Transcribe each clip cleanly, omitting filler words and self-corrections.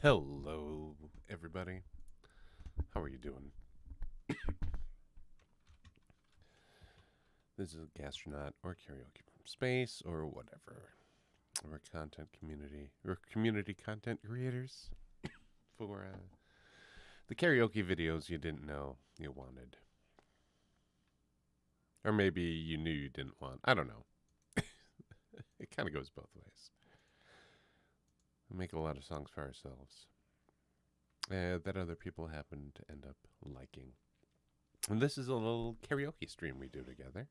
Hello, everybody. How are you doing? This is a gastronaut or karaoke from space or whatever. We're content community. We're community content creators for the karaoke videos you didn't know you wanted. Or maybe you knew you didn't want. I don't know. It kind of goes both ways. We make a lot of songs for ourselves that other people happen to end up liking. And this is a little karaoke stream we do together.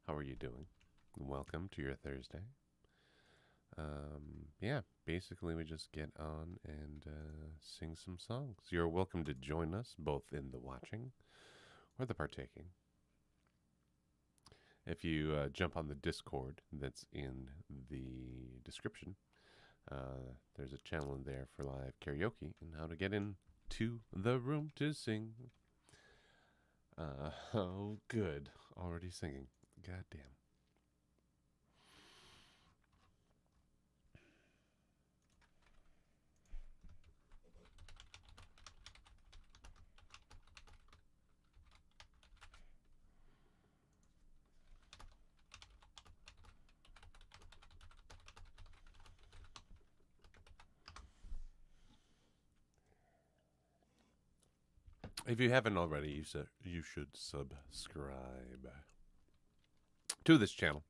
How are you doing? Welcome to your Thursday. Yeah, basically we just get on and sing some songs. You're welcome to join us both in the watching or the partaking. If you jump on the Discord that's in the description, there's a channel in there for live karaoke and how to get into the room to sing. Oh, good. Already singing. Goddamn. If you haven't already, you should subscribe to this channel.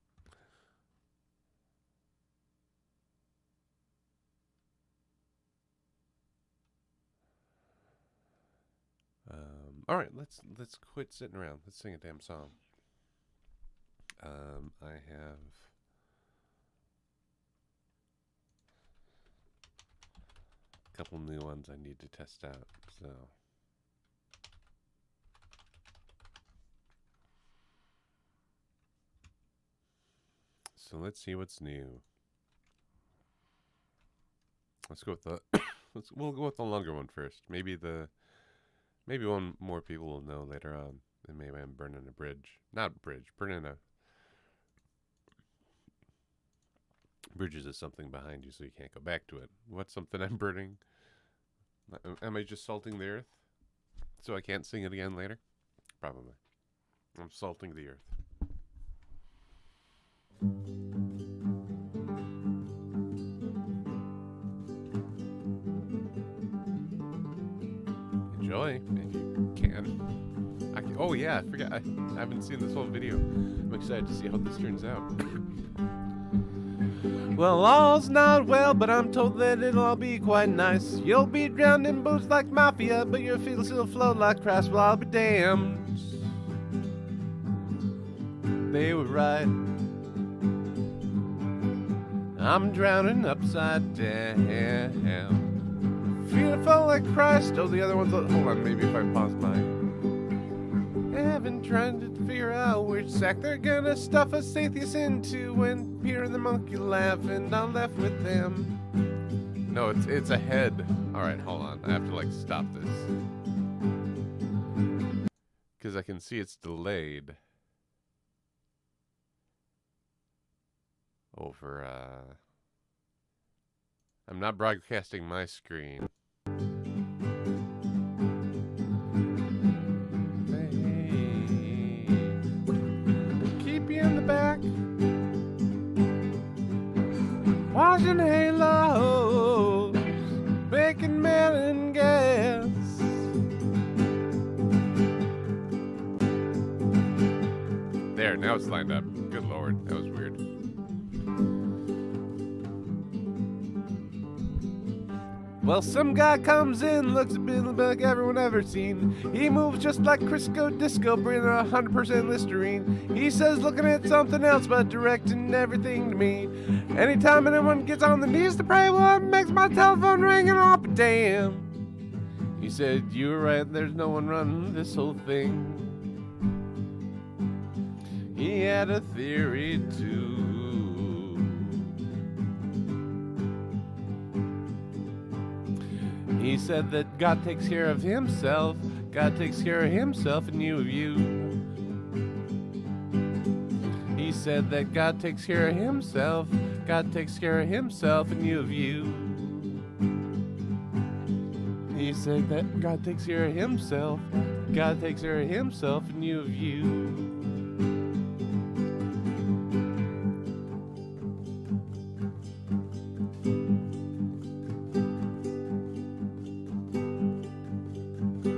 All right, let's quit sitting around. Let's sing a damn song. I have a couple new ones I need to test out. So let's see what's new. Let's go with the we'll go with the longer one first. Maybe one more people will know later on. And maybe I'm burning a bridge. Not a bridge, burning a bridges is something behind you so you can't go back to it. What's something I'm burning? Am I just salting the earth so I can't sing it again later? Probably. I'm salting the earth. Enjoy if you can. Oh yeah, I forgot. I haven't seen this whole video. I'm excited to see how this turns out. Well, all's not well, but I'm told that it'll all be quite nice. You'll be drowned in booze like mafia, but your feet will still float like Christ. Well, I'll be damned. They were right. I'm drowning upside down. Feeling full like Christ. Oh, the other one's... Hold on, maybe if I pause mine. I've been trying to figure out which sack they're gonna stuff us atheists into when Peter and the monkey laugh and I'm left with them. No, it's a head. Alright, hold on. I have to, like, stop this. Because I can see it's delayed. Over, I'm not broadcasting my screen. Keep you in the back. Washing halos. Making melon gas. There, now it's lined up. Good lord, that was weird. Well, some guy comes in, looks a bit like everyone ever seen. He moves just like Crisco Disco, bringing 100% Listerine. He says looking at something else, but directing everything to me. Anytime anyone gets on the knees to pray, well, it makes my telephone ring and I'll be damned. He said, you were right, there's no one running this whole thing. He had a theory too. He said that God takes care of himself. God takes care of himself and you of you. He said that God takes care of himself. God takes care of himself and you of you. He said that God takes care of himself. God takes care of himself and you of you.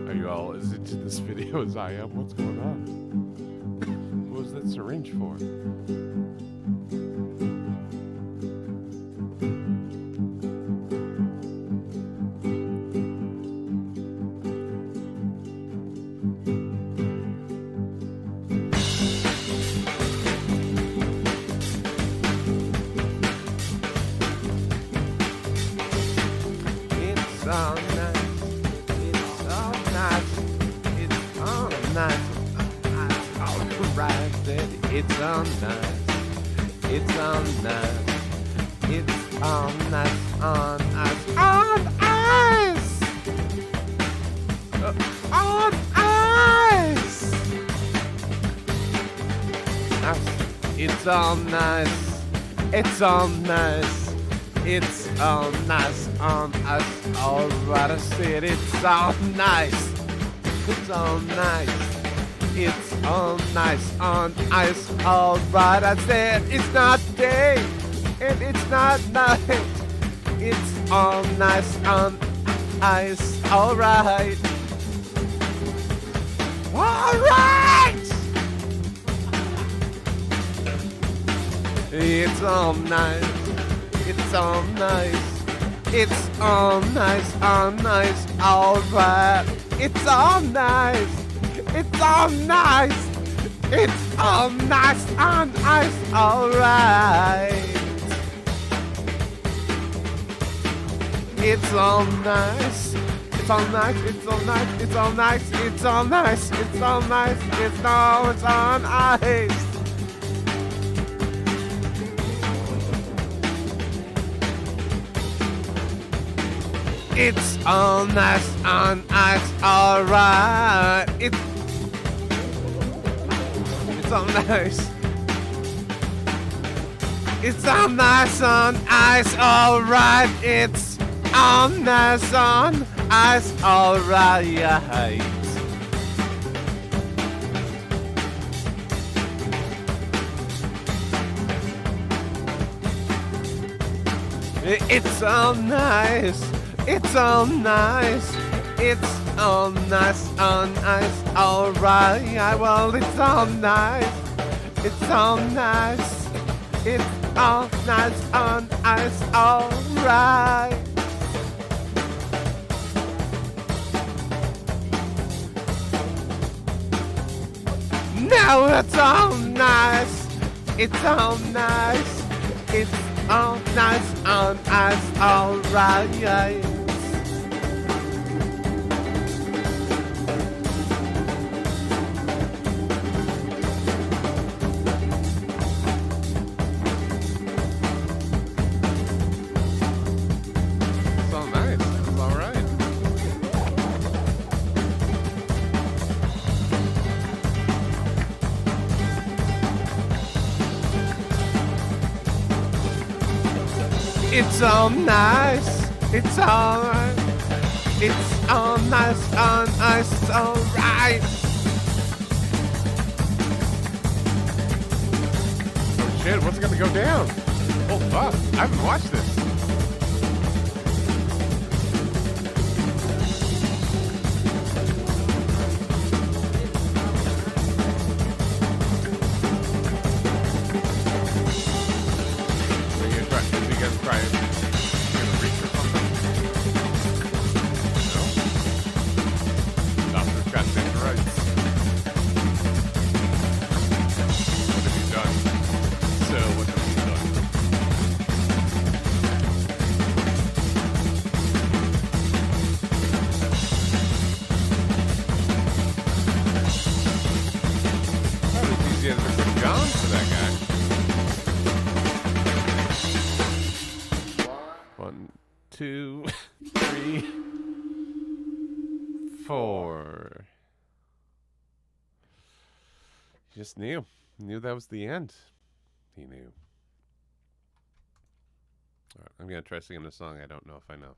Are you all as into this video as I am? What's going on? What was that syringe for? It's all nice. It's all nice. It's all nice. All right, that it's all nice. It's all nice. It's all nice on ice. On ice. On ice. It's all nice. It's all nice. It's all nice on us. Alright, I said it's all nice. It's all nice. It's all nice on ice. Alright, I said it's not day and it's not night. It's all nice on ice. Alright. Alright! It's all nice. It's all nice. It's all nice on ice. Alright. It's all nice. It's all nice. It's all nice on ice. Alright. It's all nice. It's all nice. It's all nice. It's all nice. It's all nice. It's all nice. It's all it's on ice. It's all nice on ice, alright. It's all nice. It's all nice on ice, alright. It's all nice on ice, alright. It's all nice. It's all nice. It's all nice on ice. Alright. Well, it's all nice. It's all nice. It's all nice on ice. Alright. Now it's all nice. It's all nice. It's all nice on ice. Alright. It's all nice. It's all right. It's all nice on ice. It's all right. Oh shit! What's it gonna go down? Oh fuck! I haven't watched this. One, two, three, four. He just knew. He knew that was the end. He knew. All right, I'm going to try singing the song I don't know if I know.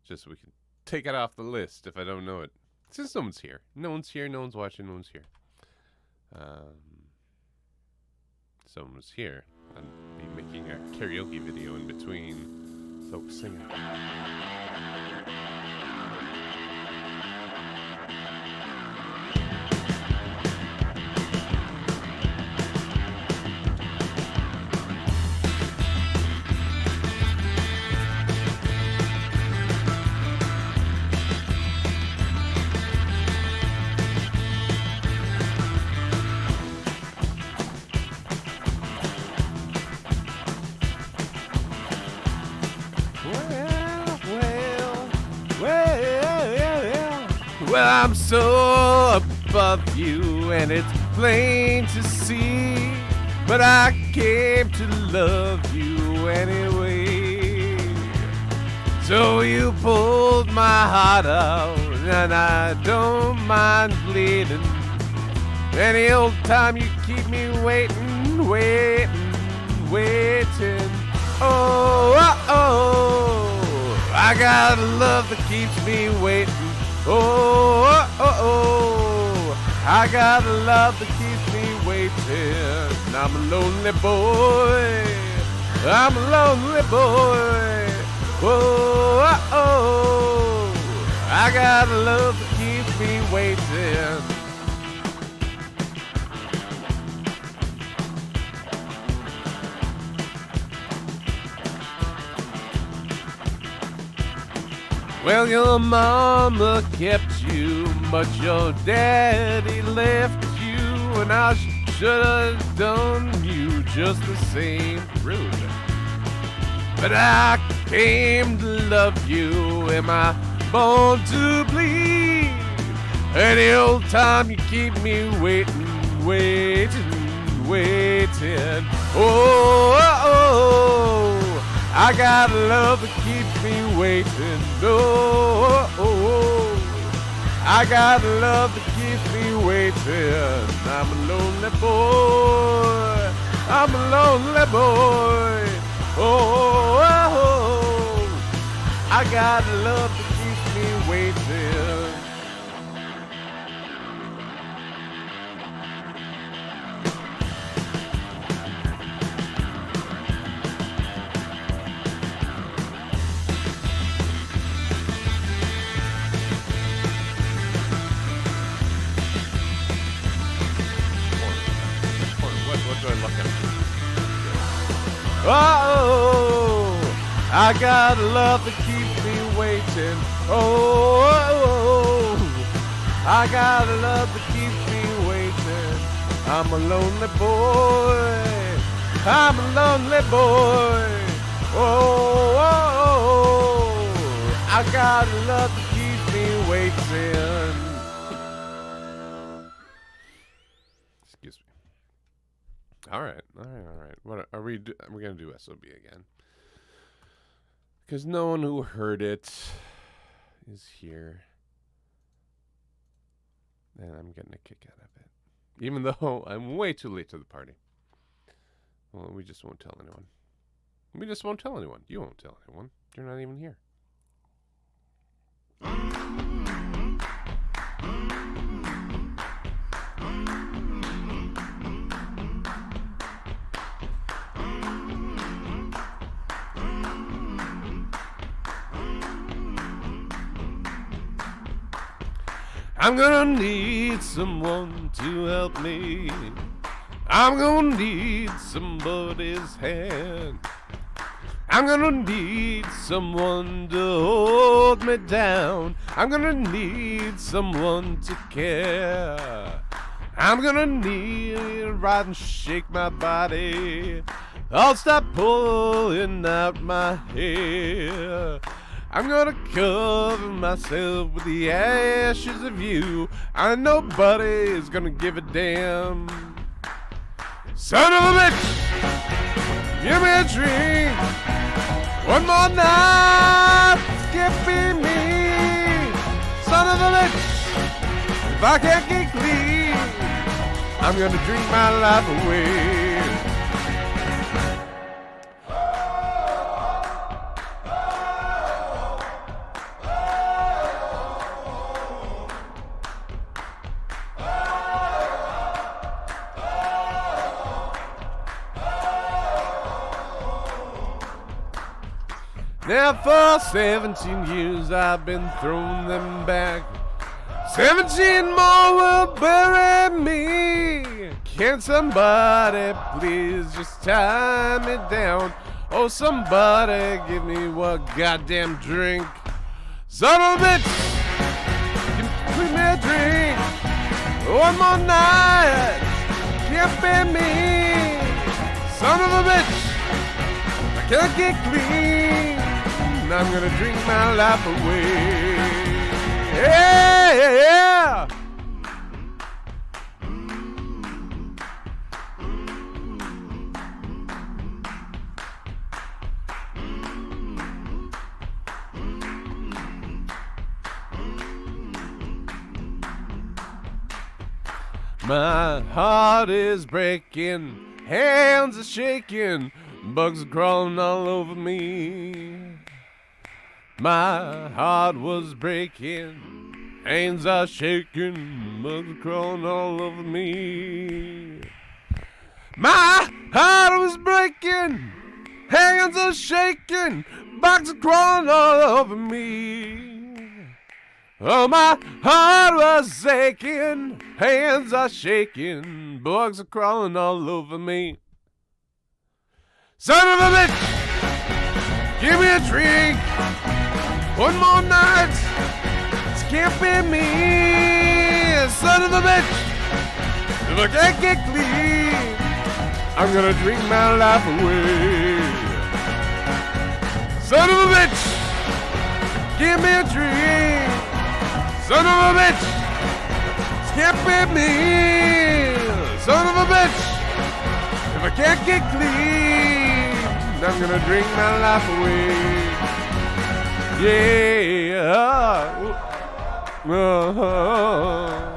Just so we can take it off the list if I don't know it. Since no one's here. No one's here, no one's watching, no one's here. Someone was here. I'd be making a karaoke video in between folks singing. Well, I'm so above you, and it's plain to see. But I came to love you anyway. So you pulled my heart out, and I don't mind bleeding. Any old time you keep me waiting, waiting, waiting. Oh, oh, oh, I got love that keeps me waiting. Oh, oh, oh, oh, I got love that keeps me waiting. I'm a lonely boy. I'm a lonely boy. Oh, oh, oh, I got love that keeps me waiting. Well, your mama kept you, but your daddy left you, and I should have done you just the same. Rude. But I came to love you. Am I born to bleed? Any old time you keep me waiting, waiting, waiting. Oh, oh, oh, I got love that keeps me waiting. Oh, oh, oh, I got love that keeps me waiting. I'm a lonely boy. I'm a lonely boy. Oh, oh, oh, I got love that keeps me waiting. What do I look at? Oh, I got love that keeps me waiting. Oh, oh, oh, I got love that keeps me waiting. I'm a lonely boy. I'm a lonely boy. Oh, oh, oh, I got love that keeps me waiting. Excuse me. All right. What are we we're going to do SOB again. Because no one who heard it is here. And I'm getting a kick out of it. Even though I'm way too late to the party. Well, we just won't tell anyone. We just won't tell anyone. You won't tell anyone. You're not even here. I'm gonna need someone to help me. I'm gonna need somebody's hand. I'm gonna need someone to hold me down. I'm gonna need someone to care. I'm gonna need to ride and shake my body. I'll stop pulling out my hair. I'm gonna cover myself with the ashes of you. And nobody's gonna give a damn. Son of a bitch, give me a drink. One more night, skipping me. Son of a bitch, if I can't get clean, I'm gonna drink my life away. Now for 17 years I've been throwing them back. 17 more will bury me. Can somebody please just tie me down? Oh, somebody give me one goddamn drink. Son of a bitch, give me a drink. One more night, can't bear me. Son of a bitch, I can't get clean. I'm gonna drink my life away. Yeah. My heart is breaking, hands are shaking, bugs are crawling all over me. My heart was breaking, hands are shaking, bugs are crawling all over me. My heart was breaking, hands are shaking, bugs are crawling all over me. Oh, my heart was aching, hands are shaking, bugs are crawling all over me. Son of a bitch, give me a drink. One more night, it's can't be me. Son of a bitch, if I can't get clean, I'm gonna drink my life away. Son of a bitch, give me a drink. Son of a bitch, can't be me. Son of a bitch, if I can't get clean, I'm gonna drink my life away. Yeah. Oh.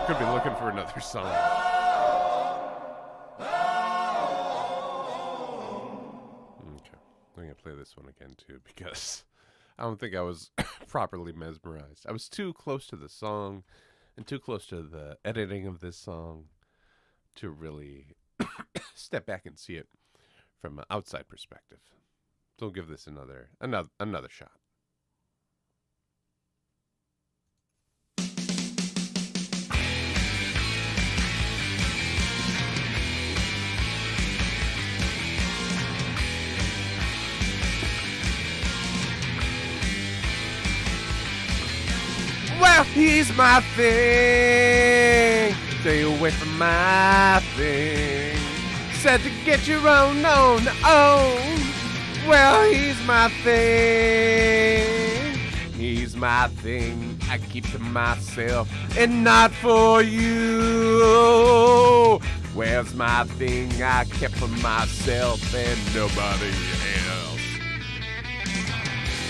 Could be looking for another song. Okay, I'm gonna play this one again too because I don't think I was properly mesmerized. I was too close to the song and too close to the editing of this song to really step back and see it from an outside perspective. So we'll give this another shot. Well, he's my thing. Stay away from my thing. Said to get your own. Well, he's my thing. He's my thing. I keep to myself and not for you. Where's my thing I kept for myself and nobody else?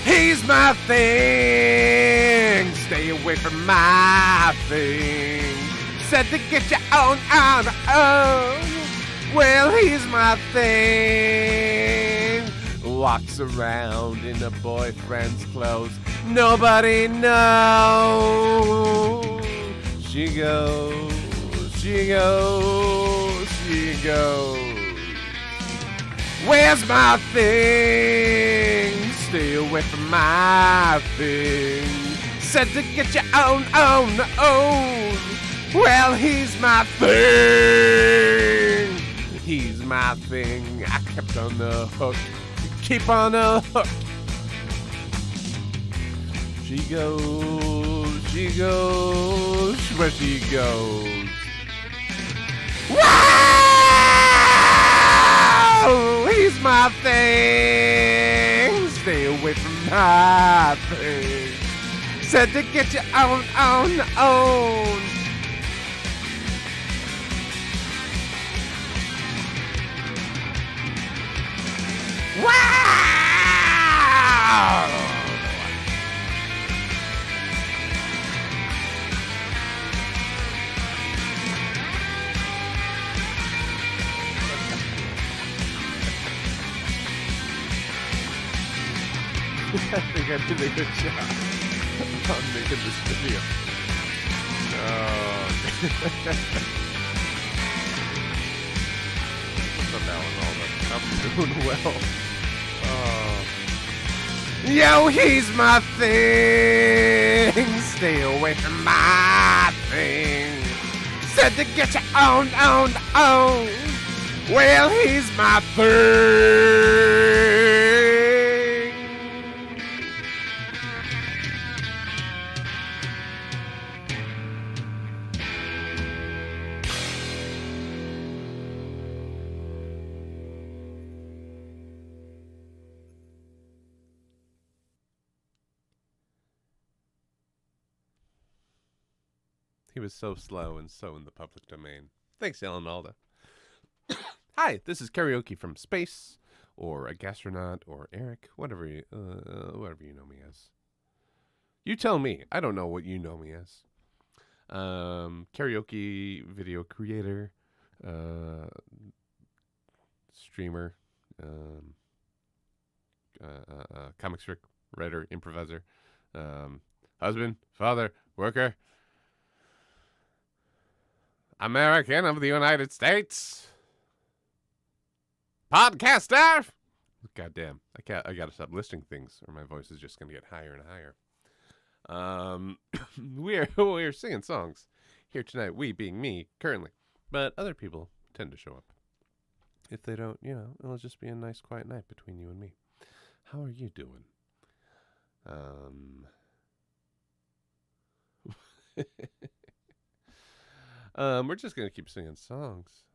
He's my thing. Stay away from my thing. Said to get your own. Well, he's my thing. Walks around in a boyfriend's clothes. Nobody knows. She goes. Where's my thing? Stay away from my thing. Said to get your own. Well, he's my thing. He's my thing. I kept on the hook. Keep on the hook. She goes, where she goes. Wow! He's my thing. Stay away from my thing. Said to get your own. Wow! think I did a good job on making this video. Oh. What's up, Alan? I'm doing well. Oh. Yo, he's my thing. Stay away from my thing. Said to get you on. Well, he's my thing. He was so slow and so in the public domain. Thanks, Alan Alda. Hi, this is Karaoke from Space, or a Gastronaut, or Eric, whatever you know me as. You tell me. I don't know what you know me as. Karaoke video creator, streamer, comic strip writer, improviser, husband, father, worker, American of the United States, podcaster. Goddamn, I gotta stop listing things, or my voice is just gonna get higher and higher. We're singing songs here tonight. We being me currently, but other people tend to show up. If they don't, it'll just be a nice, quiet night between you and me. How are you doing? We're just gonna keep singing songs.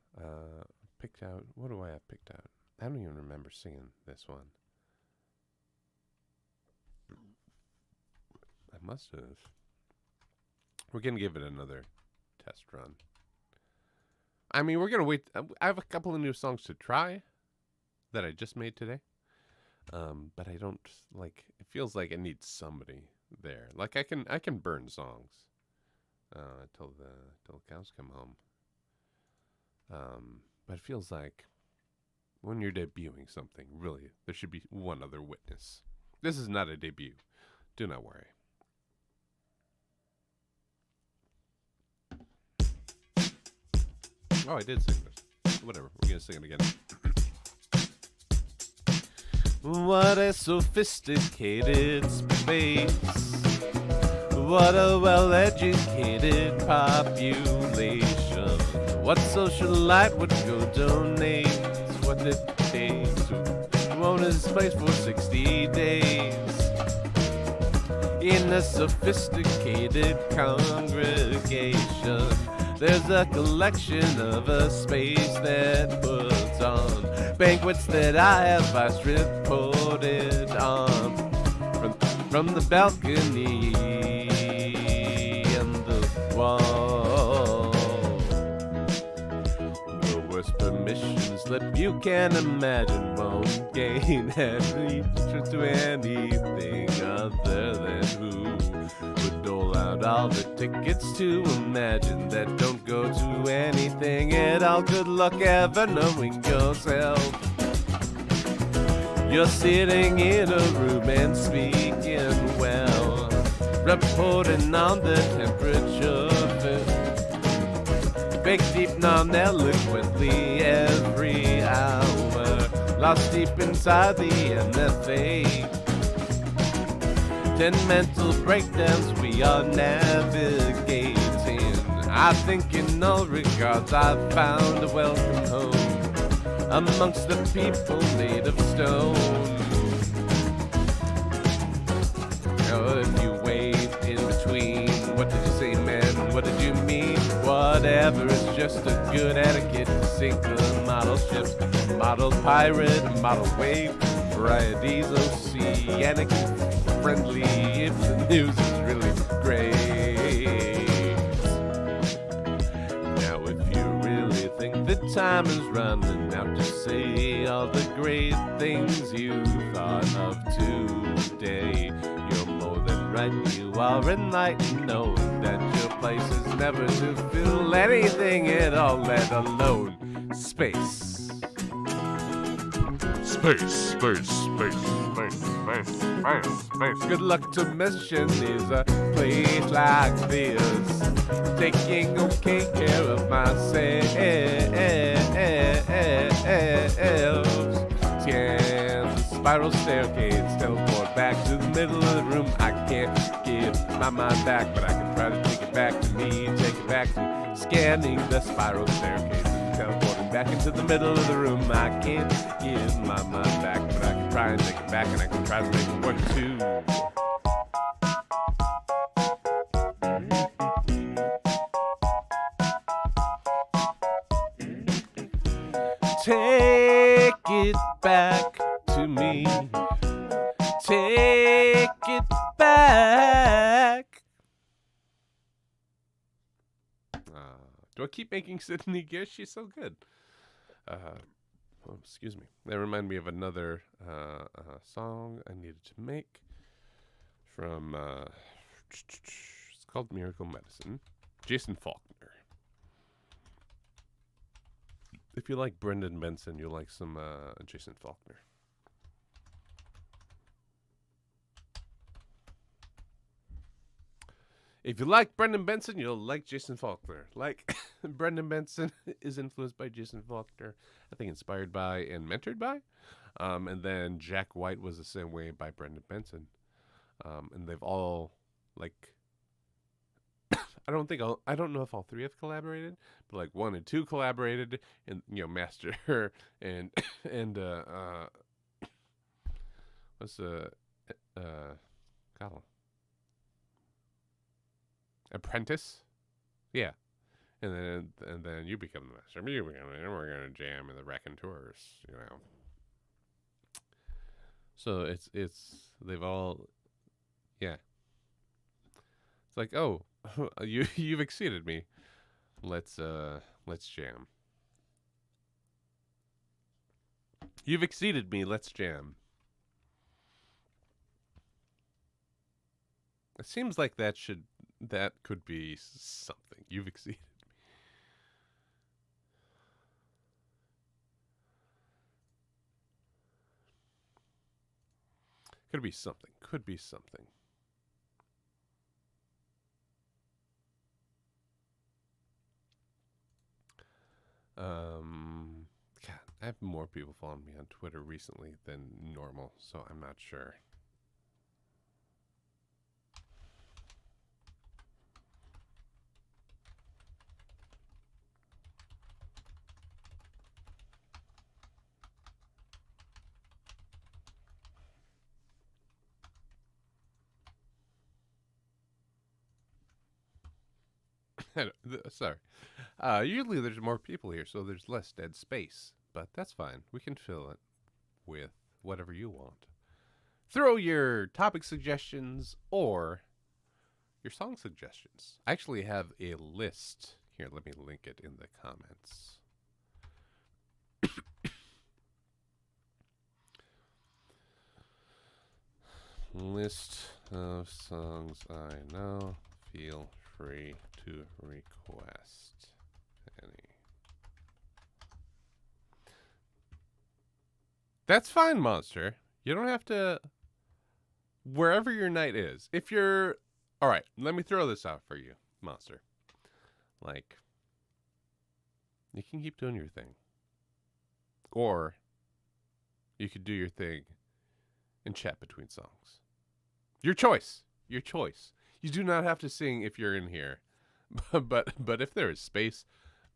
Picked out. What do I have picked out? I don't even remember singing this one. I must have. We're gonna give it another test run. I mean, we're gonna wait. I have a couple of new songs to try that I just made today. But I don't like. It feels like it needs somebody there. Like I can burn songs. Till the cows come home. But it feels like when you're debuting something, really, there should be one other witness. This is not a debut. Do not worry. Oh, I did sing this. Whatever, we're gonna sing it again. What a sophisticated space. What a well-educated population. What socialite would go donate what it takes to own his place for 60 days? In a sophisticated congregation, there's a collection of a space that puts on banquets that I have vice reported on from the balcony and the wall. The worst permission slip you can imagine won't gain entrance to anything other than who would dole out all the tickets to imagine that don't go to anything at all. Good luck ever knowing yourself. You're sitting in a room and speaking well, reporting on the temperature, bake deep non-eloquently every hour, lost deep inside the MFA. 10 mental breakdowns we are navigating. I think in all regards I've found a welcome home amongst the people made of stone. Oh, if you wait in between, what did you say, man? What did you mean? Whatever, it's just a good etiquette to sink a model ship, model pirate, model wave, varieties oceanic, friendly if the news is really great. Now if you really think the time is running out to say all the great things you thought of today, you're more than right. You are enlightened, knowing that your place is never to fill anything at all, let alone space. Space, space, space, space, space, space. Space. Good luck to mission is a place like this. Taking okay care of myself. Scan the spiral staircase. Teleport back to the middle of the room. I can't give my mind back, but I can try to take it back to me. Take it back to scanning the spiral staircase. Teleporting back into the middle of the room. I can't give my mind back, but I can try and take it back, and I can try to make it work too. Take it back to me. Take it back. Do I keep making Sydney guess? She's so good. Excuse me. That reminded me of another song I needed to make from, it's called Miracle Medicine. Jason Faulkner. If you like Brendan Benson, you'll like some Jason Faulkner. If you like Brendan Benson, you'll like Jason Faulkner. Like, Brendan Benson is influenced by Jason Faulkner. I think inspired by and mentored by. And then Jack White was the same way by Brendan Benson. And they've all, like, I don't know if all three have collaborated, but like 1 and 2 collaborated, and Master and what's God, Apprentice, yeah, and then you become the master. You become, and we're gonna jam in the Raconteurs, So it's they've all, yeah. It's like, oh, you've exceeded me. Let's jam. You've exceeded me. Let's jam. It seems like that could be something. You've exceeded me. Could be something. Could be something. God, I have more people following me on Twitter recently than normal, so I'm not sure. Sorry. Usually there's more people here, so there's less dead space. But that's fine. We can fill it with whatever you want. Throw your topic suggestions or your song suggestions. I actually have a list. Here, let me link it in the comments. List of songs I know. Feel free to request any. That's fine, Monster. You don't have to. Wherever your night is. If you're. Alright, let me throw this out for you, Monster. Like, you can keep doing your thing. Or, you could do your thing and chat between songs. Your choice. Your choice. You do not have to sing if you're in here. But if there is space,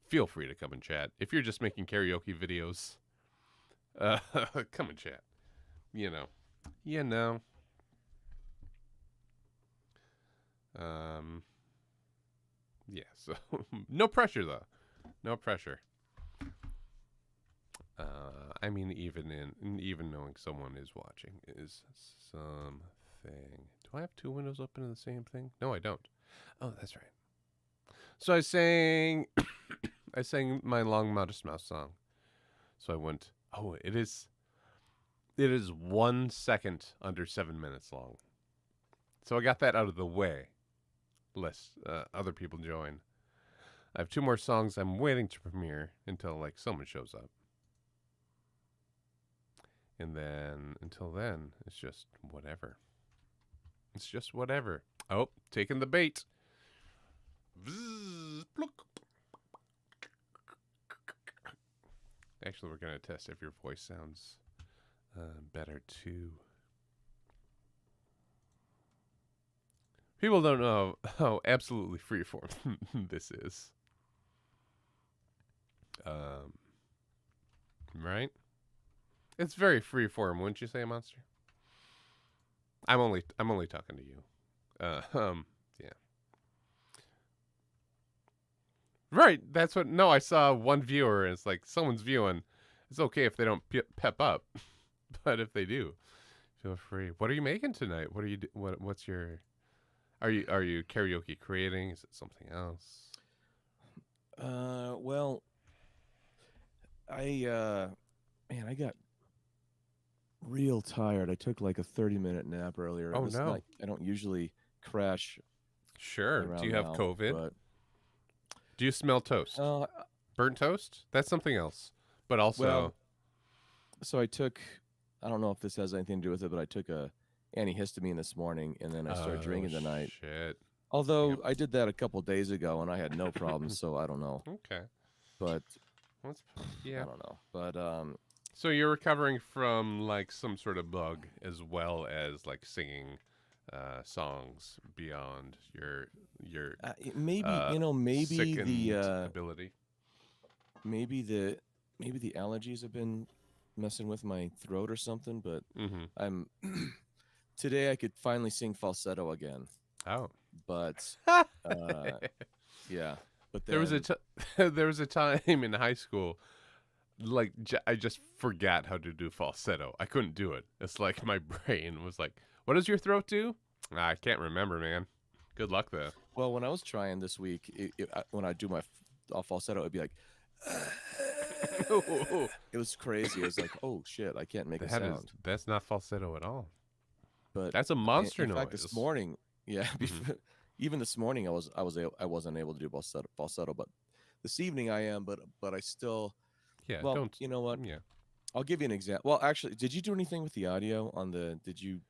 feel free to come and chat. If you're just making karaoke videos, come and chat. You know. Yeah, so no pressure though. No pressure. I mean, even knowing someone is watching is something. Do I have two windows open in the same thing? No, I don't. Oh, that's right. So I sang my Long Modest Mouse song. So I went, oh, it is 1 second under 7 minutes long. So I got that out of the way, lest other people join. I have 2 more songs I'm waiting to premiere until like someone shows up. And then until then, it's just whatever. It's just whatever. Oh, taking the bait. Bzzz, pluk. Actually, we're going to test if your voice sounds better too. People don't know how absolutely freeform this is. Right? It's very freeform, wouldn't you say, Monster? I'm only talking to you. Yeah. Right. That's what. No, I saw one viewer, and it's like someone's viewing. It's okay if they don't pep up, but if they do, feel free. What are you making tonight? What are you? What's your? Are you karaoke creating? Is it something else? Well, man, I got real tired. I took like a 30-minute nap earlier. It Oh was not. no. I don't usually crash Sure. Do around you have now, COVID? but Do you smell toast? uh, Burnt toast? That's something else. But well, also, so I took. I don't know if this has anything to do with it, but I took a antihistamine this morning, and then I started oh drinking tonight. shit. Although Yep. I did that a couple days ago, and I had no problems, so I don't know. Okay. But Let's. I Yeah. don't know. But So you're recovering from like some sort of bug as well as like singing songs beyond your maybe uh, maybe sickened ability. maybe the maybe the allergies have been messing with my throat or something. But Mm-hmm. I'm today I could finally sing falsetto again. Oh. But uh, yeah. But There was then there was a time in high school like I just forgot how to do falsetto. I couldn't do it. It's like my brain was like, "What does your throat do?" I can't remember, man. Good luck though. well, when I was trying this week, when I do my falsetto, it'd be like. It was crazy. It was like, oh shit, I can't make a sound. That's not falsetto at all. But That's a monster in fact, this noise. morning, yeah, Hmm. even this morning, I wasn't able to do falsetto, but this evening I am. But I still, Yeah, well, don't. you know what? Yeah, I'll give you an example. Well, actually, did you do anything with the audio on the? Did you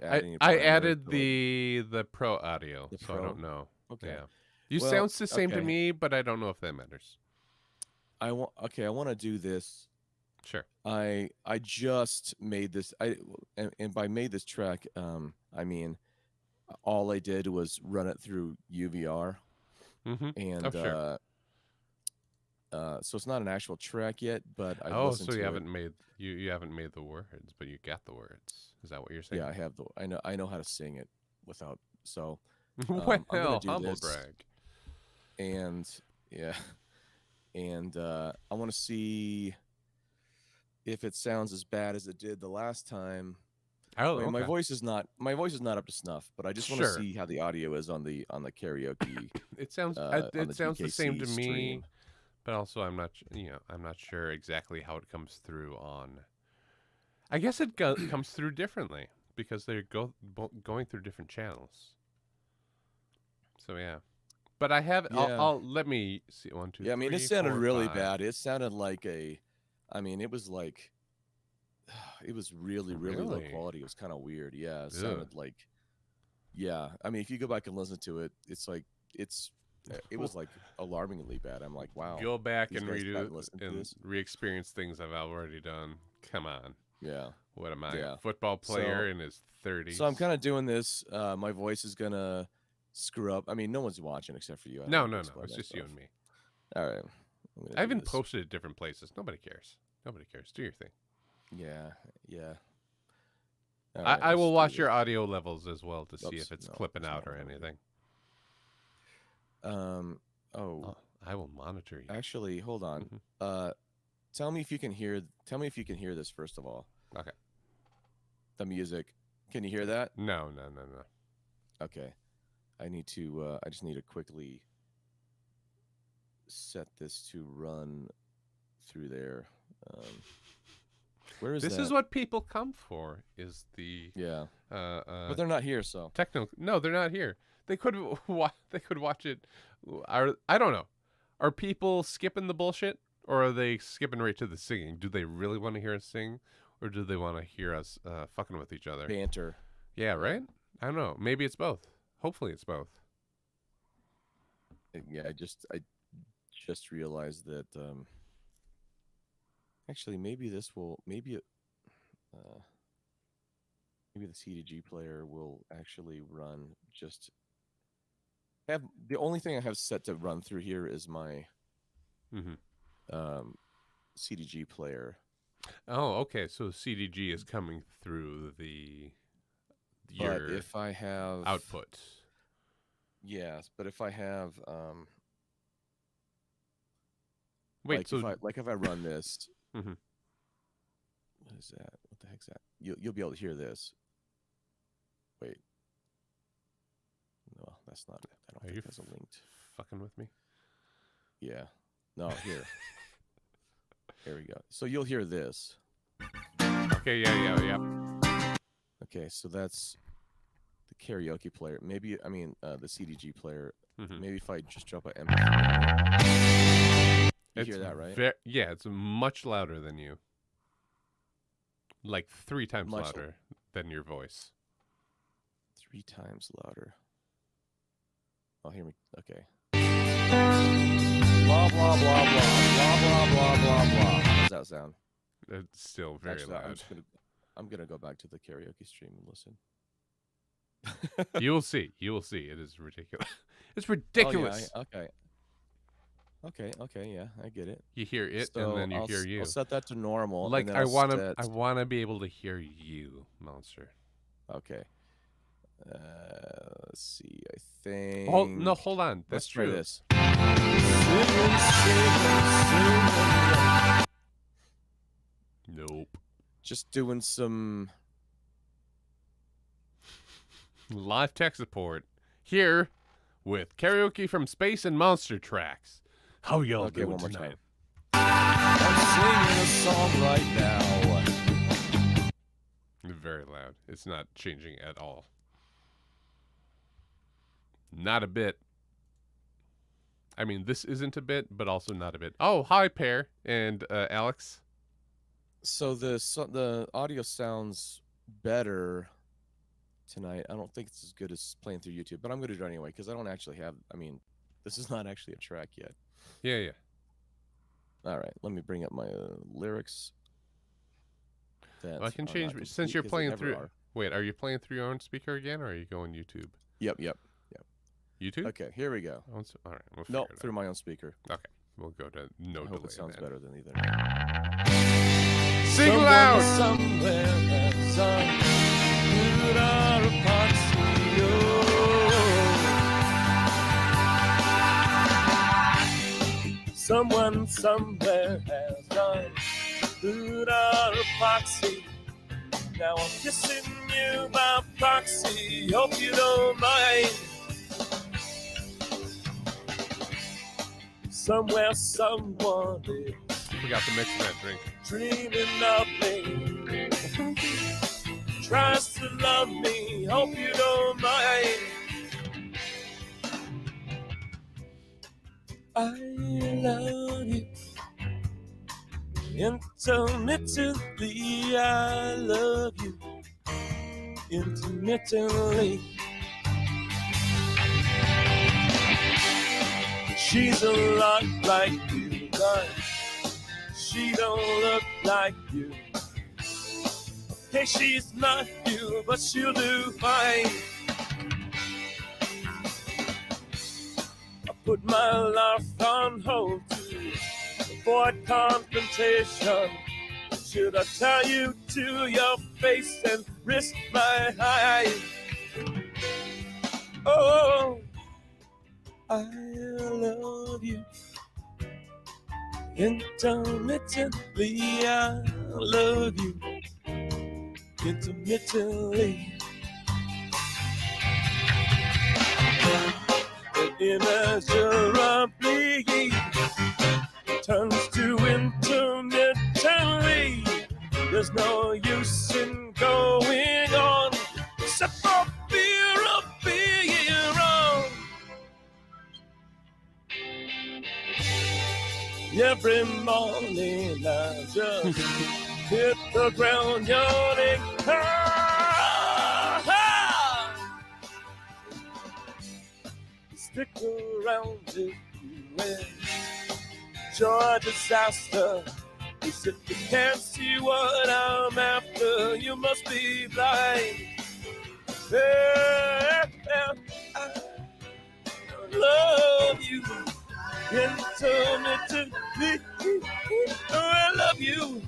add any I parameters added to like the pro audio, the so I don't pro? know. Okay. Yeah, you Well, sounds the same to okay. me, but I don't know if that matters. I want to do this. Sure. I just made this. And by made this track, I mean all I did was run it through UVR, Mm-hmm. Oh, and sure. so it's not an actual track yet, but I've Oh, listened so you to it. haven't made you haven't made the words, but you got the words. Is that what you're saying? Yeah, I have the. I know how to sing it without. So I'm gonna Well, do humble this, brag. and yeah, and I want to see if it sounds as bad as it did the last time. Oh, I mean, okay. my voice is not up to snuff, but I just want to Sure. see how the audio is on the karaoke on It the sounds the same GKC to me, stream. but also I'm not I'm not sure exactly how it comes through on. I guess it comes through differently because they're going through different channels. So yeah, but I have Yeah, I'll let me see 1 2 yeah. I mean, it 3 sounded 4 really 5. bad. It sounded like a. I mean, it was like it was really low Really? quality. It was kind of weird. Yeah, it Ugh. sounded like yeah. I mean, if you go back and listen to it, it's like it was like alarmingly bad. I'm like, wow, Go back these and guys sat redo and listened to and this. re-experience things I've already done. Come on. Yeah, What am I, a yeah. football player So in his so I'm 30s? kind of doing this. My voice is gonna screw up. I mean, no one's watching except for you. I don't No, need to no, no. explain It's that just you stuff. and me. All right, I'm gonna I do even this. posted at different places. Nobody cares. Nobody cares. Do your thing. Yeah, yeah. All right, I let's will do watch your this. audio levels as well to see if Oops, it's no, clipping that's out not or what I want to anything. do. Oh, Oh, I will monitor you. actually, hold on. Hmm. Tell me if you can hear. Tell me if you can hear this first of all. Okay. The music. Can you hear that? No, no, no, no. Okay. I need to. I just need to quickly set this to run through there. Um, where is This is that? what people come for. Is the Yeah, uh uh but they're not here. So techno? No, they're not here. They could they could watch it. I don't know. Are people skipping the bullshit or are they skipping right to the singing? Do they really want to hear us sing, Or do they want to hear us fucking with each other? Banter. Yeah, right? I don't know. Maybe it's both. Hopefully it's both. Yeah, I just realized that actually maybe the CDG player will actually run just have the only thing I have set to run through here is my CDG player. Oh, okay. So CDG is coming through your but if I have output. Yes, but if I have Wait, if I run this, mm-hmm. What is that? What the heck's that? You'll be able to hear this. Wait, no, that's not. I don't think that's a linked. Fucking with me? Yeah, no, here. Here we go. So you'll hear this. Okay, yeah. Okay, so that's the karaoke player. Maybe the CDG player. Mm-hmm. Maybe if I just drop an MP3. You hear that, right? Yeah, it's much louder than you. Like 3 times louder than your voice. 3 times louder. Oh, hear me. Okay. Blah blah blah blah blah blah blah blah blah. How does that sound? It's still very loud. I'm gonna go back to the karaoke stream and listen. You will see. You will see. It is ridiculous. It's ridiculous. Oh, yeah, okay, yeah, I get it. You hear it, and then you hear you. I'll set that to normal. Like I wanna be able to hear you, Monster. Okay. Let's see. I think. Oh no! Hold on. That's true. Try this. Nope. Just doing some live tech support here with karaoke from Space and Monster Tracks. How y'all doing one more tonight? Time. I'm singing a song right now. Very loud. It's not changing at all. Not a bit. I mean, this isn't a bit, but also not a bit. Oh, hi, Pear and Alex. So the audio sounds better tonight. I don't think it's as good as playing through YouTube, but I'm going to do it anyway because I don't actually have. I mean, this is not actually a track yet. Yeah. All right, let me bring up my lyrics. Well, I can change since you're playing through. Wait, are you playing through your own speaker again, or are you going YouTube? Yep. YouTube? Okay, here we go. All right. No, through my own speaker. Okay, we'll go to no delay. I hope it sounds better than either. Sing loud! Somewhere has someone somewhere has done food or epoxy. Now I'm kissing you by proxy. Hope you don't mind. Somewhere someone is. Forgot to mix that drink. Dreaming of me. Tries to love me. Hope you don't mind. I love you. Intermittently, I love you. Intermittently. She's a lot like you, but she don't look like you. Hey, she's not you, but she'll do fine. I put my life on hold to avoid confrontation. Should I tell you to your face and risk my eyes? Oh, I love you. Intermittently, I love you. Intermittently. An immeasurably turns to intermittently. There's no use in going on except for fear of being wrong. Every morning I just hit the ground yawning. Ah, ah. Stick around if you enjoy disaster. Cause if you can't see what I'm after, you must be blind. Yeah, I love you intermittently. Oh, I love you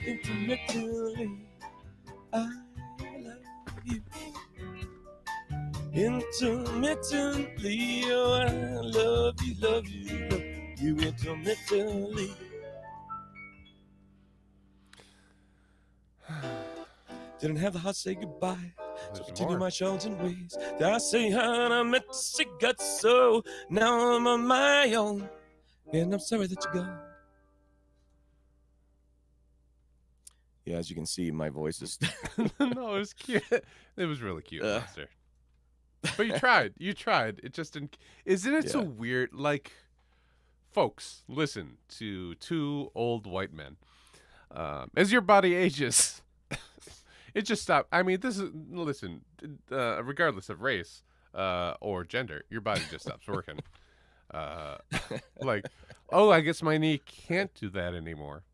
intermittently. I love you intermittently. Oh, I love you intermittently. Didn't have the heart to say goodbye. So continue my chosen ways. Did I say how I meant to say got so? Now I'm on my own, and I'm sorry that you're gone. Yeah, as you can see, my voice is. No, it was cute. It was really cute, Monster. But you tried. You tried. It just didn't. Isn't it so weird? Like, folks, listen to two old white men. As your body ages, it just stopped. I mean, this is listen. Regardless of race or gender, your body just stops working. Like, oh, I guess my knee can't do that anymore,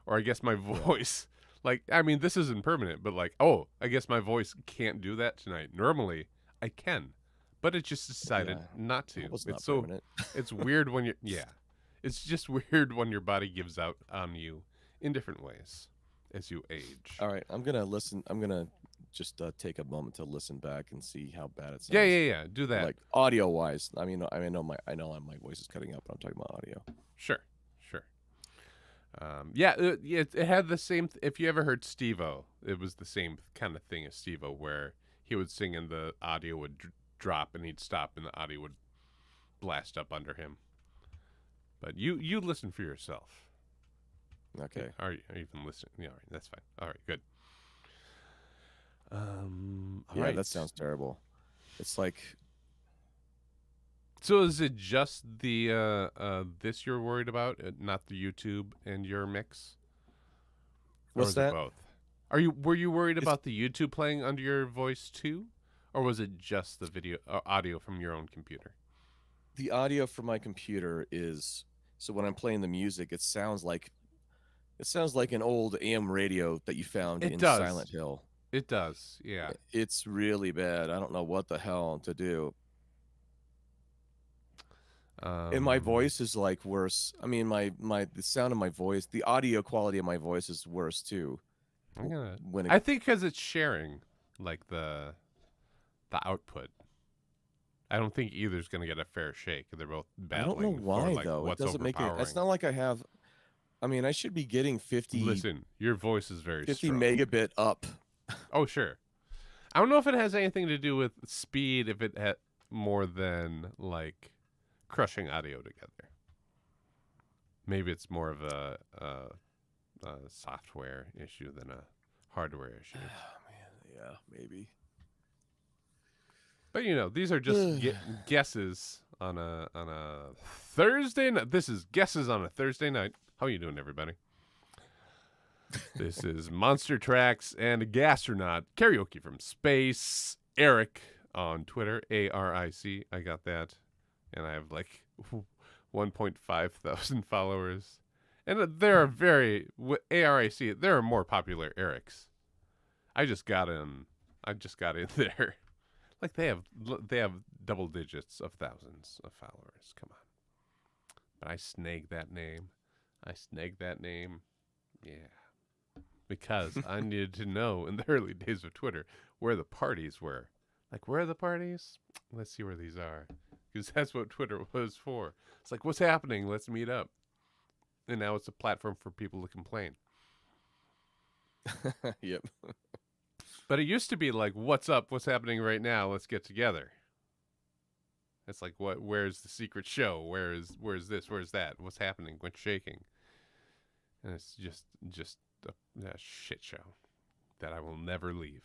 or I guess my voice. Like, I mean, this isn't permanent, but like, oh, I guess my voice can't do that tonight. Normally, I can, but it just decided not to. It's not so permanent. It's weird when it's just weird when your body gives out on you in different ways as you age. All right, I'm gonna listen. I'm gonna just take a moment to listen back and see how bad it sounds. Yeah. Do that. Like audio wise. I mean, I know my voice is cutting out, but I'm talking about audio. Sure. It had the same. If you ever heard Steve-O, it was the same kind of thing as Steve-O, where he would sing and the audio would drop and he'd stop and the audio would blast up under him. But you listen for yourself. Okay. Are you even listening? Yeah, all right, that's fine. All right, good. That sounds terrible. It's like. So is it just the this you're worried about, not the YouTube and your mix? What's that? Both? Were you worried about the YouTube playing under your voice too, or was it just the video audio from your own computer? The audio from my computer is so when I'm playing the music, it sounds like an old AM radio that you found in Silent Hill. It does, yeah. It's really bad. I don't know what the hell to do. And my voice is like worse. I mean, the sound of my voice, the audio quality of my voice is worse too. I think because it's sharing like the output. I don't think either's going to get a fair shake. They're both battling. I don't know why though. It doesn't make it. It's not like I have. I mean, I should be getting 50. Listen, your voice is very 50 strong. megabit up. Oh sure. I don't know if it has anything to do with speed. If it had more than like crushing audio together. Maybe it's more of a software issue than a hardware issue. Man, yeah, maybe. But these are just guesses on a Thursday night. This is guesses on a Thursday night. How you doing, everybody? This is Monster Tracks and a Gastronaut Karaoke from Space. Eric on Twitter, ARIC. I got that. And I have like 1.5 thousand followers. And there are ARIC, there are more popular Erics. I just got in there. Like they have double digits of thousands of followers. Come on. But I snagged that name. Yeah. Because I needed to know in the early days of Twitter where the parties were. Like, where are the parties? Let's see where these are. Because that's what Twitter was for. It's like, what's happening? Let's meet up. And now it's a platform for people to complain. Yep. But it used to be like, what's up? What's happening right now? Let's get together. It's like, where's the secret show? Where's this? Where's that? What's happening? What's shaking? And it's just a shit show that I will never leave.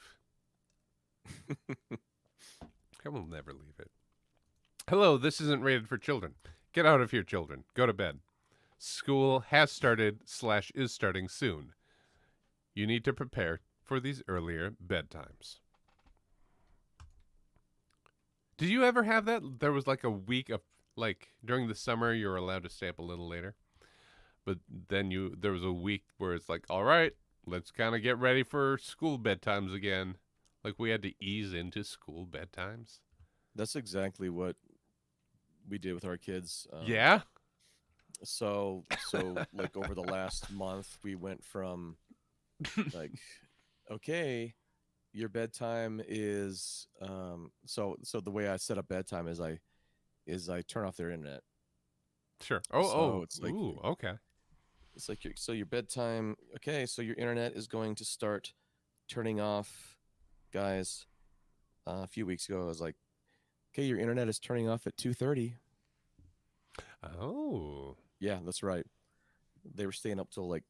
I will never leave it. Hello, this isn't rated for children. Get out of here, children. Go to bed. School has started / is starting soon. You need to prepare for these earlier bedtimes. Did you ever have that? There was like a week of like during the summer you were allowed to stay up a little later, but then there was a week where it's like, all right, let's kind of get ready for school bedtimes again. Like we had to ease into school bedtimes. That's exactly what we did with our kids. Yeah. So like over the last month, we went from like, okay, your bedtime is so the way I set up bedtime is I turn off their internet. Sure. So it's like ooh, okay. it's like your bedtime. Okay, so your internet is going to start turning off, guys. A few weeks ago, I was like, okay, your internet is turning off at 2:30. Oh. Yeah, that's right. They were staying up till like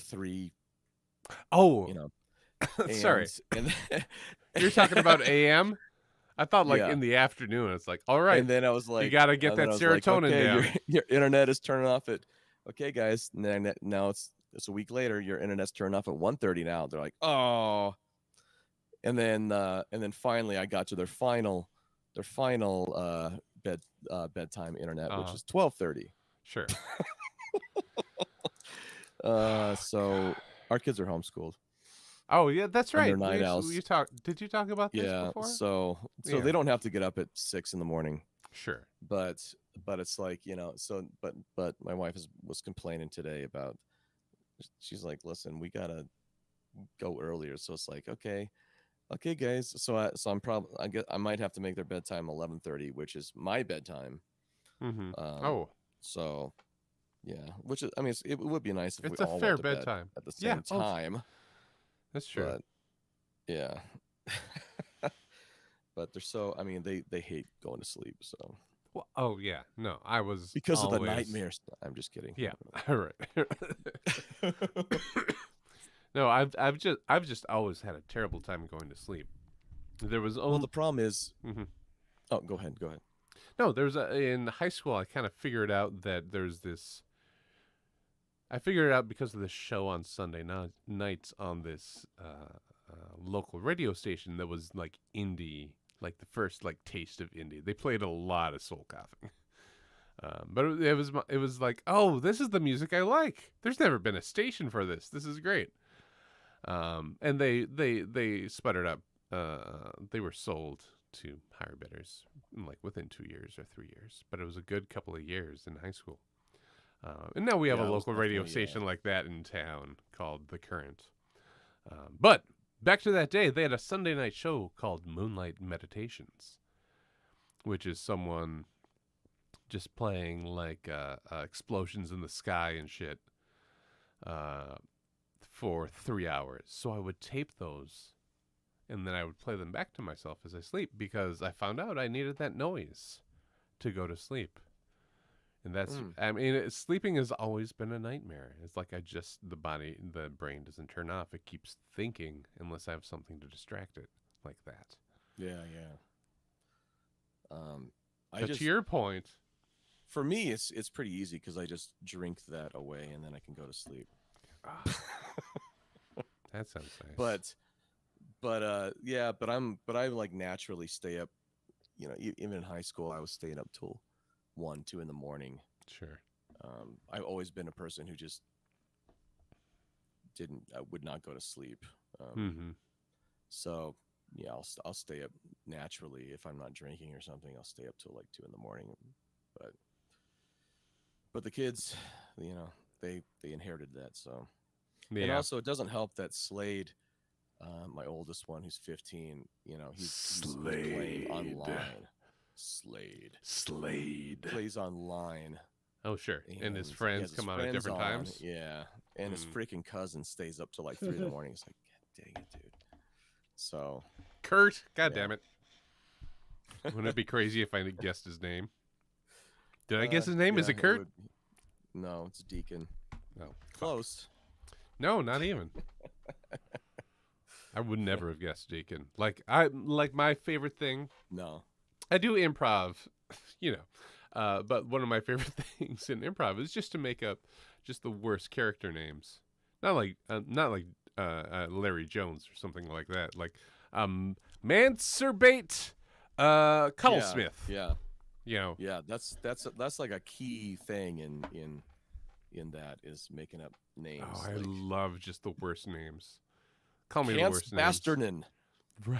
3. Oh. You know, Sorry. and You're talking about AM? I thought like Yeah. in the afternoon. It's like, all right. And then I was like, you got to get that serotonin okay, down. Your internet is turning off at, okay, guys. And then now it's a week later. Your internet's turned off at 1:30 now. They're like, oh. And then finally, I got to their final bedtime internet, which is 12:30. Sure. So our kids are homeschooled. Oh yeah, that's And right. they're night owls. Did you talk about this before? So Yeah. they don't have to get up at 6 in the morning. Sure. But it's like, so but my wife was complaining today about, she's like, listen, we gotta go earlier. So it's like, okay guys. So I'm probably I might have to make their bedtime 11:30, which is my bedtime. Mm-hmm. So yeah, which is, I mean, it would be nice if it's we a all fair went to bedtime bed at the same time. That's true. But yeah. But they're so, I mean, they hate going to sleep. So well, oh yeah, no, I was because of the nightmares. I'm just kidding. Yeah, all right. No, I've just always had a terrible time going to sleep. There was well, the problem is. Mm-hmm. Oh, go ahead. No, in high school I kind of figured out that there's this. I figured it out because of this show on Sunday nights on this local radio station that was like indie, like the first like taste of indie. They played a lot of soul coughing. But it was like, oh, this is the music I like. There's never been a station for this. This is great. And they sputtered up. They were sold to higher bidders like within 2 years or 3 years. But it was a good couple of years in high school. And now we have a local radio station like that in town called The Current. But back to that day, they had a Sunday night show called Moonlight Meditations, which is someone just playing like explosions in the sky and shit for 3 hours. So I would tape those, and then I would play them back to myself as I sleep because I found out I needed that noise to go to sleep. And that's, I mean, sleeping has always been a nightmare. It's like the brain doesn't turn off. It keeps thinking unless I have something to distract it like that. Yeah. But to your point, for me, it's pretty easy because I just drink that away and then I can go to sleep. That sounds nice. But I like naturally stay up. Even in high school, I was staying up till 1, 2 in the morning. Sure. I've always been a person who just would not go to sleep. So yeah, I'll stay up naturally if I'm not drinking or something. I'll stay up till like 2 in the morning. But the kids, they inherited that. So and also it doesn't help that Slade, my oldest one, who's 15, he's playing online. Slade plays online. Oh sure, and his friends come out at different times. Yeah, and his freaking cousin stays up till like 3 in the morning. It's like, God dang it, dude. So Kurt, God damn it! Wouldn't it be crazy if I guessed his name? Did I guess his name? Is it Kurt? No, it's Deacon. No, close. No, not even. I would never have guessed Deacon. Like my favorite thing. No. I do improv, But one of my favorite things in improv is just to make up just the worst character names. Not like Larry Jones or something like that. Like Manserbate Yeah, Cuddlesmith. yeah, You know. yeah. That's like a key thing in that is making up Oh, names I like love just the worst names. Call me the Hans worst names. Basternen.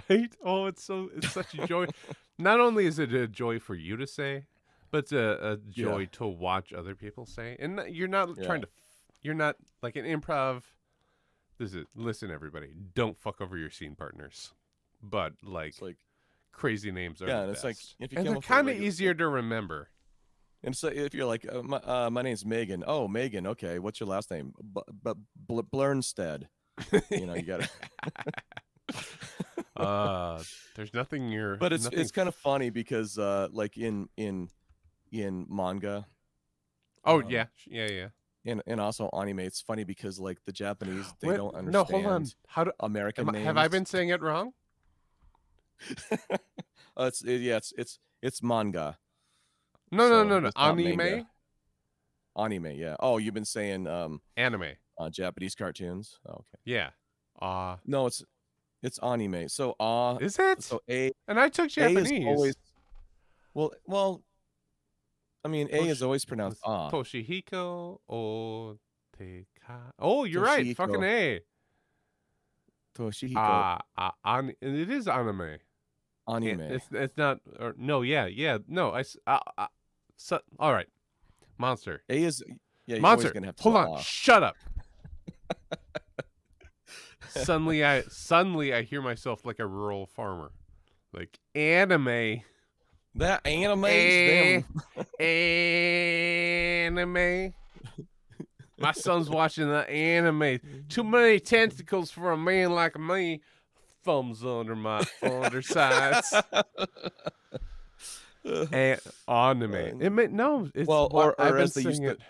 Right? Oh, it's such a joy. Not only is it a joy for you to say, but it's a Yeah, joy to watch other people say. And you're not yeah. you're not like an improv. Listen, everybody, don't fuck over your scene partners. But like It's like crazy names are yeah, the and it's like best, if you and came they're up with a kind of regular, easier to remember. and so if you're like my name's Megan. Oh, Megan. Okay, what's your last name? But Blernstead. You know, you got to. There's nothing But nothing. it's kind of funny because like in manga, Oh um yeah, yeah, yeah. and also anime, it's funny because like the Japanese, they Wait, don't no, hold on. understand How do American have I names. been saying it wrong? Yeah, it's manga. No, no, So no, no. it's not manga. Anime, Anime, yeah. Oh, you've been saying anime. Japanese cartoons. Oh, okay. Yeah. Uh, No, it's anime. So is it? so a And I took a is always Japanese. well. I mean, a is always pronounced Toshihiko o Teka. Oh, you're right. Fucking Toshihiko. A. Toshihiko It is anime. anime. It's not. Or no, yeah, yeah. No, all right. Monster. A is yeah. You're always Monster. gonna have to Hold go on. Shut up. Suddenly I hear myself like a rural farmer. Like anime. That anime's Eh, them. anime. My son's watching the anime. Too many tentacles for a man like me. Thumbs under my undersides. And anime. No, it's Well, what I've or been as they used saying to it.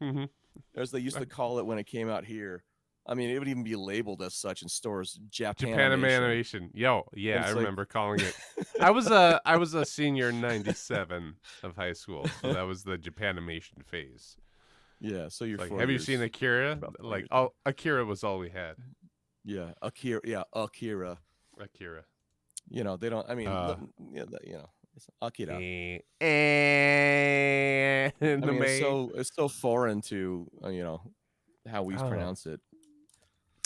Mhm. as they used to call it when it came out here. I mean, it would even be labeled as such in stores, Japanimation. Japanimation. Yo, yeah, And I it's like, remember calling it. I was a senior in '97 of high school, so that was the Japanimation phase. yeah. So you're It's like, 4 have you years. seen Akira? About 4 Like, years. oh, Akira was all we had. Yeah, Akira. Yeah, Akira. Akira. You know, they don't. I mean, Uh, yeah, you know, it's Akira. I mean, Anime. it's so foreign to you know how we Oh. pronounce it.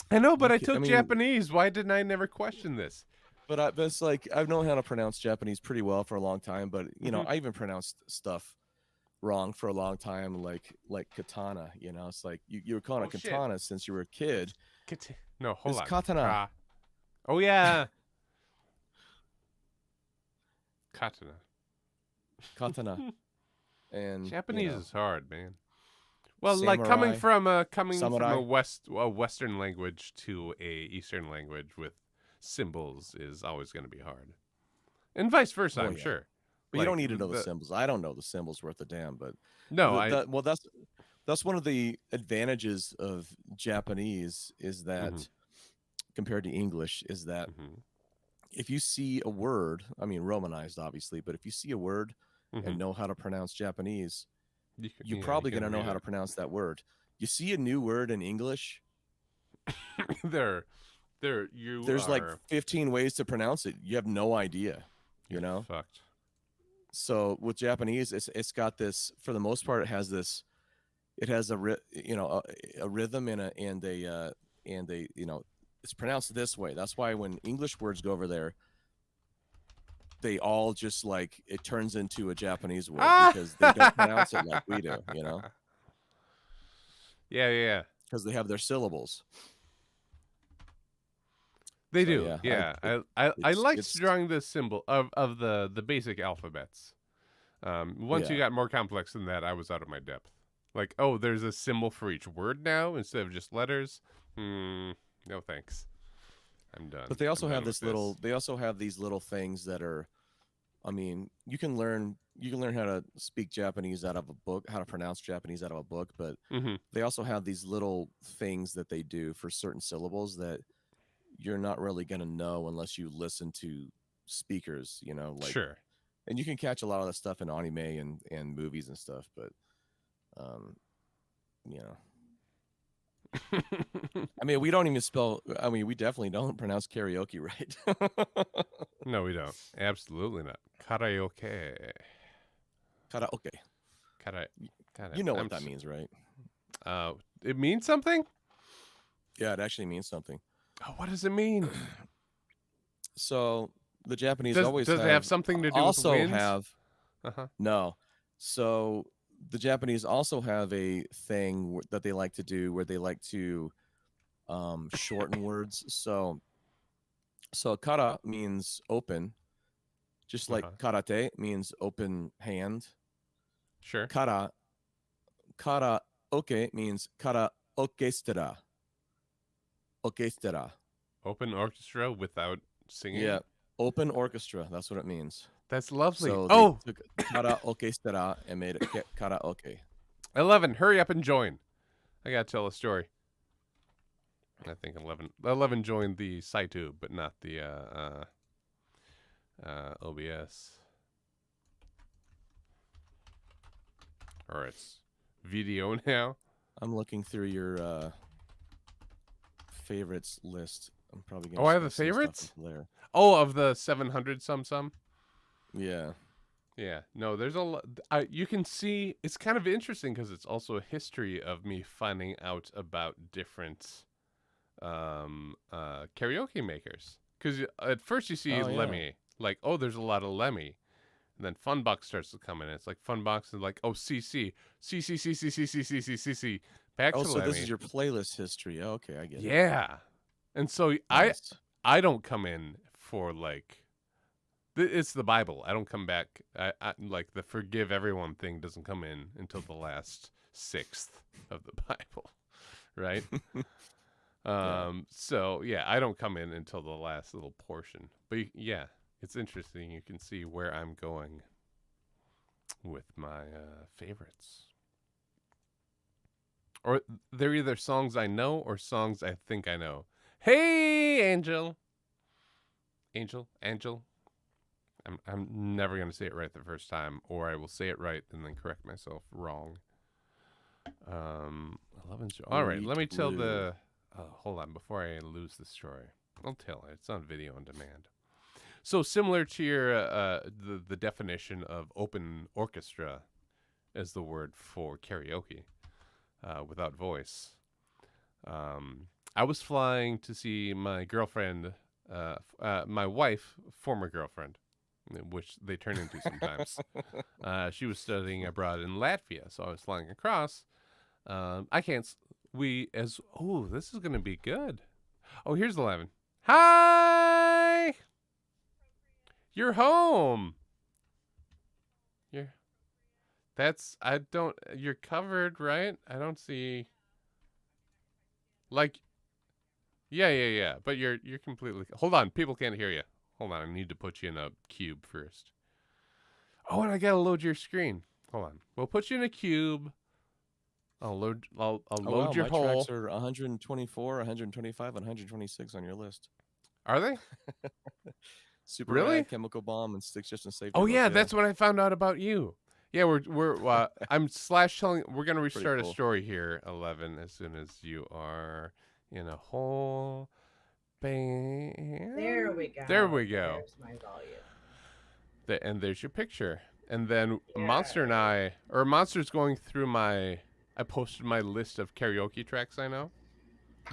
I know, but I I took mean, Japanese. Why didn't I never question this? but it's like I've known how to pronounce Japanese pretty well for a long time. But you know, Mhm. I even pronounced stuff wrong for a long time, like katana. You know, it's like you were calling Oh it shit. katana since you were a kid. No, hold It's on. katana. Oh yeah. Katana. Katana. And you Japanese know, is hard, man. Well, like samurai, coming from samurai. a Western language to a Eastern language with symbols is always going to be hard, and vice versa. Oh I'm yeah. sure. But you Like don't need to know the symbols. I don't know the symbols worth a damn. But no, well, that's one of the advantages of Japanese is that Mhm. compared to English is that Mhm. if you see a word, I mean romanized obviously, but if you see a word and Mhm. know how to pronounce Japanese, you're You probably can going to know read how to it. pronounce that word. You see a new word in English, there, you there's like are 15 ways to pronounce it. You have no idea, you you're know? fucked. So with Japanese, it's got this, for the most part, it has a rhythm and a you know, it's pronounced this way. That's why when English words go over there, they all just like it turns into a Japanese word because they don't pronounce it like we do, you know, Yeah, yeah. because they have their syllables. They So do. yeah, Yeah. I liked it's drawing the symbol of the basic alphabets. Once you yeah. got more complex than that, I was out of my depth. Like, oh, there's a symbol for each word now instead of just letters. No thanks. I'm done. But they also I'm have done with this this. little. They also have these little things that are. I mean, you can learn. You can learn how to speak Japanese out of a book, how to pronounce Japanese out of a book. But Mm-hmm. they also have these little things that they do for certain syllables that you're not really going to know unless you listen to speakers. You know, like Sure. and you can catch a lot of that stuff in anime and movies and stuff, but um, you know, I mean, we don't even spell. I mean, we definitely don't pronounce karaoke right. No, we don't. Absolutely not. Karaoke. Karaoke. Kara. God, You know what that means, right? Uh, it means something. Yeah, it actually means something. Oh, what does it mean? So the Japanese Does always it have have something to do with also wind? have Uh-huh. no. So the Japanese also have a thing that they like to do where they like to shorten words. So kara means open, just like Uh-huh. karate means open hand. Sure. Kara oke means kara orchestra. Orchestra. Open orchestra without singing. Yeah, open orchestra. That's what it means. That's lovely. So they Oh, took kara orchestra and made it karaoke. 11. Hurry up and join. I gotta tell a story. I think 11. 11 joined the SciTube, but not the OBS. Or it's video now. I'm looking through your favorites list. I'm probably gonna. Oh, I have the see stuff favorites? there. Oh, of the 700 some. Yeah. Yeah, no, there's a lot. You can see it's kind of interesting because it's also a history of me finding out about different karaoke makers. Because at first you see Oh yeah. Lemmy, like, oh, there's a lot of Lemmy. And then Funbox starts to come in. It's like Funbox is like, oh, CC, CC. Back Oh, to so this Lemmy. is your playlist history. Oh, okay, I get it. Yeah. And so Nice. I don't come in for like it's the Bible. I don't come back. I like the forgive everyone thing doesn't come in until the last sixth of the Bible, right? Yeah. So yeah, I don't come in until the last little portion. But yeah, it's interesting. You can see where I'm going with my favorites, or they're either songs I know or songs I think I know. Hey, Angel. Angel. I'm never gonna say it right the first time, or I will say it right and then correct myself wrong. 11. All right, let me tell Blue. the. Hold on, before I lose the story, I'll tell it. It's on video on demand. So similar to your the definition of open orchestra as the word for karaoke without voice. I was flying to see my girlfriend, my wife, former girlfriend, which they turn into sometimes. She was studying abroad in Latvia, so I was flying across. I can't. We as oh, this is gonna be good. Oh, here's 11. Hi, you're home. You're. That's I don't. You're covered, right? I don't see. Like, yeah. But you're completely. Hold on, people can't hear you. Hold on, I need to put you in a cube first. Oh, and I gotta load your screen. Hold on. We'll put you in a cube. I'll load. I'll Oh load wow, your my hole. tracks are 124, 125, and 126 on your list. Are they? Super Really? Rad, Chemical Bomb, and Six Just and Safety Oh Belt. yeah, Yeah, that's what I found out about you. Yeah, we're I'm slash telling. We're gonna pretty restart a cool. story here, 11, as soon as you are in a hole. Bam. There we go. There we go. There's my volume. And there's your picture. And then Yeah. Monster and I, or Monster's going through my. I posted my list of karaoke tracks I know,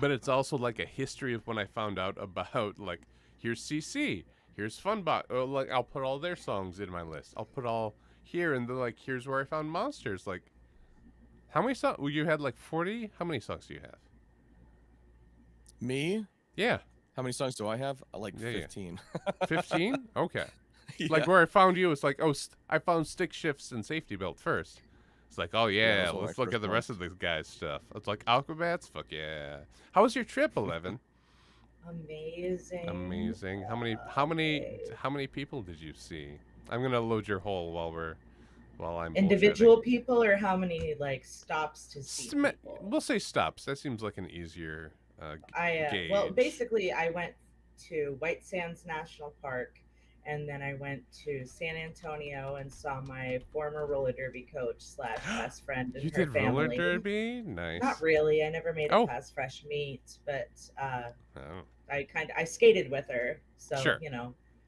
but it's also like a history of when I found out about like here's CC, here's Funbox, or like I'll put all their songs in my list. I'll put all here and then like here's where I found Monsters. Like how many songs? Well, you had like 40. How many songs do you have? Me? Yeah, How many songs do I have? Like Yeah. 15. 15. Okay. Yeah. Like where I found you, it's like oh I found Stick Shifts and Safety Belt first. It's like oh yeah, those were my let's look first at the rest ones. of these guys' stuff. It's like Aquabats. Fuck yeah. How was your trip, 11? Amazing. Amazing. Okay. How many people did you see? I'm gonna load your hole while I'm Individual people, or how many like stops to see people? We'll say stops. That seems like an easier Well, gauge. basically, I went to White Sands National Park, and then I went to San Antonio and saw my former roller derby coach slash best friend and You her did roller family. derby? Not Nice. really. I never made it Oh. past fresh meat, but Oh. I skated with her, so Sure.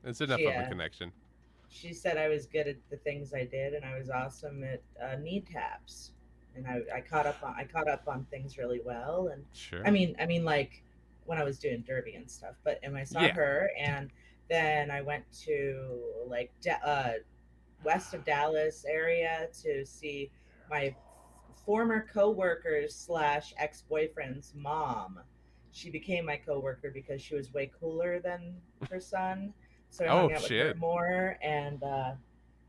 It's enough she of a uh, connection. she said I was good at the things I did, and I was awesome at knee taps, and I caught up on things really well, and Sure. like when I was doing derby and stuff. But and I saw Yeah. her, and then I went to like west of Dallas area to see my former coworker's slash ex boyfriend's mom. She became my coworker because she was way cooler than her son. So I Oh hung out with her shit. more, and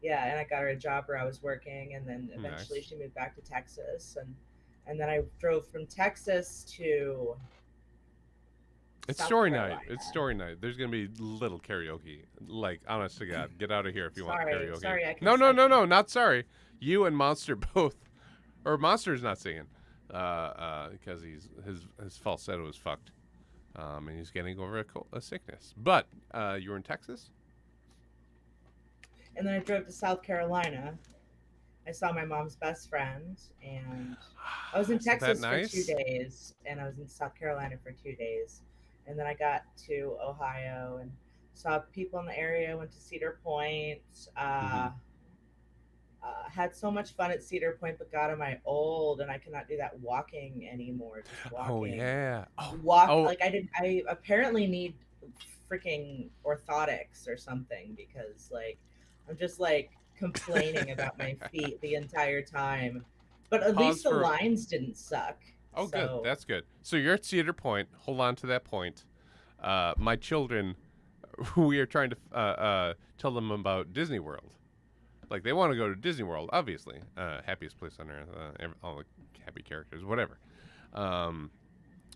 yeah, and I got her a job where I was working, and then eventually Nice. she moved back to Texas, and then I drove from Texas to It's South story night. It's Carolina. story night. There's gonna be little karaoke. Like, honest to God, get out of here if you want Sorry, karaoke. sorry, No, no, I no, can. no, not sorry. You and Monster both, or Monster's not singing, because his falsetto is fucked, and he's getting over a sickness. But you were in Texas. And then I drove to South Carolina. I saw my mom's best friend, and I was in Isn't that Texas for two nice? days, and I was in South Carolina for 2 days, and then I got to Ohio and saw people in the area. Went to Cedar Point. Mm-hmm. Had so much fun at Cedar Point, but God, am I old and I cannot do that walking anymore. Just Oh walking, yeah. Oh walk oh. like I didn't. I apparently need freaking orthotics or something because like I'm just like complaining about my feet the entire time. But at least Pause the for. lines didn't suck. Oh, good. So That's good. So you're at Cedar Point. Hold on to that point. My children, we are trying to tell them about Disney World. Like they want to go to Disney World, obviously. Happiest place on earth. All the happy characters, whatever. Um,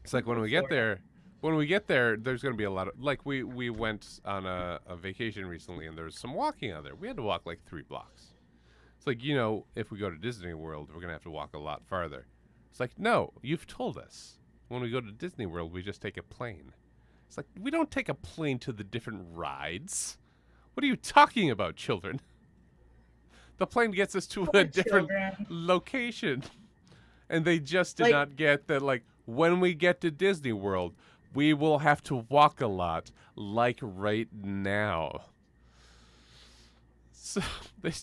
it's like go to Florida. when we get there, there's going to be a lot of like we went on a vacation recently, and there was some walking out there. We had to walk like 3 blocks. It's like if we go to Disney World, we're going to have to walk a lot farther. It's like no, you've told us when we go to Disney World, we just take a plane. It's like we don't take a plane to the different rides. What are you talking about, children? The plane gets us to a Poor different children. location. And they just did Like not get that, like, when we get to Disney World, we will have to walk a lot, like right now. So they,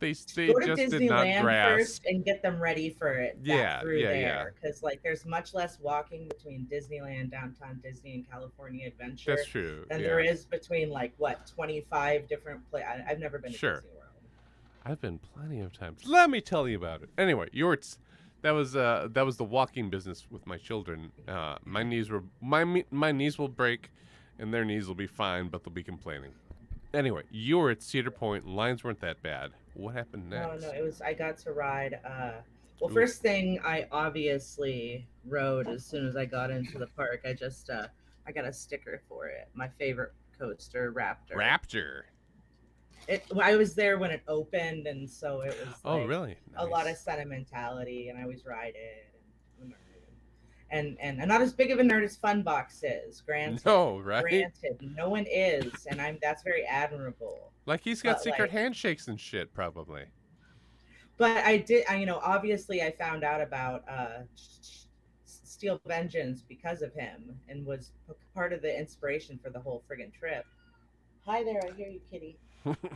they go to just did not Disneyland grasp. first and get them ready for it that Yeah, through yeah, yeah. there because like there's much less walking between Disneyland, Downtown Disney, and California That's Adventure true. than there Yeah, is between like what 25 different I've never been to sure. Disney World. I've been plenty of times. Let me tell you about it. Anyway, yours. That was the walking business with my children. My knees were my knees will break, and their knees will be fine, but they'll be complaining. Anyway, you were at Cedar Point. Lines weren't that bad. What happened Oh no, next? it was I got to ride. Well, Ooh, first thing I obviously rode as soon as I got into the park. I got a sticker for it. My favorite coaster, Raptor. Raptor. I was there when it opened, and so it was Oh, like really? a lot of Nice. sentimentality, and I always ride it. And I'm a nerd. And I'm not as big of a nerd as Funbox is. No, right? Granted, no one is, and that's very admirable. Like he's got But secret like, handshakes and shit, probably. but I did, obviously I found out about Steel Vengeance because of him, and was part of the inspiration for the whole friggin' trip. Hi there, I hear you, kitty.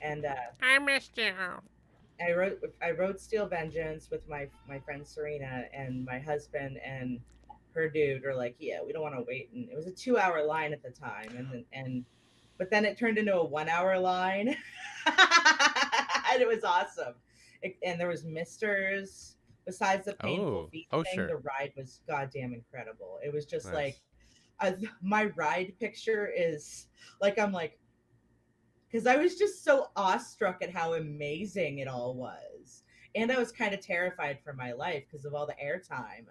And I missed you. I wrote Steel Vengeance with my friend Serena, and my husband and her dude were like, yeah, we don't want to wait, and it was a 2 hour line at the time, and but then it turned into a 1 hour line, and it was awesome. And there was misters. Besides the painful Oh, feet oh, thing, sure. the ride was goddamn incredible. It was just like Nice. my ride picture is like I'm like because I was just so awestruck at how amazing it all was. And I was kind of terrified for my life because of all the airtime.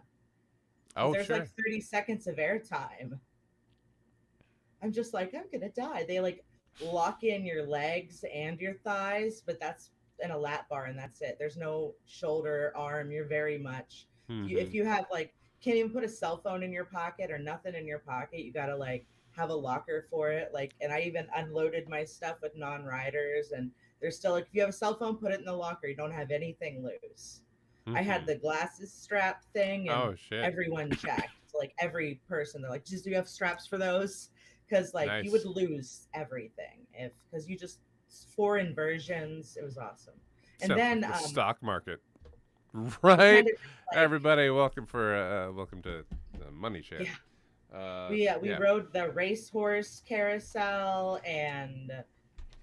Because Oh, there's like sure. 30 seconds of airtime. I'm just like, I'm going to die. They like lock in your legs and your thighs, but that's in a lap bar and that's it. There's no shoulder, arm. You're very much, Mm-hmm. if you have like, can't even put a cell phone in your pocket or nothing in your pocket, you got to like have a locker for it. Like, and I even unloaded my stuff with non-riders, and they're still like, if you have a cell phone, put it in the locker. You don't have anything loose. I had Mhm. the glasses strap thing, and Oh shit. everyone checked. Like every person, they're like, "Just do you have straps for those?" Because like you would Nice. lose everything if because you just foreign versions. It was awesome. And Sounds like then the stock market, we right? kind of did, like, Everybody, welcome to the Money Shed. yeah, we Yeah, rode the racehorse carousel and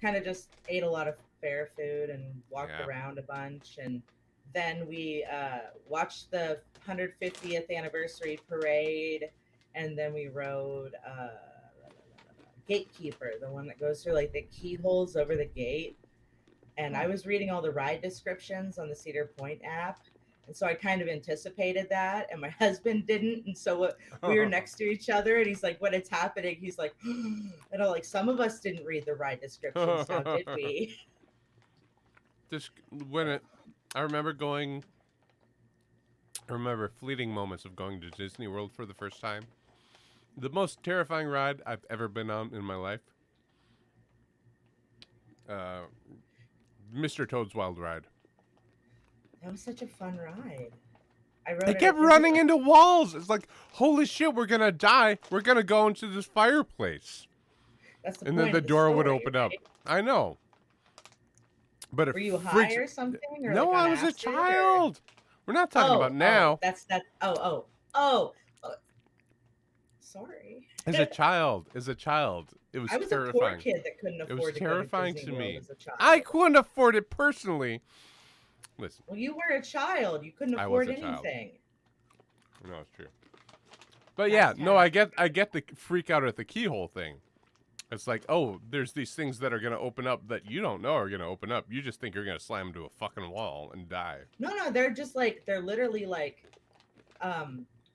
kind of just ate a lot of fair food and walked yeah. around a bunch. And then we watched the 150th anniversary parade, and then we rode Gatekeeper, the one that goes through like the keyholes over the gate. And I was reading all the ride descriptions on the Cedar Point app. And so I kind of anticipated that, and my husband didn't. And so we were next to each other, and he's like, "When it's happening," he's like, and I'm like, "Some of us didn't read the ride descriptions, now did we?" Just when it, I remember going. I remember fleeting moments of going to Disney World for the first time. The most terrifying ride I've ever been on in my life. Uh, Mr. Toad's Wild Ride. That was such a fun ride. I rode It it kept at running Disneyland. into walls. It's like, holy shit, we're gonna die. We're gonna go into this fireplace. That's the And then point the of the door would story, open up. right? I know. But it Were you high freaks. or something, or No, like on I was a acid, or child. We're not talking about now. that's that. Oh. Sorry. As a child. As a child. It was I was a poor terrifying. kid that couldn't It was afford to go to terrifying Disney to World me. as a child. I couldn't afford it personally. Listen, Well, you were a child. You couldn't I was afford a child. anything. No, it's true. But yeah, That's no, kind I get the freak out at the keyhole thing. It's like, oh, there's these things that are gonna open up that you don't know are gonna open up. You just think you're gonna slam into a fucking wall and die. no, they're just like they're literally like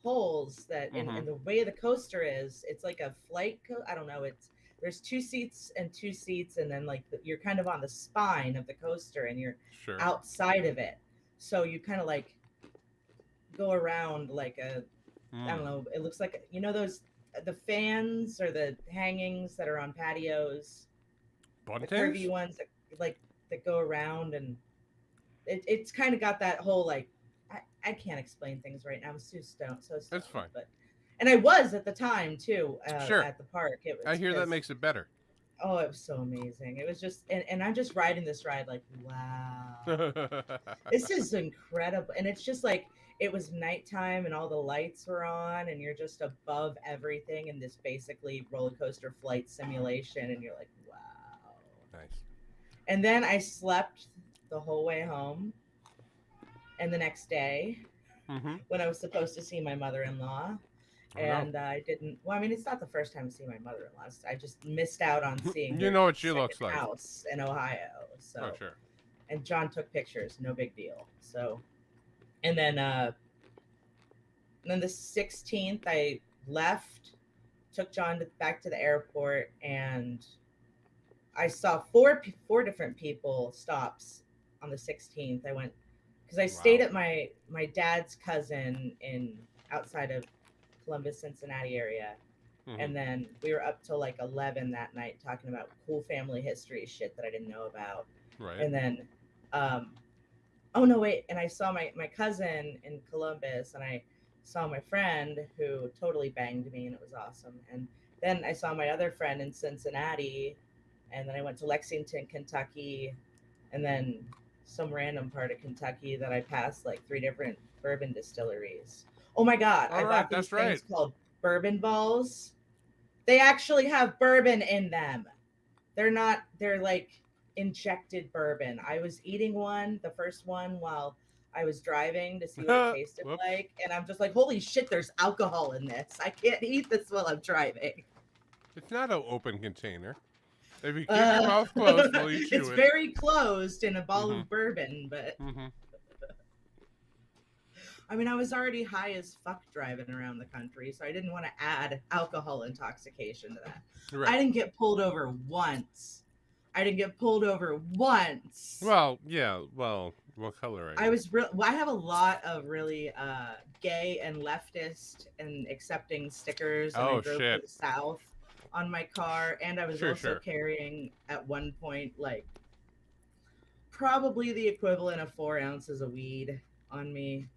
holes that Mm-hmm. in the way the coaster is, it's like a flight I don't know, it's there's two seats and two seats, and then like you're kind of on the spine of the coaster and you're Sure. outside of it. So you kind of like go around like a I don't know, it looks like those the fans or the hangings that are on patios, the Buntings? curvy ones that like that go around, and it's kind of got that whole like I can't explain things right now. I'm so stoned, That's fine. but and I was at the time too Sure. at the park. It I was hear that makes it better. oh, it was so amazing. It was just and I'm just riding this ride like wow, this is incredible, and it's just like it was nighttime and all the lights were on and you're just above everything in this basically roller coaster flight simulation, and you're like wow. Nice. And then I slept the whole way home, and the next day Mm-hmm. when I was supposed to see my mother-in-law, Oh, and I didn't. Well, I mean, it's not the first time I see my mother-in-law. I just missed out on seeing You her know what she second looks like. house in Ohio. So, Oh, sure. and John took pictures, no big deal. So, and then the 16th, I left, took John back to the airport, and I saw four different people stops on the 16th. I went because I stayed Wow. at my dad's cousin in outside of Columbus, Cincinnati area. Mhm. And then we were up till like 11 that night talking about cool family history shit that I didn't know about. Right. And then oh no, wait, and I saw my cousin in Columbus, and I saw my friend who totally banged me, and it was awesome. And then I saw my other friend in Cincinnati, and then I went to Lexington, Kentucky, and then some random part of Kentucky that I passed like 3 different bourbon distilleries. Oh my god, I All right, bought these that's things right. called bourbon balls. They actually have bourbon in them. They're like injected bourbon. I was eating one, the first one, while I was driving to see what it tasted Whoops. like, and I'm just like, holy shit, there's alcohol in this. I can't eat this while I'm driving. It's not an open container. If you keep your mouth closed while you chew It's it. very closed in a bottle Mhm. of bourbon, but Mm-hmm. I mean, I was already high as fuck driving around the country, so I didn't want to add alcohol intoxication to that. Right. I didn't get pulled over once. Well, yeah. Well, what color are you? I was real. Well, I have a lot of really gay and leftist and accepting stickers. And I Oh, drove shit. to the South, on my car, and I was Sure, also sure. carrying at one point like probably the equivalent of 4 ounces of weed on me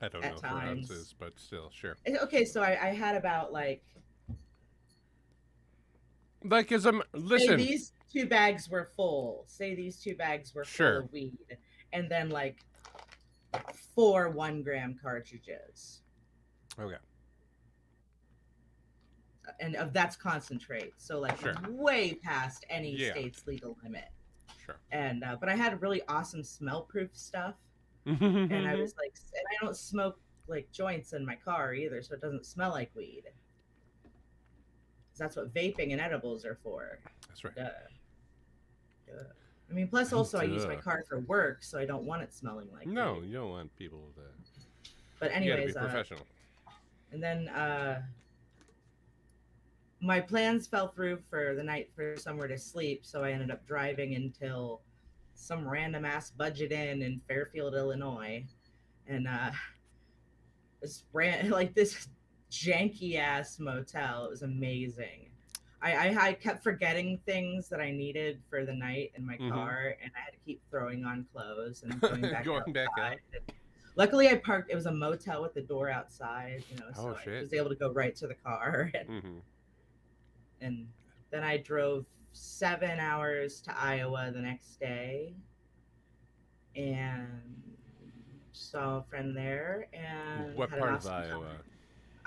I don't at know 4 times. ounces, but still, sure. Okay, so I had about like Like, as I'm say listen. these two bags were full. Say these two bags were full Sure. of weed, and then like 4 1-gram cartridges, Okay. and of that's concentrate. So like Sure. way past any Yeah. state's legal limit. Sure. And but I had really awesome smell-proof stuff, and I was like, and I don't smoke like joints in my car either, so it doesn't smell like weed. 'Cause that's what vaping and edibles are for. That's right. Duh. Duh. I mean, plus also I use my Duh. car for work, so I don't want it smelling like No, weed. you don't want people to. But You gotta be anyways, professional. and then my plans fell through for the night for somewhere to sleep, so I ended up driving until some random ass budget inn in Fairfield, Illinois, and like this janky ass motel. It was amazing. I kept forgetting things that I needed for the night in my car, and I had to keep throwing on clothes and going back Going back out. outside. Luckily, I parked. It was a motel with the door outside, so I shit. was able to go right to the car. And then I drove 7 hours to Iowa the next day, and saw a friend there. And What had part an of awesome Iowa? time.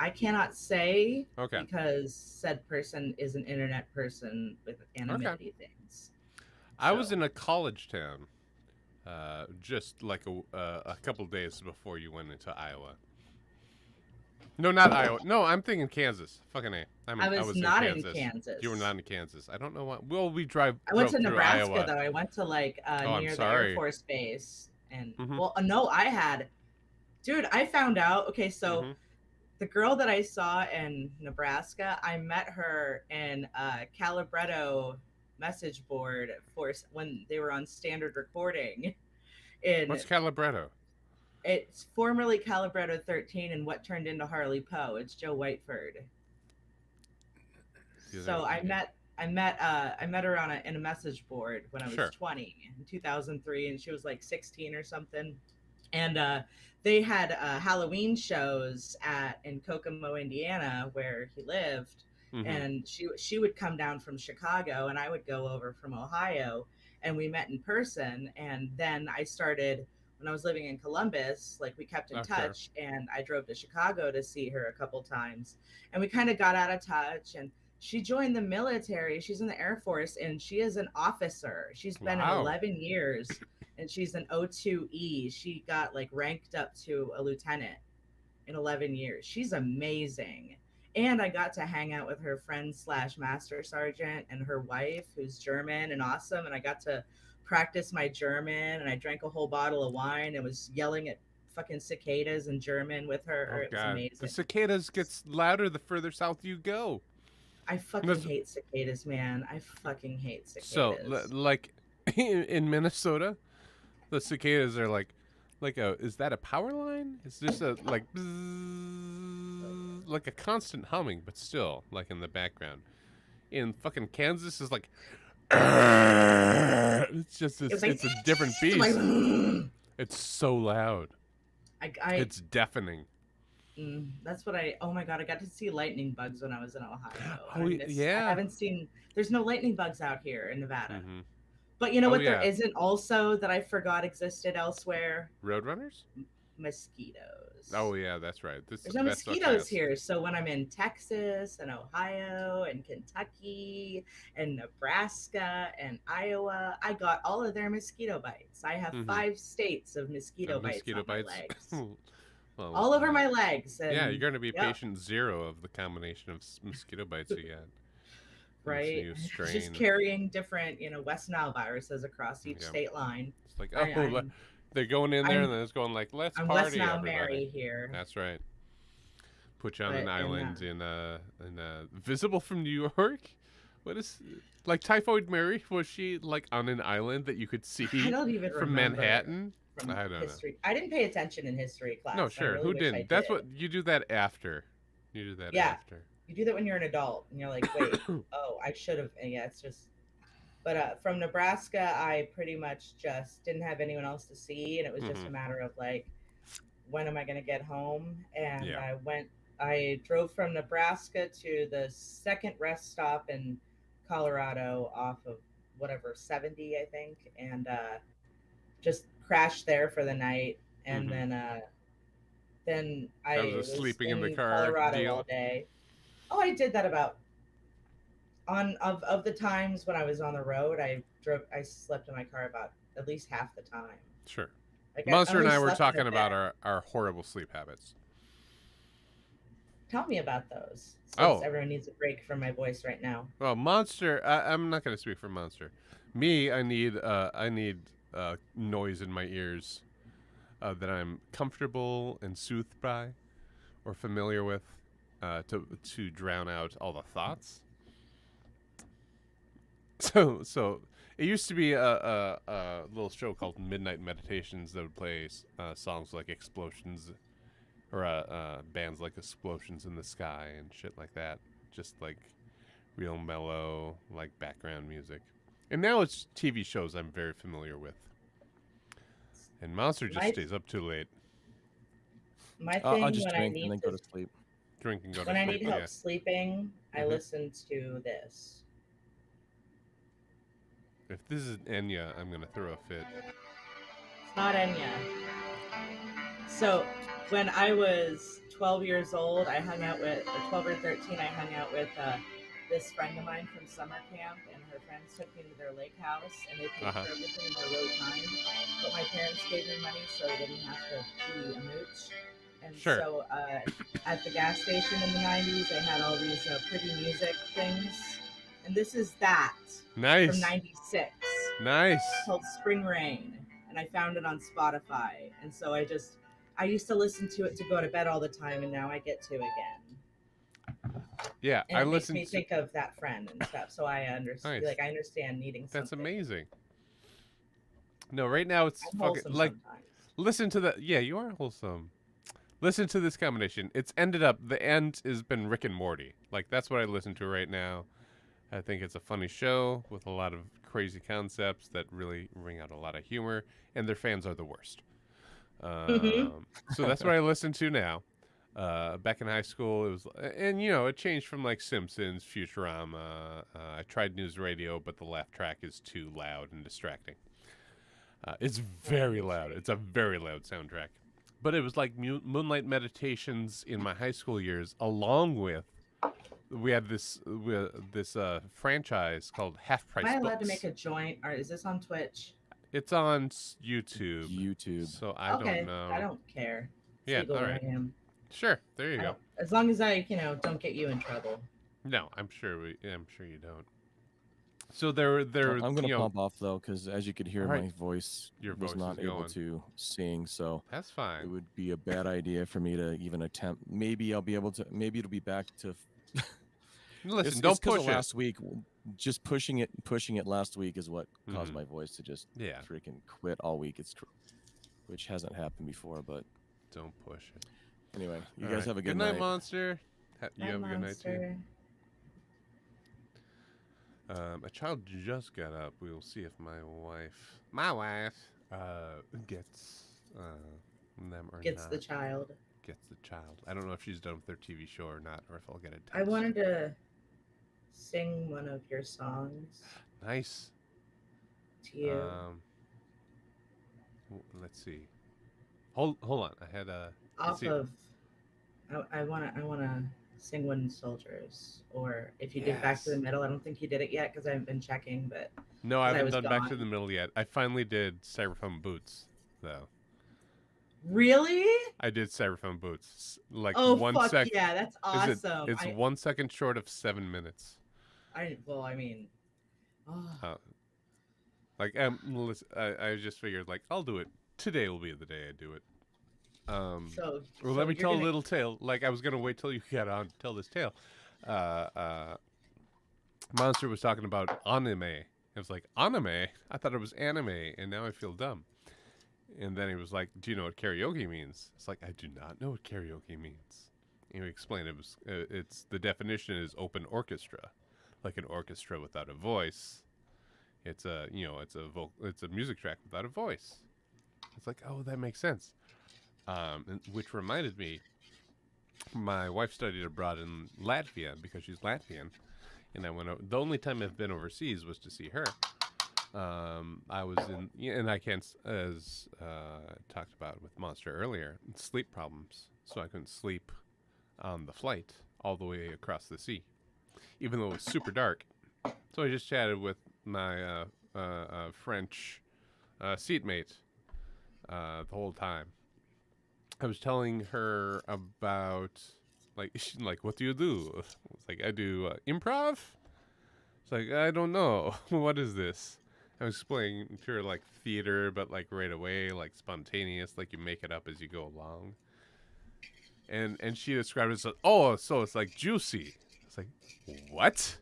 I cannot say Okay. because said person is an internet person with anonymity things. I was in a college town, just like a couple days before you went into Iowa. No, not Iowa. No, I'm thinking Kansas. Fucking A. I was not in Kansas. You were not in Kansas. I don't know why. Well, we drove. I went to through Nebraska Iowa. though. I went to like I'm near the sorry. Air Force Base, and Mhm. well, no, I had, dude. I found out. Okay, so the girl that I saw in Nebraska, I met her in Calibretto message board for when they were on standard recording. What's Calibretto? It's formerly Calibretto 13 and what turned into Harley Poe. It's Joe Whiteford. So I met her on in a message board when I was 20 in 2003, and she was like 16 or something. And they had Halloween shows in Kokomo, Indiana, where he lived. And she would come down from Chicago, and I would go over from Ohio, and we met in person. And then I started, when I was living in Columbus, like we kept in touch, and I drove to Chicago to see her a couple times, and we kind of got out of touch. And she joined the military. She's in the Air Force, and she is an officer. She's been in 11 years, and she's an O2E. She got like ranked up to a lieutenant in 11 years. She's amazing. And I got to hang out with her friend / master sergeant and her wife, who's German and awesome. And I got to practice my German, and I drank a whole bottle of wine and was yelling at fucking cicadas in German with her. Oh, it was amazing. The cicadas gets louder the further south you go. I fucking hate cicadas, man. I fucking hate cicadas. So, like in Minnesota, the cicadas are like is that a power line? It's just a like a constant humming, but still like in the background. In fucking Kansas is like it's a different beast. It's so loud. It's deafening. That's what oh my god, I got to see lightning bugs when I was in Ohio. Yeah. I haven't seen, there's no lightning bugs out here in Nevada. But you know what there isn't also that I forgot existed elsewhere? Roadrunners? Mosquitoes. Oh yeah, that's right. There's no mosquitoes here. So when I'm in Texas and Ohio and Kentucky and Nebraska and Iowa, I got all of their mosquito bites. I have 5 states of mosquito bites on my legs. Well, all over my legs. And, yeah, you're going to be patient 0 of the combination of mosquito bites you get. Right. Just carrying different, West Nile viruses across each state line. It's like, they're going in there and then it's going like, let's party, West Nile everybody. Mary here. That's right. Put you on an island in visible from New York. What is like Typhoid Mary? Was she like on an island that you could see I don't even from Manhattan? I don't know. I didn't pay attention in history class. No, sure. Who didn't? That's what you do that after. You do that after. You do that when you're an adult, and you're like, wait, oh, I should have. And yeah, it's just. But from Nebraska, I pretty much just didn't have anyone else to see, and it was just a Mm-hmm. matter of like, when am I going to get home? And Yeah. I drove from Nebraska to the second rest stop in Colorado off of whatever 70, I think, and just crashed there for the night, and Mm-hmm. then That was a I was sleeping in the in car Colorado all deal. day. Oh, I did that about on of the times when I was on the road. I slept in my car about at least half the time. Sure. Like I Monster and only I were slept in the talking about bed. our horrible sleep habits. Tell me about those, since Oh, everyone needs a break from my voice right now. well, Monster. I'm not going to speak for Monster. Me, I need noise in my ears that I'm comfortable and soothed by or familiar with to drown out all the thoughts. So it used to be a little show called Midnight Meditations that would play songs like Explosions or bands like Explosions in the Sky and shit like that. Just like real mellow, like background music. And now it's TV shows I'm very familiar with. And Monster just My stays up too late. my I'll thing just drink and then go to sleep. Drink and go to when I sleep. need Yeah. help sleeping, I Mhm. listen to this. If this is Enya, I'm gonna throw a fit. It's not Enya. So when I was 12 years old, I hung out with, or 12 or 13, I hung out with this friend of mine from summer camp, and her friends took me to their lake house, and they paid Uh-huh. for everything in their low time. But my parents gave me money so I didn't have to be a mooch. And Sure. so at the gas station in the 90s, they had all these pretty music things. And this is that from Nice. 96 Nice. called Spring Rain. And I found it on Spotify. And so I used to listen to it to go to bed all the time, and now I get to again. Yeah, And I it makes listened me to. think of that friend and stuff. So I understand, Nice. like, I understand needing That's something. amazing. No, right now it's I'm fucking wholesome like sometimes. listen to the yeah, you are wholesome. Listen to this combination. It's ended up the end has been Rick and Morty. Like that's what I listen to right now. I think it's a funny show with a lot of crazy concepts that really ring out a lot of humor, and their fans are the worst. Mm-hmm. So that's what I listen to now. Back in high school, it was, and you know, it changed from like Simpsons, Futurama. I tried news radio, but the laugh track is too loud and distracting. It's very loud. It's a very loud soundtrack. But it was like Moonlight Meditations in my high school years, along with we had this franchise called Half Am Price I allowed to make Books. a joint, or is this on Twitch? It's on YouTube, YouTube. so I don't Okay, I know. don't care. It's Yeah, legal all where right, I am. sure. There you I go. don't, as long as I, don't get you in trouble. No, I'm sure you don't. So there, I'm gonna you know, pump off though, because as you could hear, all right, my voice your was voice not is able going. to sing, so That's it fine. would be a bad idea for me to even attempt. Maybe I'll be able to. Maybe it'll be back to. Listen, It's don't because push of it. last week. Just pushing it last week is what caused Mhm. my voice to just Yeah, freaking quit all week. Which hasn't happened before, but don't push it. anyway, you All guys right. have a Good good night, night. Monster. You Hi, have a good night too. monster. A child just got up. We will see if my wife, gets them or Gets not. the child. Gets the child. I don't know if she's done with their TV show or not, or if I'll get a text. I wanted to sing one of your songs Nice. to you. Let's see. Hold on. I had a. Off of, I wanna sing Wooden Soldiers, or if you did Back to the Yes. Middle. I don't think you did it yet because I haven't been checking, but No, I 'cause I haven't was done Back to gone. the Middle yet. I finally did Styrofoam Boots, though. Really? I did Styrofoam Boots. Like Oh one fuck sec. yeah, that's awesome. It's 1 second short of 7 minutes. Well, I mean, oh, Like, listen, I just figured, like, I'll do it. Today will be the day I do it. so Well, so let me you're tell a gonna little tale. Like, I was going to wait till you got on to tell this tale. Monster was talking about anime. I was like, anime? I thought it was anime, and now I feel dumb. And then he was like, do you know what karaoke means? It's like, I do not know what karaoke means. He explained it was it's the definition is open orchestra, like an orchestra without a voice. It's a it's a music track without a voice. It's like, oh, that makes sense. Which reminded me, my wife studied abroad in Latvia because she's Latvian, and I went. The only time I've been overseas was to see her. I was in, and I can't, as talked about with Monster earlier, sleep problems, so I couldn't sleep on the flight all the way across the sea, even though it was super dark. So I just chatted with my French seatmate the whole time. I was telling her about like what do you do? It's like I do improv. It's like I don't know what is this. I was explaining to her like theater, but like right away, like spontaneous, like you make it up as you go along. And she described it as, oh, so it's like juicy. It's like, what?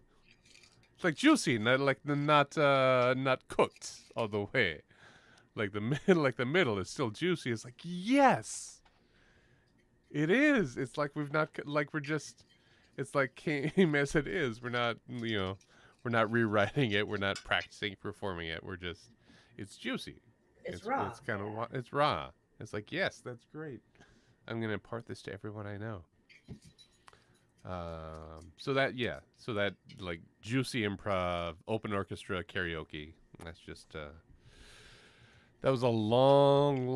It's like juicy, not like not cooked all the way. Like the middle is still juicy. It's like, yes, it is. It's like we've not like we're just. It's like came as it is. We're not we're not rewriting it. We're not practicing performing it. We're just it's juicy. It's raw. It's kind of it's raw. It's like, yes, that's great. I'm gonna impart this to everyone I know. So that like juicy improv, open orchestra, karaoke. That's just that was a long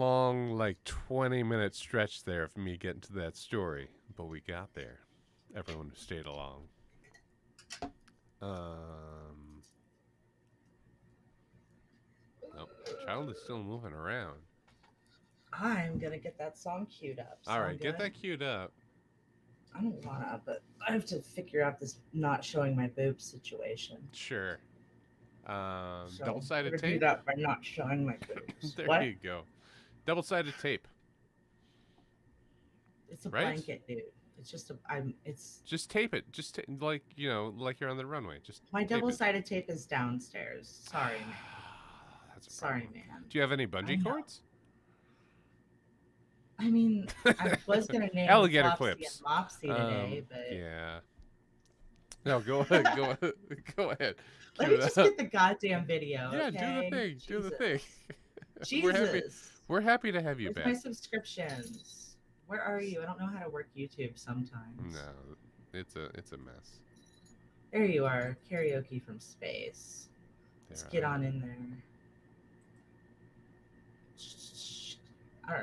like 20-minute stretch there for me getting to that story, but we got there. Everyone who stayed along. Nope, the child is still moving around. I'm gonna get that song queued up. All right, get that queued up. I don't wanna, but I have to figure out this not showing my boobs situation. Sure. So Double-sided tape. tape. It up by not showing my boobs. There What? you go. Double-sided tape. It's a Right? blanket, dude. It's just it's Just tape it. Just like like you're on the runway. Just my tape it. double-sided tape is downstairs. Sorry, man. That's a Sorry, problem. man. Do you have any bungee know. cords? I mean, I was gonna name Alligator Flopsy clips. and Mopsy today, but Yeah. No, go ahead. Go ahead. let Cue me it just up. get the goddamn video. Yeah, okay? do the thing. Do the thing. Jesus. We're happy to have you Where's my back. subscriptions? Where are you? I don't know how to work YouTube sometimes. No, it's a mess. There you are, karaoke from space. Let's There get I on in there. No,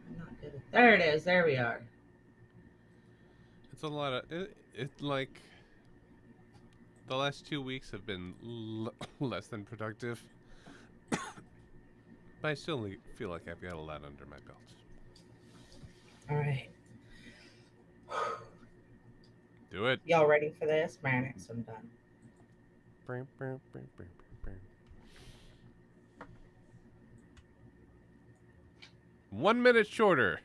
I'm not good at. There it is. There we are. It's a lot of it like the last 2 weeks have been less than productive. But I still feel like I've got a lot under my belt. All right. Do it. Y'all ready for this? Manix, I'm done. 1 minute shorter.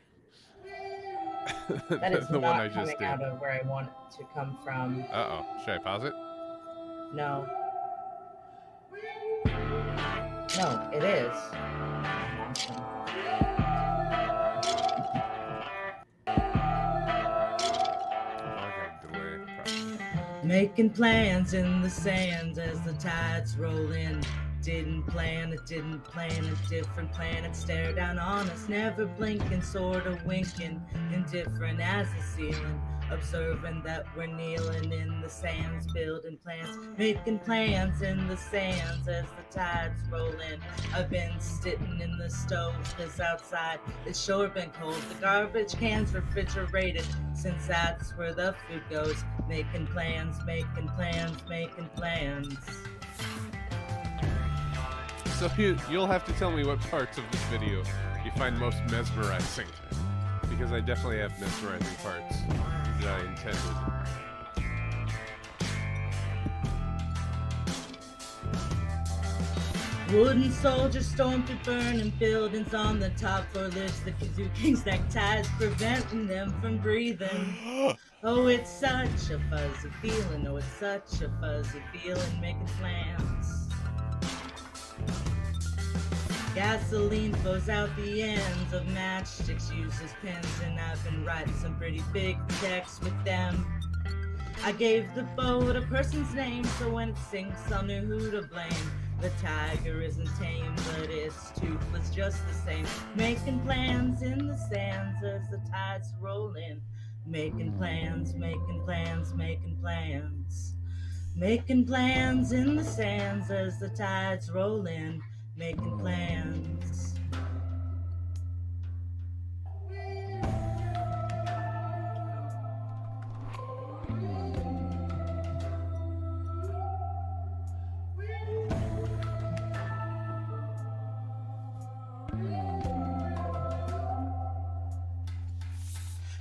That is the not one I coming just did. out of where I want it to come from. Uh-oh. Should I pause it? No. No, it is. Oh, I got a delay. Probably. Making plans in the sands as the tides roll in. Didn't plan a different planet stare down on us, never blinking, sorta winking, indifferent as the ceiling, observing that we're kneeling in the sands, building plans, making plans in the sands as the tides roll in. I've been sitting in the stove, cause outside it's sure been cold, the garbage cans refrigerated, since that's where the food goes, making plans, making plans, making plans. So you'll have to tell me what parts of this video you find most mesmerizing, because I definitely have mesmerizing parts that I intended. Wooden soldiers storm through burning buildings, on the top floor lives the Kazoo King's neckties, preventing them from breathing. Oh, it's such a fuzzy feeling. Oh, it's such a fuzzy feeling making plans. Gasoline flows out the ends of matchsticks, uses pens, and I've been writing some pretty big checks with them. I gave the boat a person's name, so when it sinks, I'll know who to blame. The tiger isn't tame, but it's toothless just the same. Making plans in the sands as the tides roll in. Making plans, making plans, making plans. Making plans in the sands as the tides roll in. Making plans.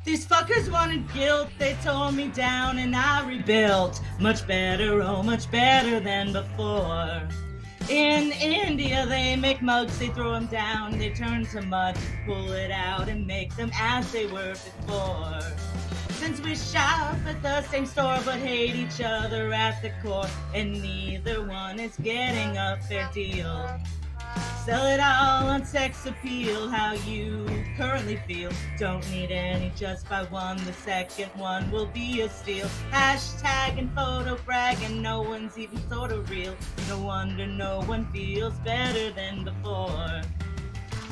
These fuckers wanted guilt, they tore me down and I rebuilt. Much better, oh much better than before. In India they make mugs, they throw them down, they turn to mud, pull it out and make them as they were before. Since we shop at the same store but hate each other at the core, and neither one is getting a fair deal. Sell it all on sex appeal, how you currently feel. Don't need any just by one, the second one will be a steal. Hashtag and photo brag and no one's even sort of real. No wonder no one feels better than before.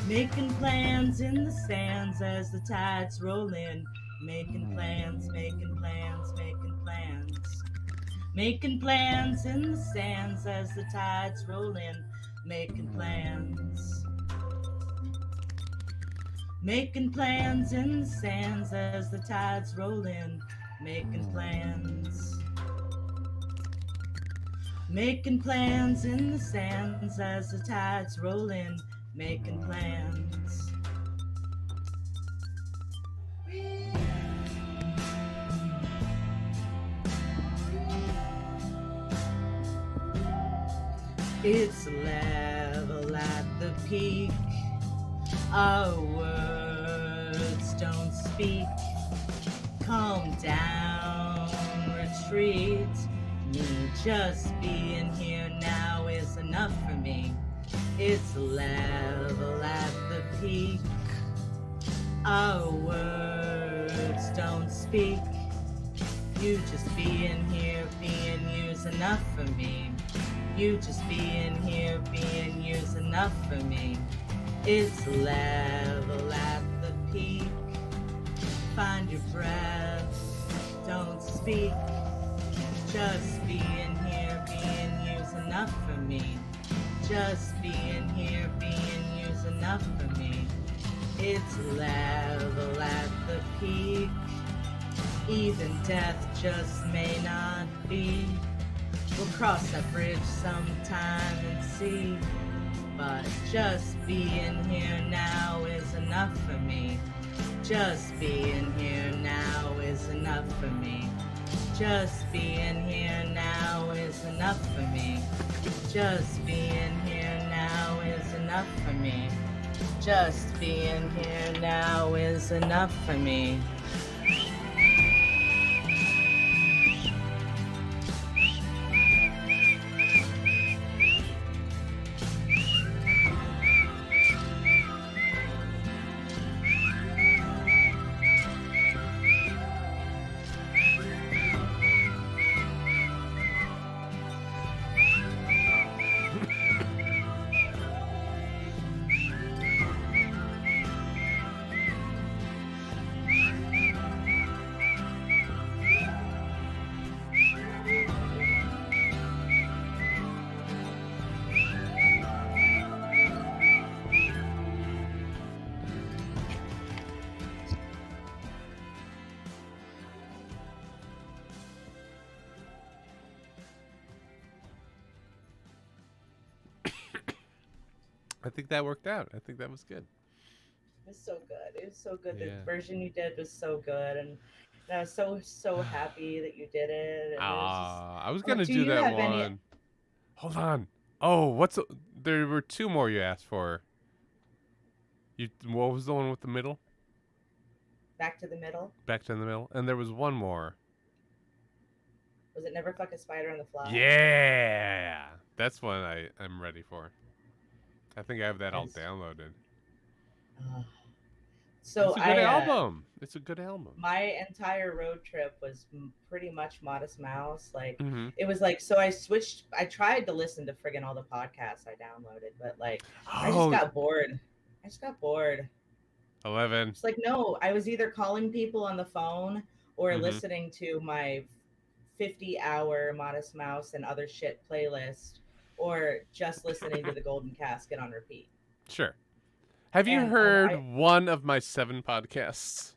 Making plans in the sands as the tides roll in. Making plans, making plans, making plans. Making plans in the sands as the tides roll in. Making plans. Making plans in the sands as the tides roll in. Making plans. Making plans in the sands as the tides roll in. Making plans. It's level at the peak. Our words don't speak. Calm down, retreat. Me just being here now is enough for me. It's level at the peak. Our words don't speak. You just being here, being you's enough for me. You just being here, being you's enough for me. It's level at the peak. Find your breath, don't speak. Just being here, being you's enough for me. Just being here, being you's enough for me. It's level at the peak. Even death just may not be. We'll cross that bridge sometime and see. But just being here now is enough for me. Just being here now is enough for me. Just being here now is enough for me. Just being here now is enough for me. Just being here now is enough for me. I think that worked out. I think that was good. It was so good. It was so good. Yeah. The version you did was so good, and I was so happy that you did it. And it was I was just, gonna do do you that have one. any? Hold on. Oh, there were two more you asked for. What was the one with the middle? Back to the Middle. Back to the Middle, and there was one more. Was it Never Fuck a Spider on the Fly? Yeah, that's one I'm ready for. I think I have that all As downloaded. uh, It's so a good I album. It's a good album. my entire road trip was pretty much Modest Mouse. Like Mm-hmm. it was like so I switched. I tried to listen to friggin' all the podcasts I downloaded, but like I just Oh, got bored. I just got bored. 11. It's like no, I was either calling people on the phone or Mm-hmm. listening to my 50-hour Modest Mouse and other shit playlist, or just listening to the Golden Casket on repeat. Sure. Have you And heard I one of my 7 podcasts?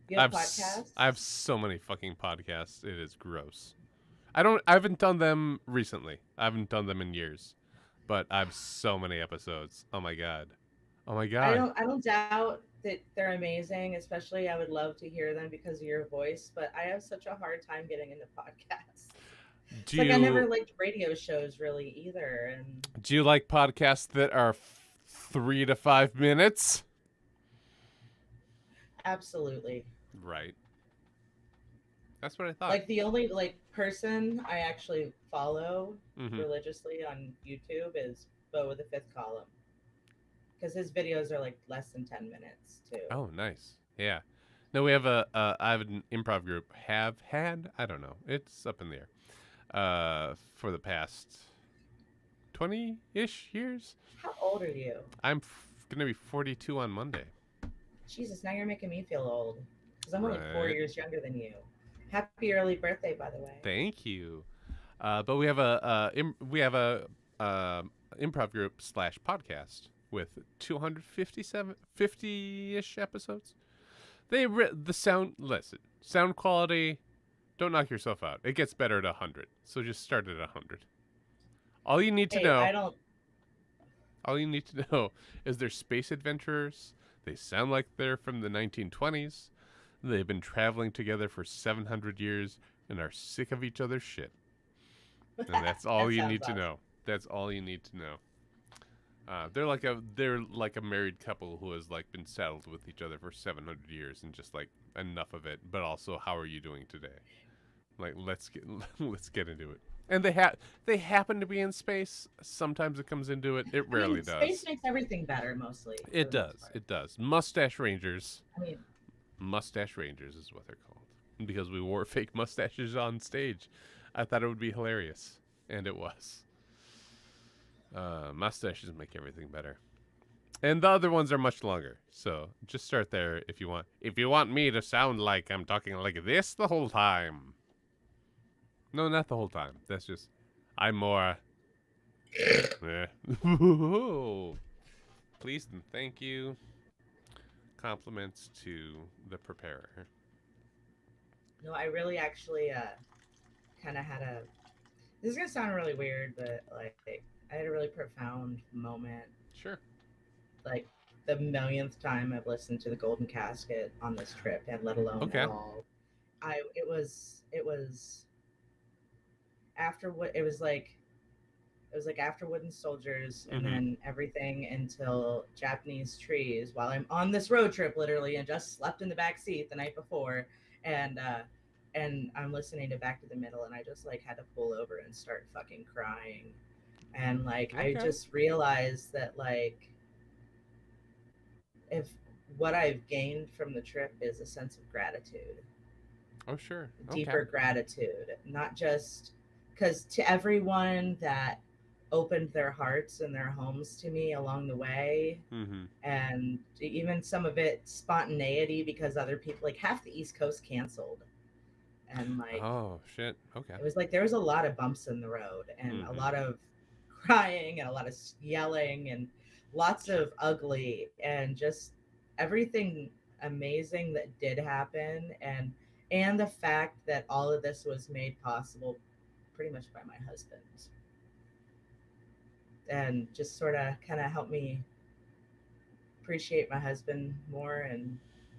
you have podcasts. I have so many fucking podcasts. It is gross. I haven't done them recently. I haven't done them in years. But I have so many episodes. Oh my god. Oh my god. I don't doubt that they're amazing. Especially, I would love to hear them because of your voice. But I have such a hard time getting into podcasts. Do It's like I never you liked radio shows really either. And do you like podcasts that are 3 to 5 minutes? absolutely, Right. That's what I thought. like the only like person I actually follow Mm-hmm. religiously on YouTube is Bo with the Fifth Column because his videos are like less than 10 minutes too. Oh, nice. Yeah. No, we have I have an improv group. Have had? I don't know. It's up in the air. For the past 20-ish years. How old are you? I'm gonna be 42 on Monday. Jesus, now you're making me feel old because I'm only 4 years Right. younger than you. Happy early birthday, by the way. Thank you. But we have a improv group slash podcast with 50-ish episodes. The sound. Listen, sound quality. Don't knock yourself out. It gets better at 100. So just start at 100. All you need to Hey, I know. don't. All you need to know is they're space adventurers. They sound like they're from the 1920s. They've been traveling together for 700 years and are sick of each other's shit. And that's all That you sounds need to awesome. know. That's all you need to know. They're like a married couple who has like been saddled with each other for 700 years and just like enough of it. But also, how are you doing today? Like let's get let's get into it. And they happen to be in space. Sometimes it comes into it. It I mean, rarely space does. makes everything better, mostly. For It the most does. part. It does. Mustache Rangers. I mean, Mustache Rangers is what they're called because we wore fake mustaches on stage. I thought it would be hilarious, and it was. Mustaches make everything better, and the other ones are much longer. So just start there if you want. If you want me to sound like I'm talking like this the whole time. No, not the whole time. That's just I'm more. Eh. Please and thank you. Compliments to the preparer. no, I really actually kind of had a. This is gonna sound really weird, but like I had a really profound moment. Sure. Like the millionth time I've listened to the Golden Casket on this trip, and let alone Okay. at all. It was after what it was like after Wooden Soldiers and Mhm. then everything until Japanese Trees while I'm on this road trip literally and just slept in the back seat the night before and I'm listening to Back to the Middle and I just like had to pull over and start fucking crying. And like I Okay. just realized that like if what I've gained from the trip is a sense of gratitude, Oh, sure. Okay. deeper gratitude, not just because to everyone that opened their hearts and their homes to me along the way, Mm-hmm. and even some of it spontaneity because other people, like half the East Coast canceled, and like Oh, shit. Okay. it was like there was a lot of bumps in the road and a Mm-hmm. lot of crying and a lot of yelling and lots Sure. of ugly and just everything amazing that did happen and the fact that all of this was made possible pretty much by my husband and just sort of kind of helped me appreciate my husband more and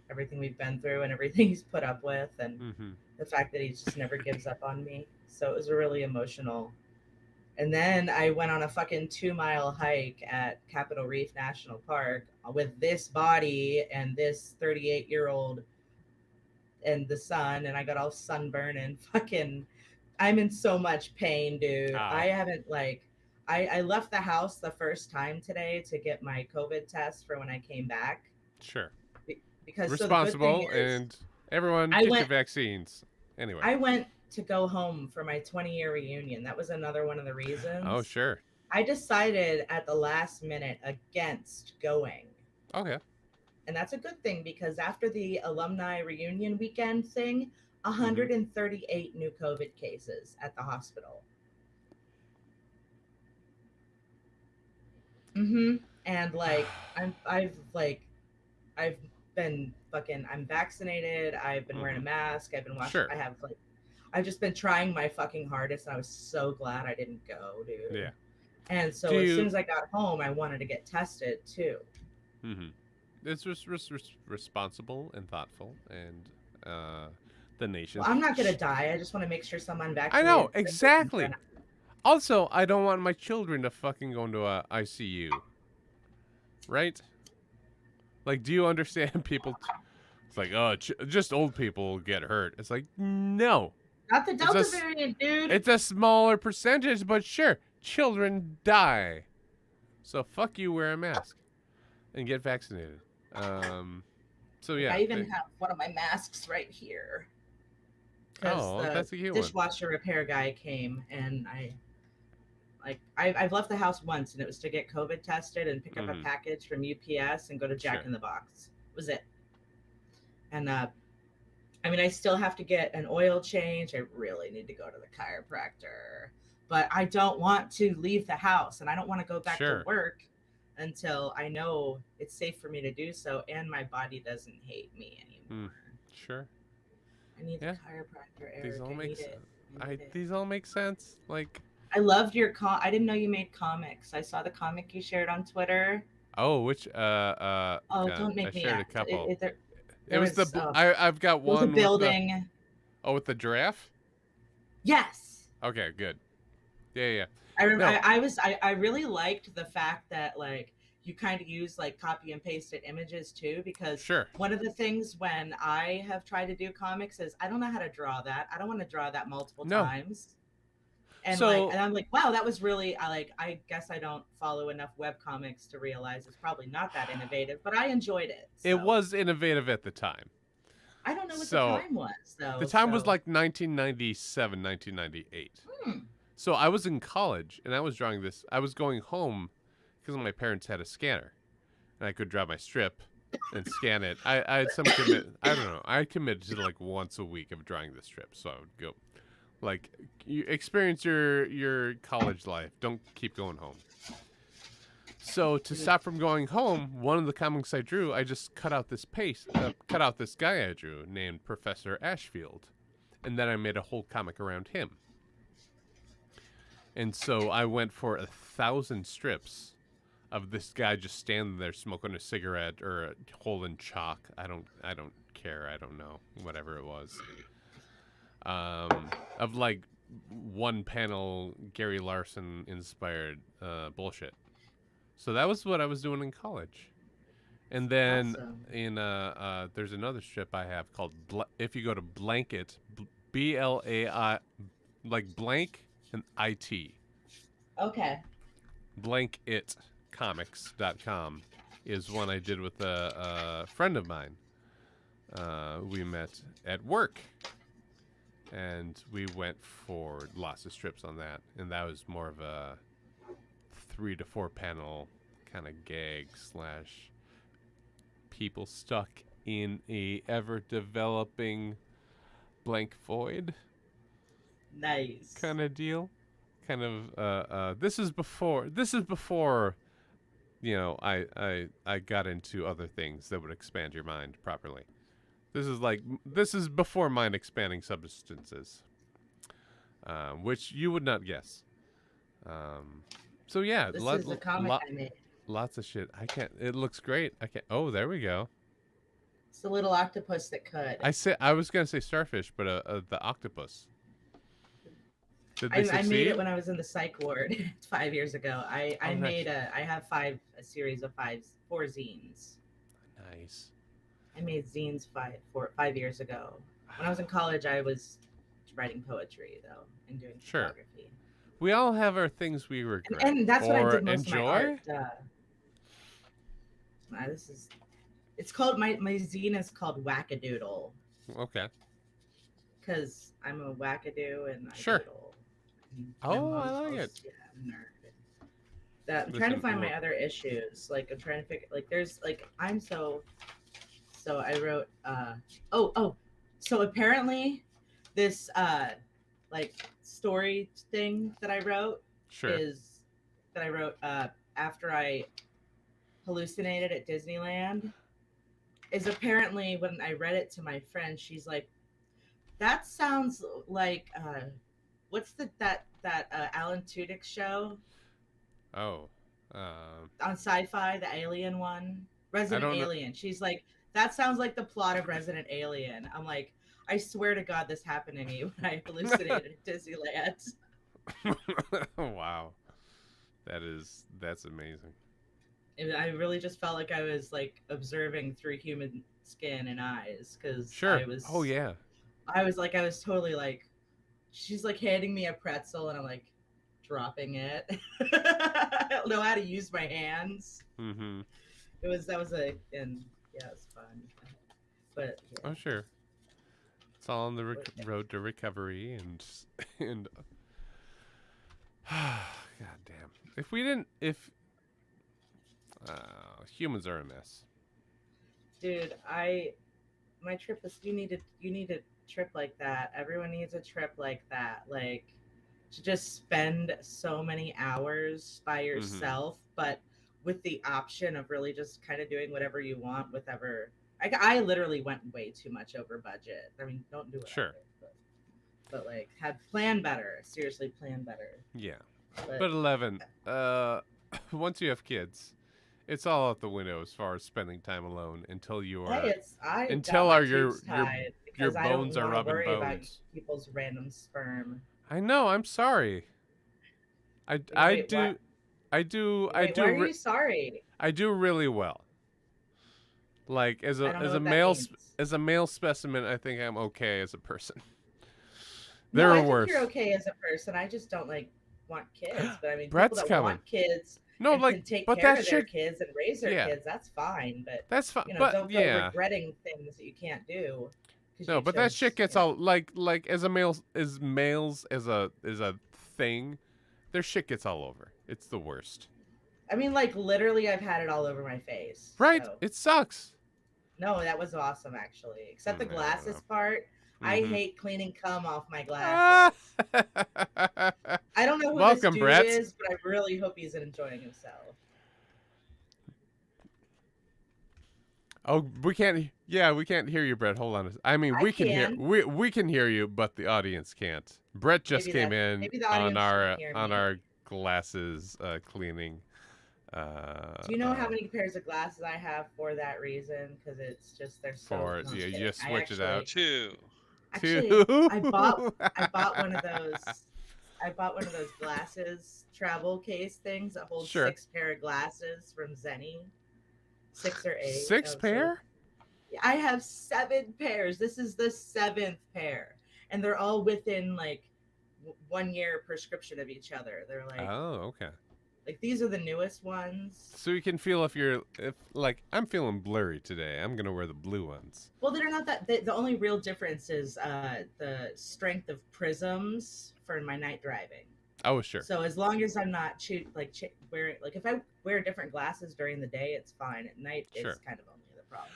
everything we've been through and everything he's put up with and Mm-hmm. the fact that he just never gives up on me. So it was a really emotional And then I went on a fucking 2 mile hike at Capitol Reef National Park with this body and this 38-year-old and the sun, and I got all sunburned and fucking. I'm in so much pain, dude. Oh, I haven't like. I left the house the first time today to get my COVID test for when I came back. sure. Because so the good thing Responsible, is, and everyone I get your went vaccines. Anyway. I went to go home for my 20-year reunion. That was another one of the Oh, reasons. sure. I decided at the last minute against going. Okay. And that's a good thing because after the alumni reunion weekend thing, Mm-hmm. 138 new COVID cases at the hospital. And like I've been fucking I'm vaccinated, I've been wearing a mask, I've been washing Sure. I've just been trying my fucking hardest, and I was so glad I didn't go, dude. Yeah. And so Do as you- soon as I got home, I wanted to get tested too. Mm-hmm. It's just responsible and thoughtful, and the nation. Well, I'm not gonna die. I just want to make sure someone I vaccinated. know, exactly. Also, I don't want my children to fucking go into a ICU. Right? Like, do you understand people? It's like, oh, just old people get hurt. It's like, no. Not the Delta It's a- variant, dude. It's a smaller percentage, but sure, children die. So fuck you, wear a mask and get vaccinated. So yeah. I even have one of my masks right here. Oh, that's a cute one. Dishwasher repair guy came, and I've left the house once, and it was to get COVID tested and pick up a package from UPS and go to Jack in the Box. Was it? And I mean, I still have to get an oil change. I really need to go to the chiropractor, but I don't want to leave the house, and I don't want to go back to work until I know it's safe for me to do so, and my body doesn't hate me anymore. Sure. I need the chiropractor, Eric. These all I make need sense. it. These all make sense. Like, I loved your I didn't know you made comics. I saw the comic you shared on Twitter. oh, which Oh, don't make I me shared act. a couple. It was the I've got one. It was a building. With the giraffe. Yes. Okay, good. Yeah. I remember. No. I really liked the fact that like you kind of use like copy and pasted images too, because one of the things when I have tried to do comics is I don't know how to draw that. I don't want to draw that multiple times. And and I'm like, wow, that was really I guess I don't follow enough webcomics to realize it's probably not that innovative, but I enjoyed it. So. It was innovative at the time. I don't know what the time was though. The time was like 1997, 1998. So I was in college and I was drawing this. I was going home because my parents had a scanner, and I could draw my strip and scan it. I had some commit. I don't know. I committed to like once a week of drawing the strip, so I would go. Like, you experience your college life. Don't keep going home. So to stop from going home, one of the comics I drew, I just cut out this guy I drew named Professor Ashfield, and then I made a whole comic around him. And so I went for 1,000 strips of this guy just standing there smoking a cigarette or holding chalk. I don't care. I don't know. Whatever it was. Of like one panel Gary Larson inspired bullshit. So that was what I was doing in college. And then in there's another strip I have called if you go to Blanket, BLAI, like blank and IT. Okay. Blankitcomics.com is one I did with a friend of mine. We met at work. And we went for lots of strips on that. And that was more of a 3 to 4 panel kind of gag / people stuck in a ever-developing blank void. Nice. Kind of deal. Kind of, this is before, you know, I got into other things that would expand your mind properly. This is before mind expanding substances, which you would not guess. So yeah, this is a comic I made. Lots of shit. It looks great. I can't. Oh, there we go. It's the little octopus that could. I was gonna say starfish, but the octopus. Did they I succeed? made it when I was in the psych ward 5 years ago. I Oh, nice. made I have a series of 4 zines. Nice. I made zines 5 years ago. When I was in college, I was writing poetry though and doing Sure. photography. We all have our things we regret And that's what I or did most enjoy. of my art. It's called my zine is called Wackadoodle Okay. because I'm a wackadoo and I Sure. doodle. And Oh, my I mom like calls- it. Yeah, I'm a nerd. I'm trying to Listen, find my look. other issues. Like I'm trying to figure. Like there's like I'm so. So I wrote. So apparently, this like story thing that I wrote Sure. after I hallucinated at Disneyland is apparently when I read it to my friend, she's like, "That sounds like what's that Alan Tudyk show Oh. on Sci-Fi, the Alien one, Resident don't know. Alien." She's like, "That sounds like the plot of Resident Alien." I'm like, I swear to God, this happened to me when I hallucinated at Disneyland. Wow. That's amazing. I really just felt like I was like observing through human skin and eyes because Sure. I was. Oh yeah. I was totally like, she's like handing me a pretzel and I'm like dropping it. I don't know how to use my hands. Mm-hmm. It was fun. But yeah. Oh sure. It's all on the road to recovery and God damn. If humans are a mess. Dude, my trip was you need a trip like that. Everyone needs a trip like that. Like to just spend so many hours by yourself, but with the option of really just kind of doing whatever you want with ever. I literally went way too much over budget. I mean, don't do it. Sure. But like, plan better. Seriously, plan better. Yeah. But 11, once you have kids, it's all out the window as far as spending time alone until you are your bones are rubbing bones. About people's random sperm. I know. I'm sorry. I do. Why are you sorry? I do really well. Like as a male specimen, I think I'm okay as a person. I think you're okay as a person. I just don't want kids. But I mean, Brett's people that coming. want kids can take care of their kids and raise their kids. That's fine. But that's fine. Don't go regretting things that you can't do. No, but that shit gets all like as males as a thing, their shit gets all over. It's the worst. I mean, literally, I've had it all over my face. Right? So. It sucks. No, that was awesome actually. Except the glasses part. I hate cleaning cum off my glasses. I don't know who this dude is, but I really hope he's enjoying himself. Oh, we can't hear you, Brett. Hold on. I mean, we can hear we can hear you, but the audience can't. Brett just came in on our glasses cleaning. Do you know how many pairs of glasses I have for that reason? Because it's just they're so. You just switch it out. Two. Actually, I bought one of those. I bought one of those glasses travel case things that holds 6 pair of glasses from Zenny. 6 or 8. 6 pair? So, I have 7 pairs. This is the 7th pair, and they're all within 1 year prescription of each other. They're oh, okay. These are the newest ones. So you can feel if I'm feeling blurry today, I'm gonna wear the blue ones. Well, they're not that. The only real difference is the strength of prisms for my night driving. Oh, sure. So as long as I'm not wearing if I wear different glasses during the day, it's fine. At night, it's kind of only the problem.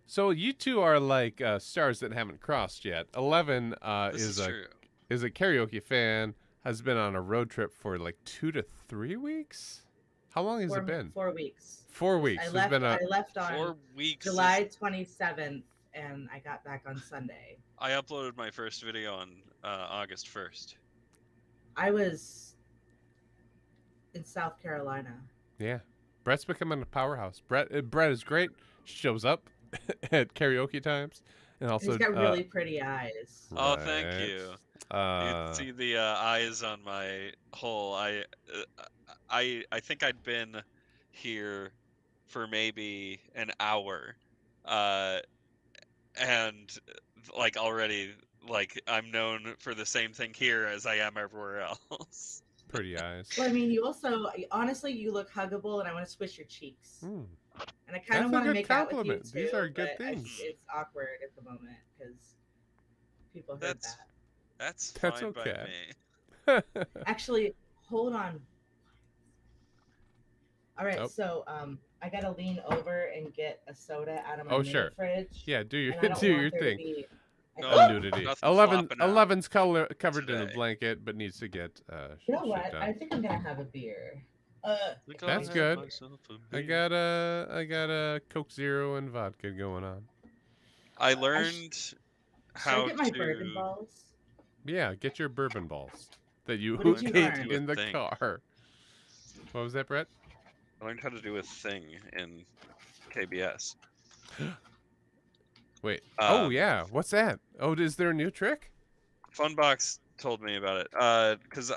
So you two are like stars that haven't crossed yet. 11 is a karaoke fan. Has been on a road trip for 2 to 3 weeks. How long has it been? 4 weeks. 4 weeks. I left on 4 weeks. July 27th, and I got back on Sunday. I uploaded my first video on August 1st. I was in South Carolina. Yeah, Brett's becoming a powerhouse. Brett is great. Shows up at karaoke times, and also he's got really pretty eyes. Oh, thank you. You see the eyes on my hole. I think I'd been here for maybe an hour, and like already, like I'm known for the same thing here as I am everywhere else. Pretty eyes. Well, I mean, you also honestly you look huggable, and I want to squish your cheeks, Hmm. and I kind That's of a want to good make out with you compliment. too. These are good but things. It's awkward at the moment because people heard That's that. that's That's fine okay. by me. Actually, hold on. All right, Oh. so I gotta lean over and get a soda out of my Oh, mini sure. fridge. Yeah, do your and I don't do want your there to thing. be- No, Nudity. nothing's 11, flopping out 11's covered in a today. blanket, but needs to get You know shit what? done. I think I'm gonna have a beer. Think I'll That's have good. myself a I beer. got a Coke Zero and vodka going on. I learned should I how get my to. bourbon balls? Yeah, get your burban balls that you What did you ate learn? in the Thing. car. What was that, Brett? I learned how to do a thing in KBS. Wait. Oh Um, yeah. What's that? Oh, is there a new trick? Funbox told me about it because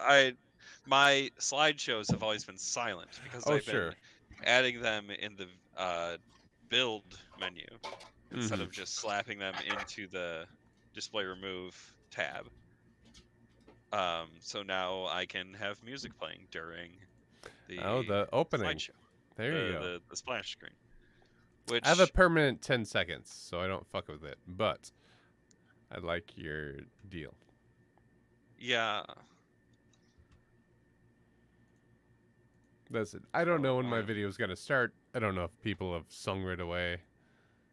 my slideshows have always been silent because Oh, I've sure. been adding them in the build menu instead Mhm. of just slapping them into the display remove tab. So now I can have music playing during The opening. slideshow, There you go. the splash screen. Which I have a permanent 10 seconds, so I don't fuck with it. But I like your deal. yeah, Listen, I don't know when my Um, video is gonna start. I don't know if people have sung right away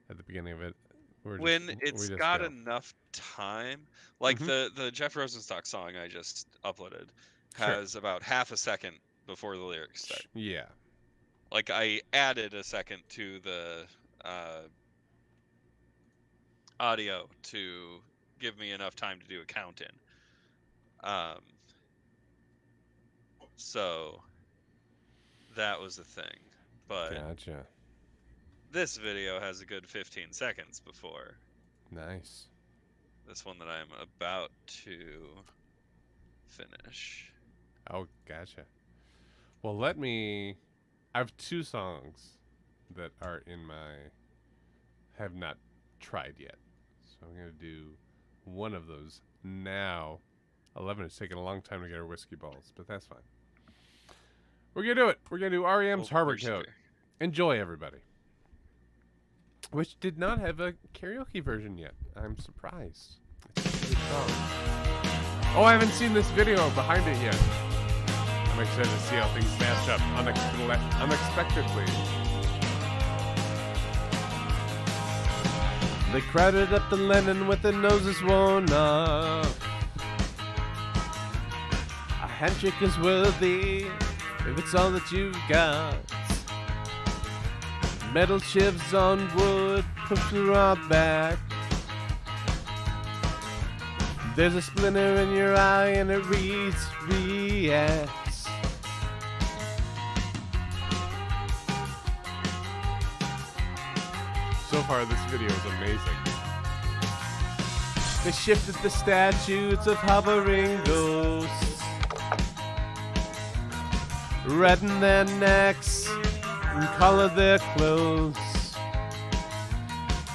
at the beginning of it. when we it's just got go. enough time, like Mhm. the Jeff Rosenstock song I just uploaded Sure. has about half a second before the lyrics start. Yeah. Like I added a second to the audio to give me enough time to do a count in. So that was the thing. But Gotcha. this video has a good 15 seconds before Nice. this one that I'm about to finish. Oh, gotcha. Well, I have two songs that are in my have not tried yet. So I'm gonna do one of those now. 11 is taking a long time to get our whiskey balls, but that's fine. We're gonna do it. We're gonna do REM's We'll Harbor Code. persevere. Enjoy, everybody. Which did not have a karaoke version yet. I'm surprised. It's a good song. Oh, I haven't seen this video behind it yet. I'm excited to see how things match up unexpectedly. They crowded up the Lennon with their noses worn off. A handshake is worthy if it's all that you've got. Metal shivs on wood push through our back. There's a splinter in your eye and it reacts. So far, this video is amazing. They shifted the statutes of hovering ghosts, reddened their necks and colored their clothes.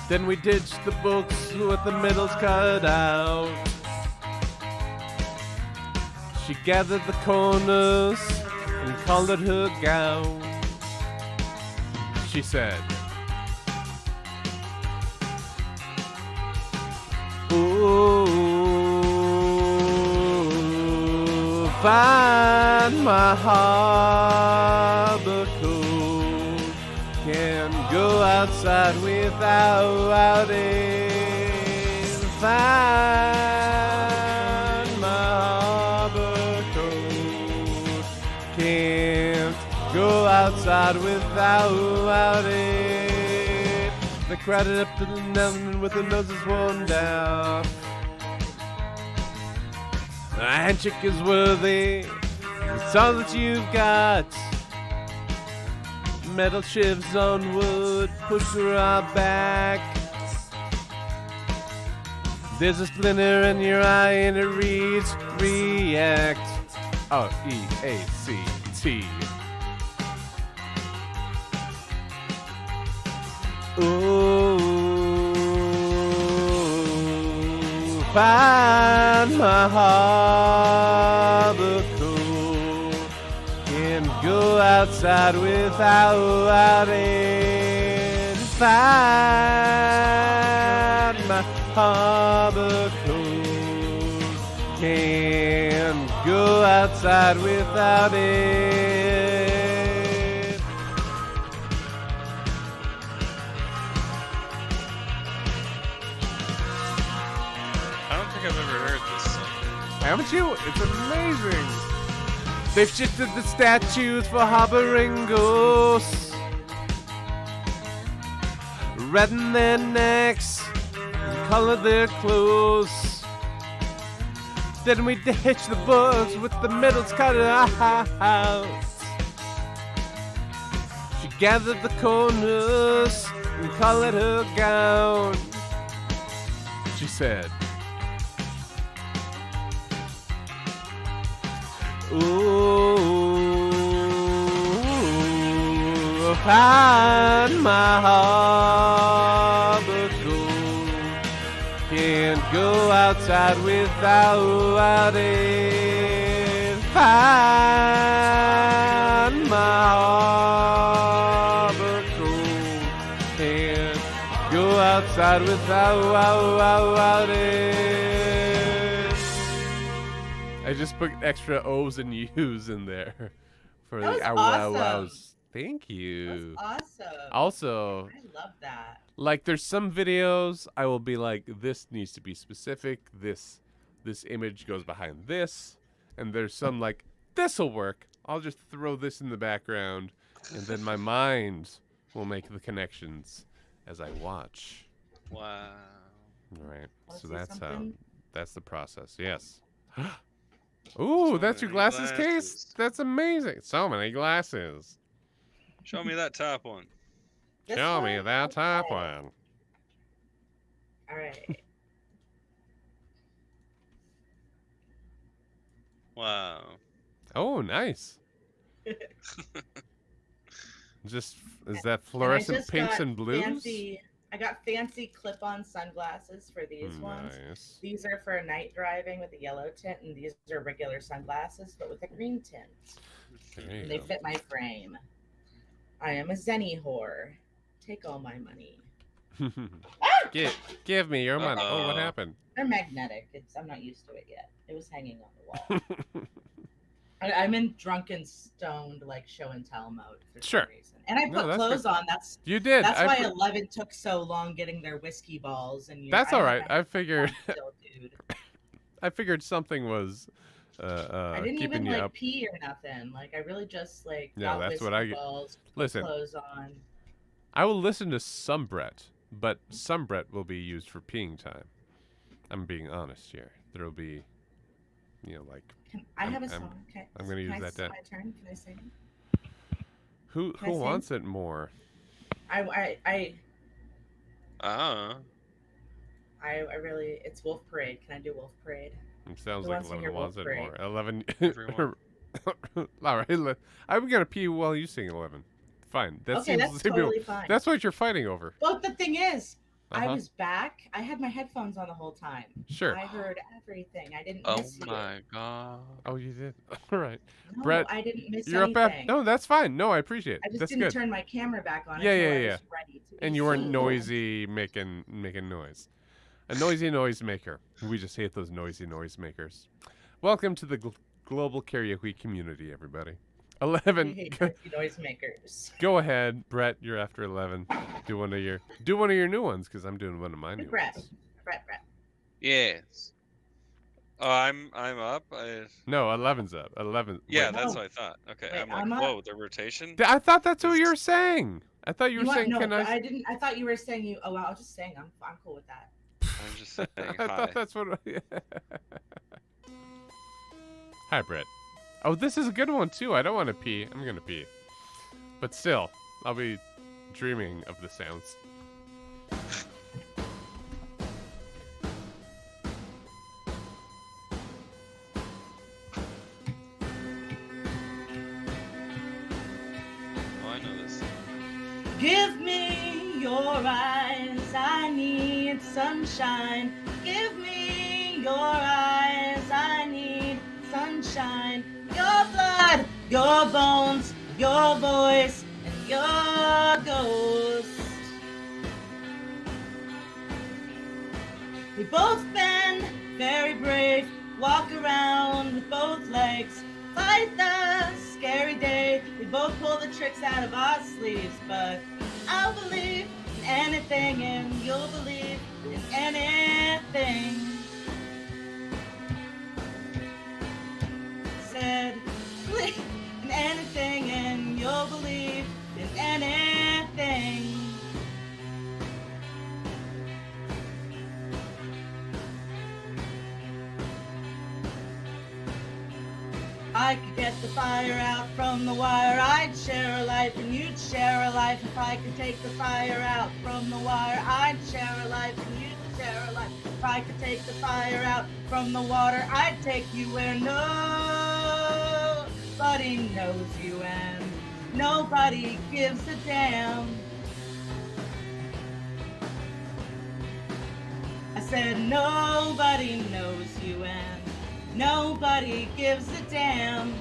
Then we ditched the books with the middles cut out. She gathered the corners and called it her gown. She said, "Ooh, find my harbor code. Can't go outside without it. Find my harbor code. Can't go outside without it." They crowded up to the mountain with their noses worn down. A handshake is worthy, it's all that you've got. Metal shivs on wood push through our back. There's a splinter in your eye and it reads react. Oh, EACT. Ooh, find my harbor cool. Can't go outside without it. Find my harbor cool. Can't go outside without it. I don't think I've ever heard this song. Haven't you? It's amazing. They've shifted the statues for harboring ghosts. Redden their necks and color their clothes. Then we hitch the books with the middles cut out. She gathered the corners and colored her gown. She said, ooh, find my harbor cool. Can't go outside without it. Find my harbor cool. Can't go outside without it. I just put extra O's and U's in there for That the was ow awesome. wows. Thank you. That's awesome. Also, I love that. like there's some videos I will be like, this needs to be specific. This image goes behind this, and there's some like this'll work. I'll just throw this in the background, and then my mind will make the connections as I watch. Wow. All right. Wanna So see that's something? that's the process. Yes. Ooh, So that's your many glasses case? glasses. That's amazing. So many glasses. Show me that top one. This Show me one? that top Okay. one. All right. Wow. Oh, nice. Just is that And I fluorescent just pinks got and blues? I got fancy clip-on sunglasses for these ones. Nice. These are for night driving with a yellow tint, and these are regular sunglasses, but with a green tint. There And you they go. fit my frame. I am a Zenny whore. Take all my money. Give me your money. Oh, what Uh-oh. happened? They're magnetic. I'm not used to it yet. It was hanging on the wall. I'm in drunken, stoned, like show and tell mode for Sure. some reason. And I No, put that's clothes good. on. That's You did. why I 11 took so long getting their whiskey balls. And That's all right. I figured. figured. I figured something was I didn't keeping even you like up. pee or nothing. Like I really just like Yeah, got that's whiskey what I get. balls, put Listen, clothes on. I will listen to some Brett, but some Brett will be used for peeing time. I'm being honest here. There will be, like I I'm- have a I'm- song. Okay. I'm gonna use Can I- that it's to- my turn. Can I sing? who Can I sing? wants it more. I Ah. really. It's Wolf Parade. Can I do Wolf Parade? It sounds Who like wants to 11 hear wants Wolf it more. Parade? 11. Everyone. All right. I'm gonna pee while you sing 11. Fine. That Okay, seems that's to be- totally fine. That's what you're fighting over. Well, the thing is, I Uh-huh. was back. I had my headphones on the whole time. Sure. I heard everything. I didn't Oh miss you. my god. Oh, you did. All right. No, Brett, I didn't miss You're anything. up at. No, that's fine. No, I appreciate it. I just That's didn't good. turn my camera back on Yeah, until yeah, I yeah. was ready to And be you weren't seen. noisy making noise. A noisy noise maker. We just hate those noisy noise makers. Welcome to the global karaoke community, everybody. We 11. hate noisy noisemakers. Go ahead, Brett. You're after 11. Do one of your new ones because I'm doing one of my new Brett. ones. Brett. Yes. Oh, I'm up. No, 11's up. 11. Yeah, wait. that's No. what I thought. Okay, Wait, I'm like, I'm up. whoa, the rotation. I thought that's what you were saying. I thought you were saying, no, can but I? I didn't. I thought you were saying you. Oh, I was just saying. I'm cool with that. I'm just saying I hi. thought that's what. Hi, Brett. Oh, this is a good one too. I don't want to pee. I'm gonna pee, but still, I'll be dreaming of the sounds. eyes. I need sunshine. Give me your eyes. I need sunshine. Your blood, your bones, your voice, and your ghost. We've both been very brave. Walk around with both legs. Fight the scary day. We both pull the tricks out of our sleeves. But I'll believe in anything, and you'll believe in anything. Said, believe in anything, and you'll believe in anything. I could get the fire out from the wire. I'd share a life and you'd share a life. If I could take the fire out from the wire, I'd share a life and you'd share a life. If I could take the fire out from the water, I'd take you where nobody knows you and nobody gives a damn. I said nobody knows you and nobody gives a damn.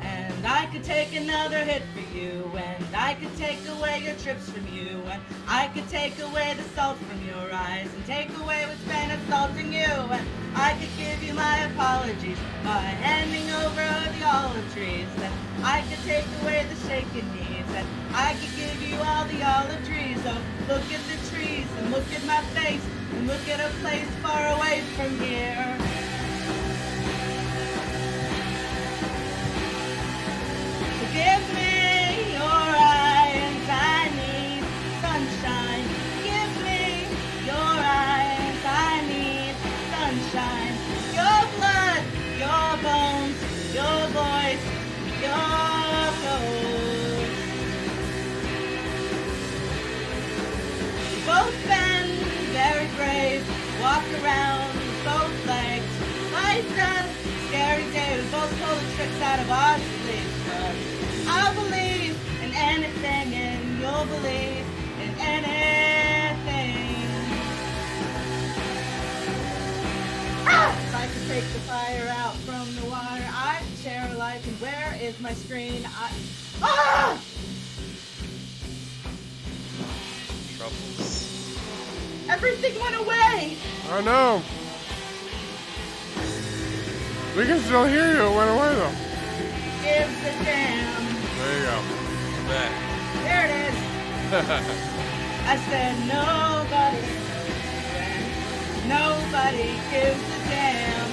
And I could take another hit for you, and I could take away your trips from you, and I could take away the salt from your eyes, and take away what's been assaulting you, and I could give you my apologies by handing over the olive trees, and I could take away the shaking knees, and I could give you all the olive trees. Oh, look at the trees, and look at my face, and look at a place far away from here. Give me your eyes, I need sunshine. Give me your eyes, I need sunshine. Your blood, your bones, your voice, your ghost. We've both been very brave, walk around with both legs. Fight the scary day, we both pull the tricks out of our sleeves. I'll believe in anything, and you'll believe in anything. If I could take the fire out from the wire, I'd share a life. And where is my screen? Troubles. Everything went away. Oh no! We can still hear you. It went away though. Gives a damn. There you go. Back. There it is. I said nobody knows, nobody gives a damn.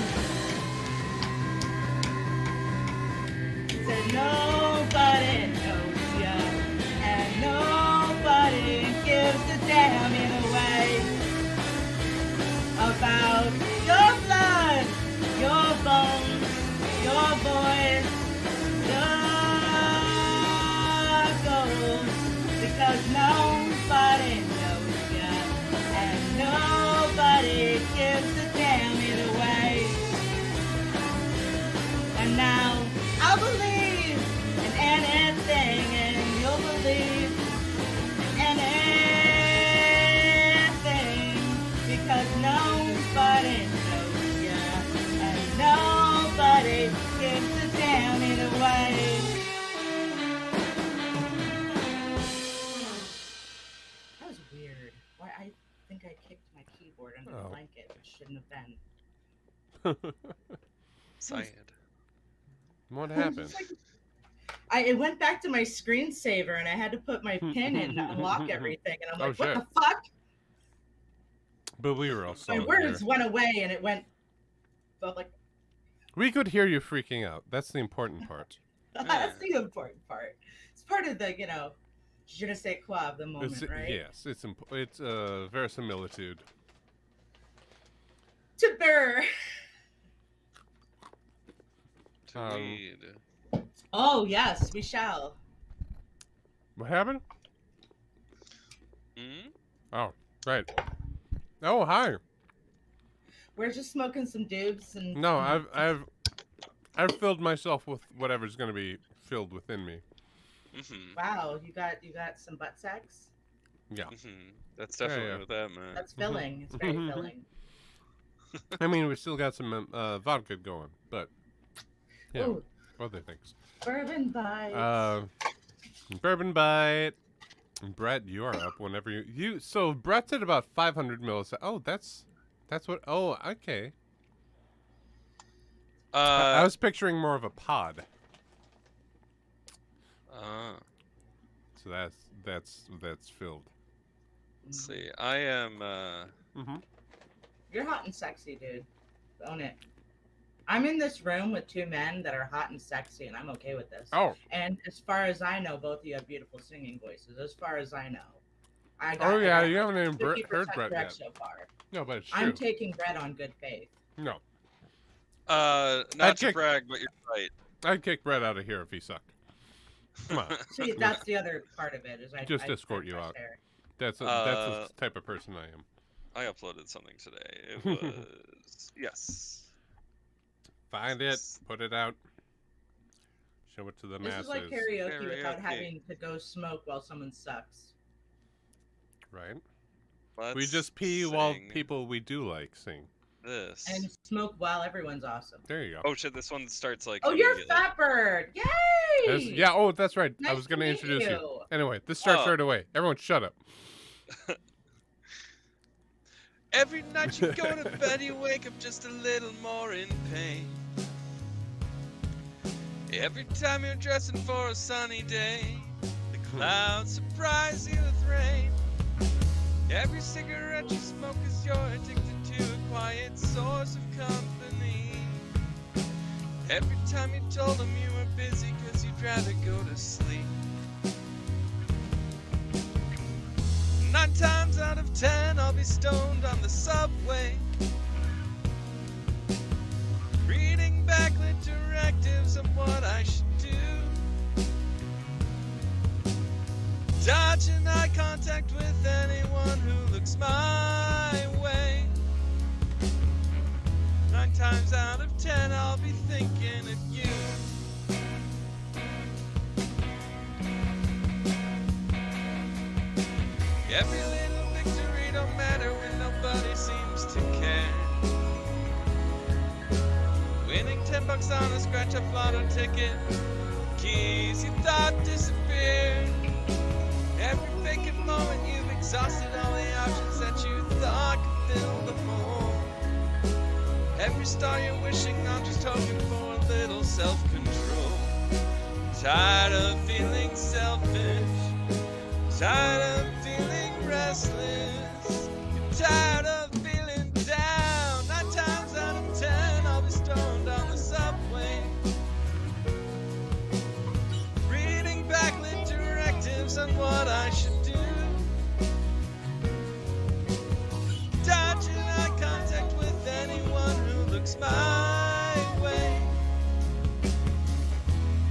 Said nobody knows ya, and nobody gives a damn in a way about your blood, your bones, your voice, your ghost. Because nobody knows ya, and nobody gives a damn either way. And now I'll believe in anything, and you'll believe in anything. Because nobody knows ya, and nobody gives a damn either way. That was weird. Why I think I kicked my keyboard under the blanket, which shouldn't have been. Sad. What happened? It went back to my screensaver, and I had to put my pin in to unlock everything, and I'm like, what shit. the fuck? But we were all My solid words here. went away, and it went. Felt like We could hear you freaking out. That's the important part. that's the important part. It's part of the, je ne sais quoi of the moment, It's, right? yes, it's verisimilitude. To burr. To Um, weed. Oh yes, we shall. What happened? Hmm? Oh, right. Oh, hi. We're just smoking some doobs and No, I've filled myself with whatever's gonna be filled within me. Mm-hmm. wow, you got some butt sex. Yeah. Mm-hmm. That's Yeah, definitely yeah. what that meant. That's filling. It's very filling. I mean, we still got some vodka going, but yeah, Ooh, other things. bourbon bites. Bourbon bite. Brett, you are up whenever you. So Brett's at about 500 mils. Oh, that's what. Oh, okay. I was picturing more of a pod. So that's filled. Let's see. I am. Mm-hmm. You're hot and sexy, dude. Own it. I'm in this room with two men that are hot and sexy, and I'm okay with this. Oh. And as far as I know, both of you have beautiful singing voices. As far as I know. You haven't even heard 50% Brett correct yet. so far. No, but it's true. I'm taking Brett on good faith. No, Not to brag, but you're right. I'd kick Brett out of here if he sucked. Come on. See, that's the other part of it. Is I Just I escort you trust out. Eric. That's the type of person I am. I uploaded something today. It was yes. Find it, put it out, show it to the This masses. is like karaoke without Karaoke. having to go smoke while someone sucks. Right? Let's We just pee while sing people we do like sing. this. And smoke while everyone's awesome. There you go. Oh shit! This one starts like. Oh, you're immediately. Fat Bird! Yay! Yeah, oh, that's right. I Nice was to going to meet introduce you. you. Anyway, this starts Oh. right away. Everyone shut up. Every night you go to bed, you wake up just a little more in pain. Every time you're dressing for a sunny day, the clouds surprise you with rain. Every cigarette you smoke is you're addicted to a quiet source of company. Every time you told them you were busy 'cause you'd rather go to sleep. 9 times out of 10 I'll be stoned on the subway, reading backlit directives on what I should do, dodging eye contact with anyone who looks my way. 9 times out of 10 I'll be thinking of you. Every little victory don't matter when nobody seems to care. Winning $10 on a scratch-off lotto ticket, keys you thought disappeared. Every vacant moment you've exhausted all the options that you thought could fill the hole. Every star you're wishing on, just hoping for a little self-control. Tired of feeling selfish, tired of feeling restless, tired of feeling down. 9 times out of 10 I'll be stoned on the subway, reading backlit directives on what I should do, dodging eye contact with anyone who looks my way.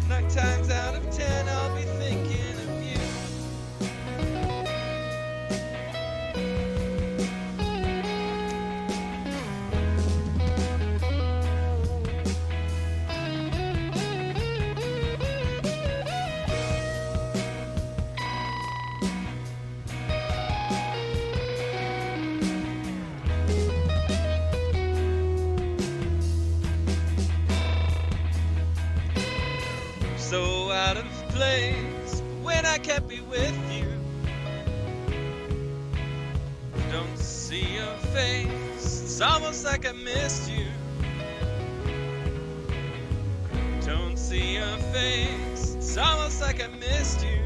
9 times out of 10 I'll be thinking of you. So out of place when I can't be with you. Don't see your face, it's almost like I missed you. Don't see your face, it's almost like I missed you.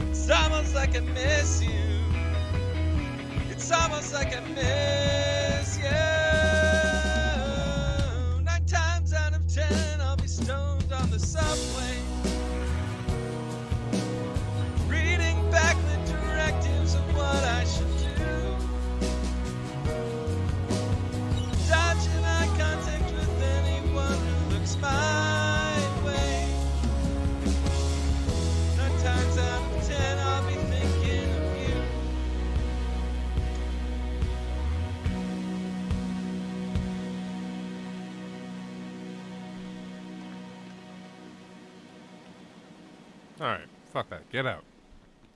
It's almost like I miss you. It's almost like I miss you. 9 times out of 10 I'll be stoned on the subway, reading backlit directives of what I should do, dodging eye contact with anyone who looks my way. 9 times out of 10 I'll be thinking of you. All right. Fuck that. Get out.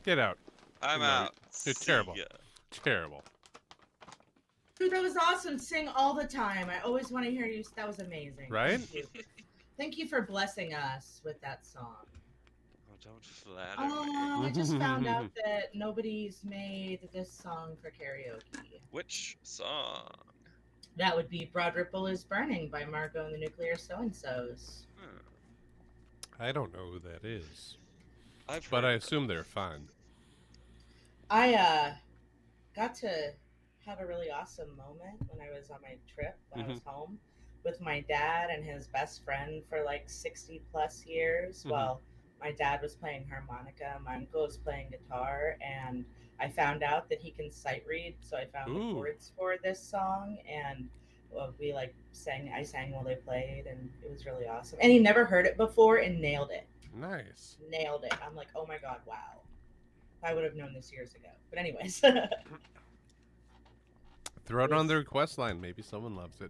Get out. I'm No, out. you're See terrible. ya. Terrible. Dude, that was awesome. Sing all the time. I always want to hear you. That was amazing. Right? Thank you. Thank you for blessing us with that song. Oh, don't flatter Oh, me. I just found out that nobody's made this song for karaoke. Which song? That would be Broad Ripple is Burning by Margot and the Nuclear So-and-Sos. I don't know who that is, I've but heard I of assume they're fine. I got to have a really awesome moment when I was on my trip when I was home with my dad and his best friend for like 60 plus years. Well, my dad was playing harmonica, my uncle was playing guitar, and I found out that he can sight read, so I found the chords for this song, and we like I sang while they played, and it was really awesome. And he never heard it before and nailed it. Nice. Nailed it. I'm like, oh my god, wow. I would have known this years ago. But anyways. Throw it on the request line. Maybe someone loves it.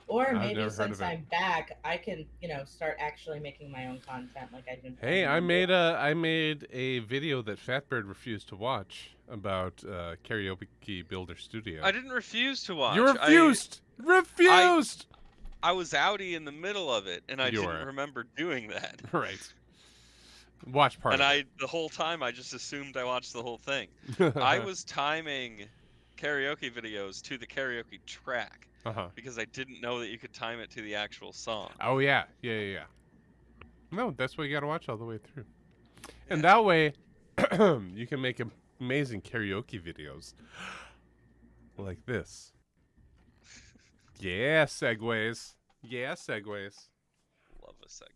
Or I've maybe never heard since of it. I'm back, I can, start actually making my own content like I've been. Hey, I planning. made a video that Fatbird refused to watch about Karaoke Builder Studio. I didn't refuse to watch. You refused. Refused. I was outie in the middle of it, and I You didn't were. remember doing that. Right. Watch part. And the whole time, I just assumed I watched the whole thing. I was timing karaoke videos to the karaoke track because I didn't know that you could time it to the actual song. Oh yeah. No, that's why you gotta watch all the way through, and that way you can make amazing karaoke videos like this. Yeah, segues. Yeah, segues. Love a segue.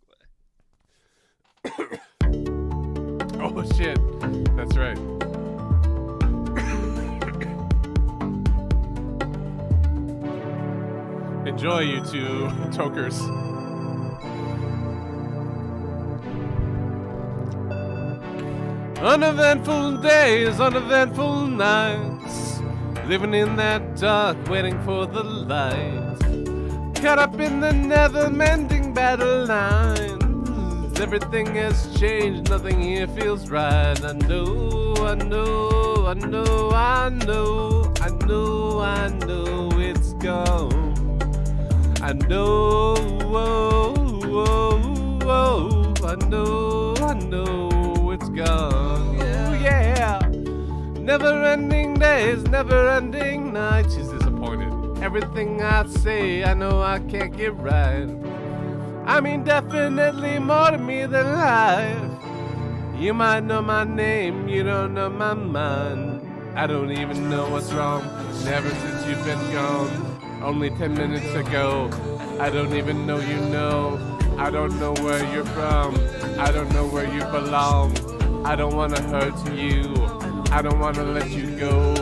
Oh shit, that's right. Enjoy, you two tokers. Uneventful days, uneventful nights, living in that dark, waiting for the light. Caught up in the never-mending battle lines. Everything has changed, nothing here feels right. I know, I know, I know, I know, I know, I know it's gone. I know, oh, oh, oh, I know it's gone. Oh, yeah. Never-ending days, never-ending nights. She's disappointed. Everything I say, I know I can't get right. I mean, definitely more to me than life. You might know my name, you don't know my mind. I don't even know what's wrong, never since you've been gone. Only 10 minutes ago, I don't even know you know. I don't know where you're from, I don't know where you belong. I don't wanna hurt you, I don't wanna let you go.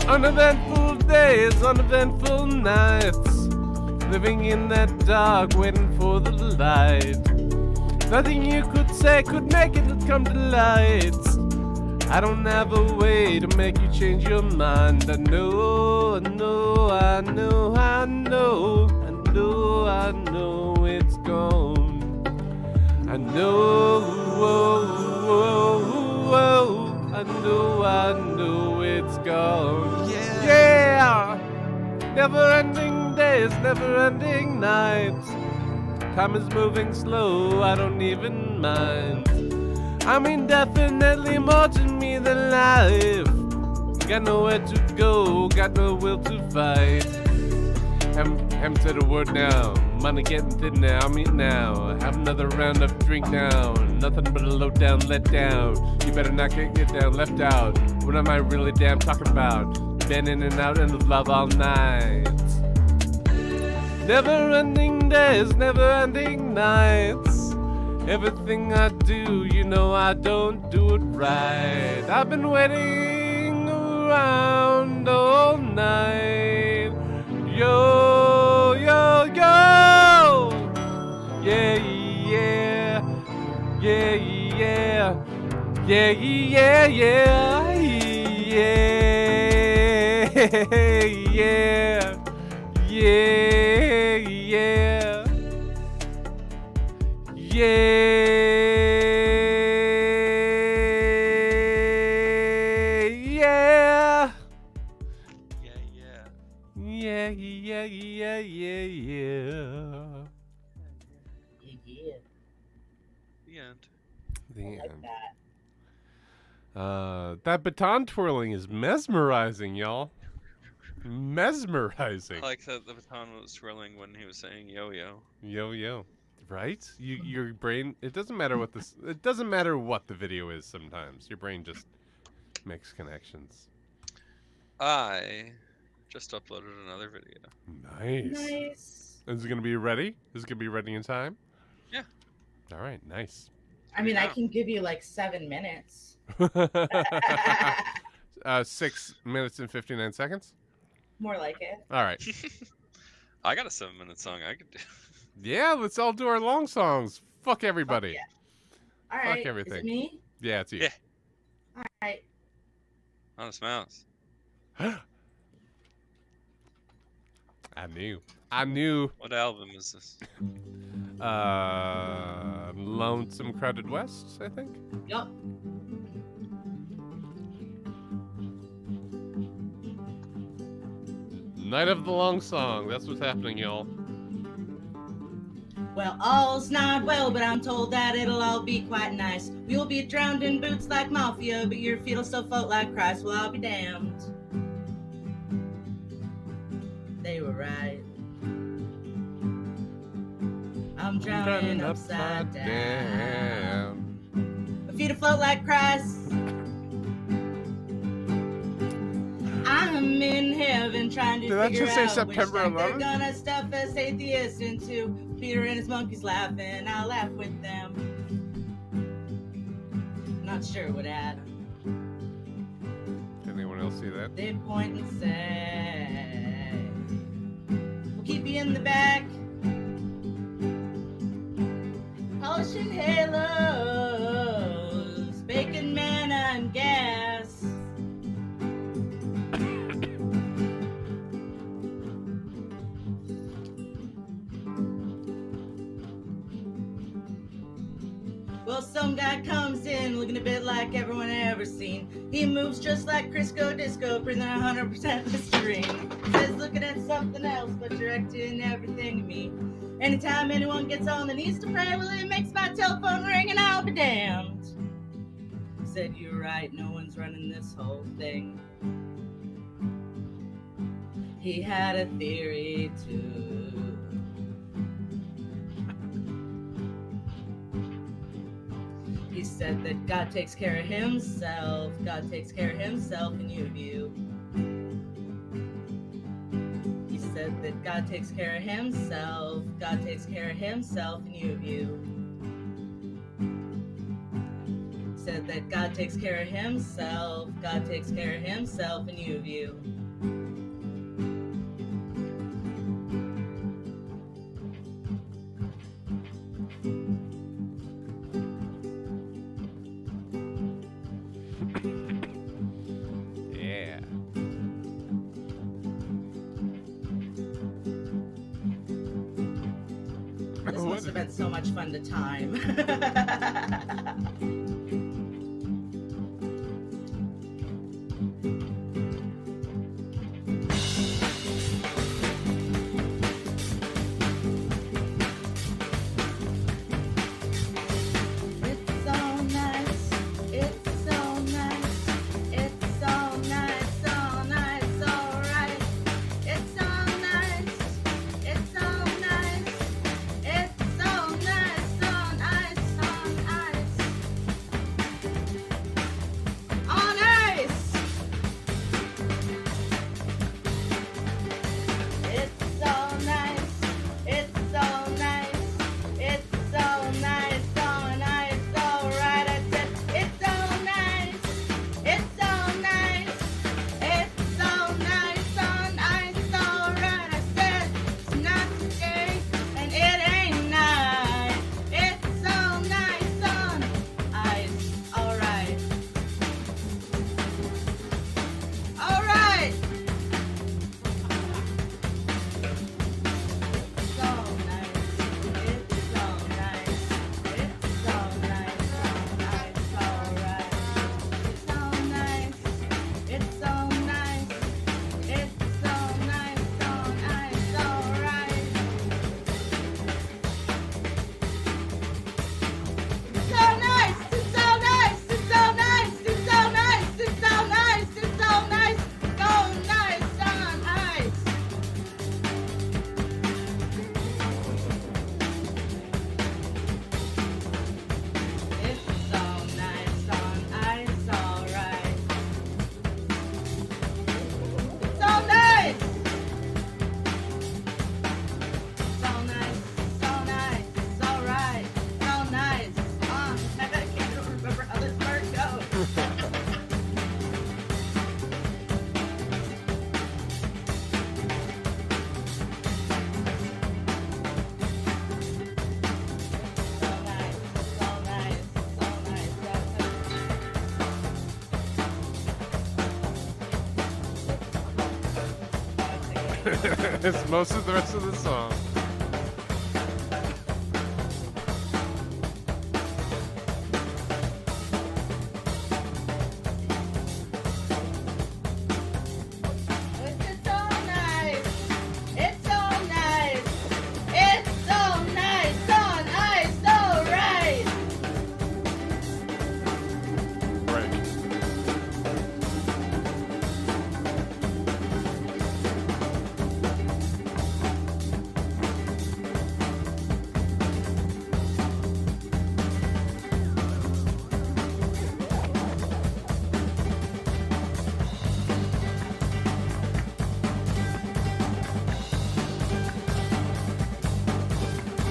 Uneventful days, uneventful nights, living in that dark, waiting for the light. Nothing you could say could make it come to light. I don't have a way to make you change your mind. I know, I know, I know, I know, I know, I know it's gone. I know, whoa, whoa, whoa, I know it's gone. Yeah! Never-ending days, never-ending nights. Time is moving slow, I don't even mind. I mean, definitely more to me than life. Got nowhere to go, got no will to fight. Hem to the word now, money getting thin now, I'm eating now. Have another round of drink now, nothing but a low down let down. You better not get down, left out. What am I really damn talking about? Been in and out and love all night. Never-ending days, never-ending nights. Everything I do, you know I don't do it right. I've been waiting around all night. Yo, yo, yo. Yeah, yeah. Yeah, yeah. Yeah, yeah, yeah. Yeah. Yeah, yeah. Yeah. The end. The I like end. that. That baton twirling is mesmerizing, y'all. Mesmerizing. I like that the baton was swirling when he was saying yo-yo. Yo. Right? Your brain. It doesn't matter what this. It doesn't matter what the video is. Sometimes your brain just makes connections. I just uploaded another video. Nice. Nice. Is it gonna be ready? Is it gonna be ready in time? Yeah. All right. Nice. I mean, I Yeah. can give you like 7 minutes. 6 minutes and 59 seconds. More like it. All right. I got a 7-minute song I could do. Yeah. Let's all do our long songs. Fuck everybody. yeah. All right. Is everything. it me? Yeah, it's you. Yeah. All right. Honest Mouse. I knew. What album is this? Lonesome Crowded West, I think. Yup. Night of the Long Song. That's what's happening, y'all. Well, all's not well, but I'm told that it'll all be quite nice. You'll be drowned in boots like mafia, but your feet'll still float like Christ. Well, I'll be damned. They were right. I'm drowning upside down. My feet afloat like Christ. I'm in heaven trying to Did that figure just say out September which night 11th? they're gonna stuff us atheists into. Peter and his monkeys laughing, I'll laugh with them. Not sure what at. Did anyone else see that? They point and say, we'll keep you in the back. Polishing halos, baking manna and gas. Well, some guy comes in looking a bit like everyone I ever seen. He moves just like Crisco Disco, breathing 100% Listerine. Says looking at something else, but directing everything to me. Anytime anyone gets on the knees to pray, well, it makes my telephone ring and I'll be damned. Said you're right, no one's running this whole thing. He had a theory too. He said that God takes care of himself. God takes care of himself and you do. He said that God takes care of himself. God takes care of himself and you do. Said that God takes care of himself. God takes care of himself and you do. Yeah. This must have been so much fun to time. It's so nice, it's so nice, it's so nice, so nice, alright. It's so nice, it's so nice, it's so nice, so nice, so It's most of the rest of the song. It's so nice. It's so nice. It's so nice. So nice. So right. Right.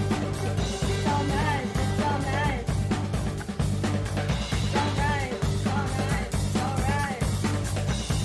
So nice. It's so nice. So nice. So nice. So right.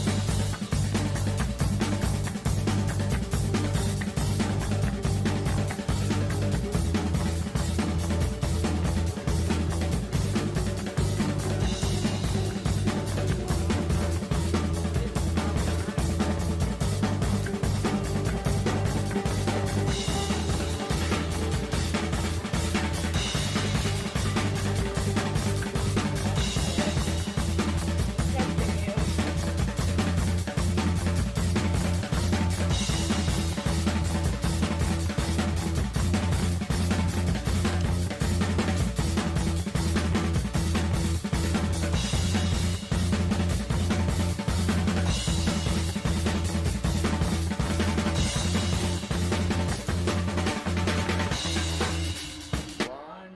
One,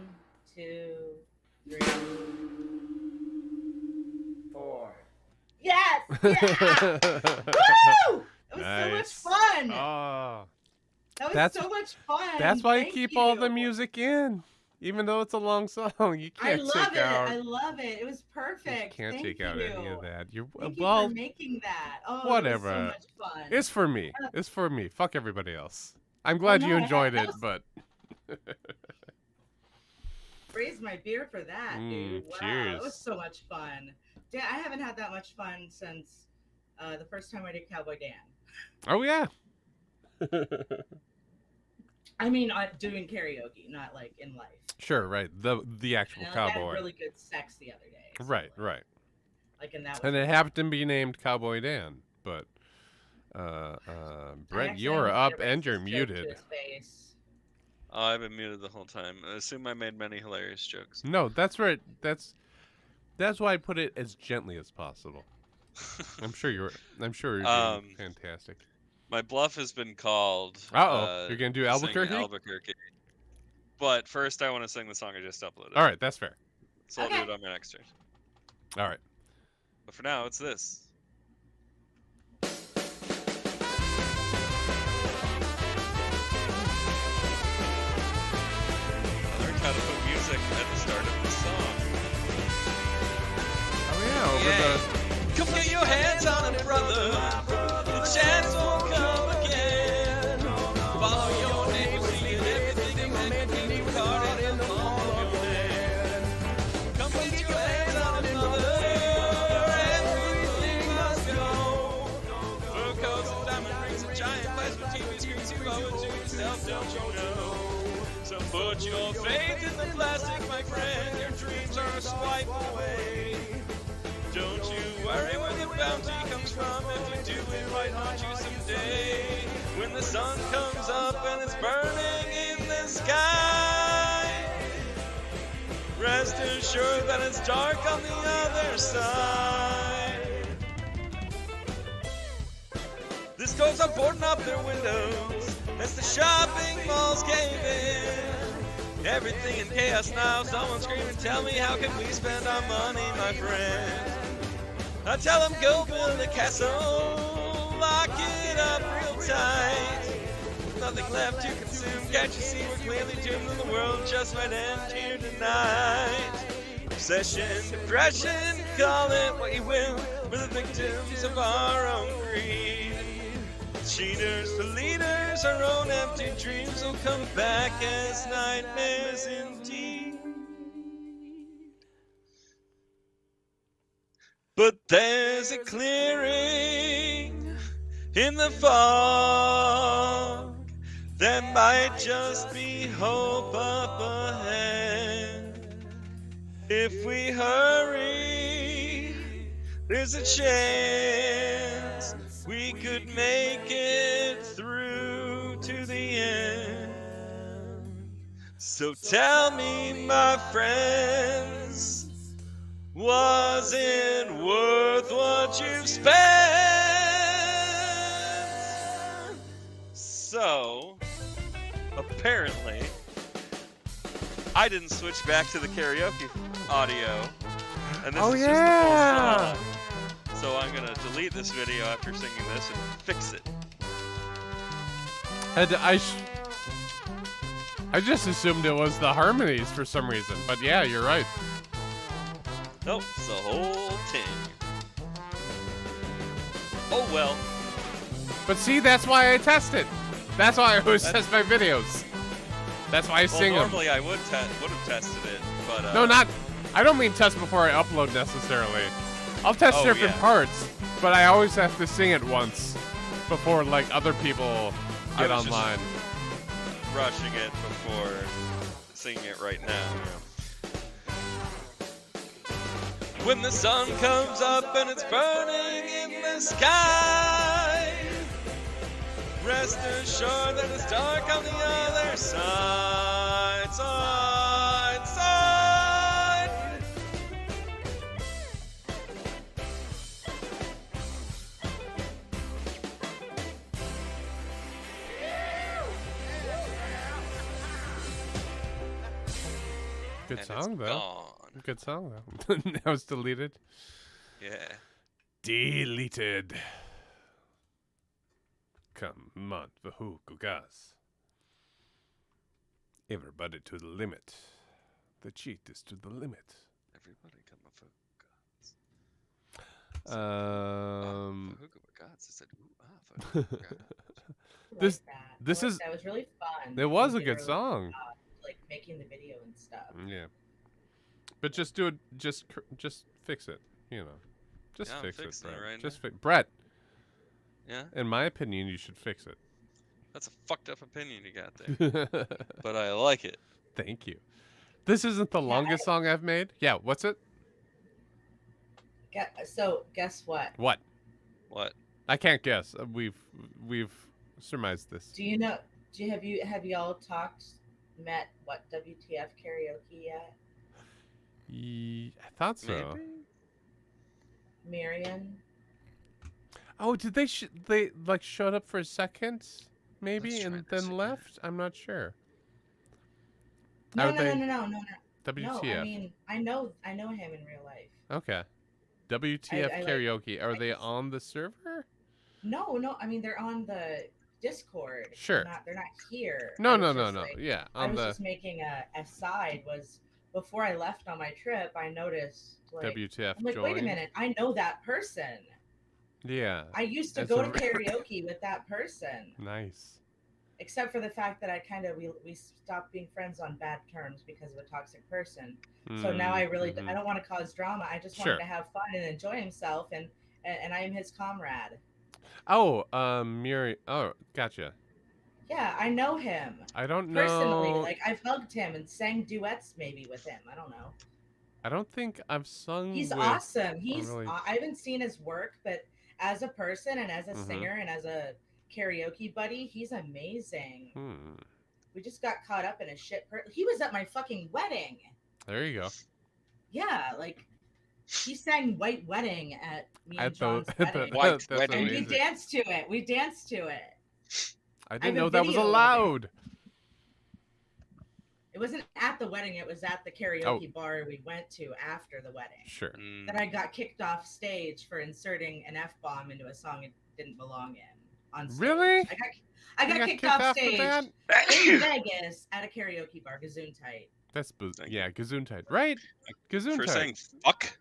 two, three, four. Yes! Yeah! Woo! It was so much Nice. fun. Oh, That was that's- so much fun. that's why you Thank keep all the you. music in, even though it's a long song. You I can't love take it. out. I love it. It was You perfect. can't Thank take out you. any of that. You're Thank you well. for making that. Oh, whatever. It was so much fun. It's for me. It's for me. Fuck everybody else. I'm glad no, you I had- enjoyed that it, was- but Raise my beer for that, dude. Wow, cheers. that was so much fun. Dan, I haven't had that much fun since the first time I did Cowboy Dan. oh yeah. I mean, doing karaoke, not like in life. Sure, right. The actual And I had cowboy. really good sex the other day. so, Right, right. Like, and that was And it happened to be named Cowboy Dan, but I Brett, actually you're almost up made a and you're racist joke to muted. his face. Oh, I've been muted the whole time. I assume I made many hilarious jokes. No, that's right. That's why I put it as gently as possible. I'm sure you're doing fantastic. My bluff has been called. Uh-oh. You're gonna do to sing Albuquerque? Albuquerque. But first, I want to sing the song I just uploaded. All right, that's fair. So I'll Okay. do it on my next turn. All right. But for now, it's this. I learned how to put music at the start of the song. Oh yeah, over Yay. Come get your hands on it, brother. The chance won't come again. Follow your neighbors, leave everything that you recorded in the palm of your hand. Come get your hands on it, mother. Everything must go. Fur coats and diamond rings and giant plasma TV screens. You owe it to yourself, don't you know? So put your faith in the plastic, my friend. Your dreams are a swipe away. Don't you worry where the bounty comes from. If you do it right, haunt you someday. When the sun comes up and it's burning in the sky, rest assured that it's dark on the other side. The stores are boarding up their windows as the shopping malls cave in. Everything in chaos now, someone screaming, tell me how can we spend our money, my friend? I tell them go build a castle, lock it up real tight. Nothing left to consume, can't you see we're clearly doomed and the world just might end here tonight. Obsession, depression, call it what you will, we're the victims of our own greed. Cheaters for leaders, our own empty dreams will come back as nightmares indeed. But there's a clearing in the fog. There might just be hope up ahead. If we hurry, there's a chance we could make it through to the end. So tell me, my friends, was it worth what you've spent? So, apparently, I didn't switch back to the karaoke audio, and this is just the full song. So I'm gonna delete this video after singing this and fix it. I just assumed it was the harmonies for some reason, but yeah, you're right. Nope, it's the whole thing. Oh well. But see, that's why I test it. That's why I always test my videos. That's why I sing them. Normally I would have tested it, but No, not. I don't mean test before I upload necessarily. I'll test different parts, but I always have to sing it once before like other people get online. Rushing it before singing it right now. When the sun comes up and it's burning in the sky, rest assured that it's dark on the other side, side, side. Good And song it's though. gone. Good song though. Now it's deleted. Yeah. Deleted. Come on, Vahuku gas. Everybody to the limit. The cheat is to the limit. Everybody come up for gods. I said, ooh, This- Like that. this is- that was really fun. It was a They good were, song. like making the video and stuff. Yeah. But just do it. Just fix it. You know. Just Yeah, I'm fix it, fixing it Brett. right Just Brett. Yeah, In my opinion, you should fix it. that's a fucked up opinion you got there, but I like it. Thank you. This isn't the longest song I've made. Yeah. What's it? So guess what? What? What? I can't guess. We've surmised this. Do you know? Have y'all met what WTF karaoke yet? I thought so. Maybe? Marion? Oh, did they they like showed up for a second, maybe, Let's try and this then again. left? I'm not sure. No, Are no, they- no, no, no, no, WTF. no. I mean, I know him in real life. Okay. WTF I like- karaoke. Are I they just- on the server? No. I mean, they're on the Discord. Sure. They're not here. No, I no, was no, just, no. like- Yeah, I on was the just making a side. Was before I left on my trip, I noticed like WTF I'm like, join. wait a minute, I know that person. Yeah. I used to As go a to karaoke with that person. Nice. Except for the fact that I kind of we stopped being friends on bad terms because of a toxic person. So now I really Mhm. I don't want to cause drama. I just want Sure. him to have fun and enjoy himself, and I am his comrade. Oh, Miri. Oh, gotcha. Yeah, I know him I don't personally. know. Like I've hugged him and sang duets maybe with him. I don't know. I don't think I've sung. He's with... awesome. He's really- I haven't seen his work, but as a person and as a Mhm. singer and as a karaoke buddy, he's amazing. Hmm. We just got caught up in a shit. He was at my fucking wedding. There you go. Yeah, like he sang "White Wedding" at me and At the, John's at the wedding, White that's Wedding. and we amazing. danced to it. We danced to it. I have didn't a know that was video of it. allowed. It wasn't at the wedding. It was at the karaoke bar we went to after the wedding. Sure. Mm, That I got kicked off stage for inserting an F-bomb into a song it didn't belong in. On stage. Really? I You got kicked kicked off for stage that? in Vegas at a karaoke bar, Gesundheit. That's Thank yeah, Gesundheit, right? for Gesundheit. saying fuck,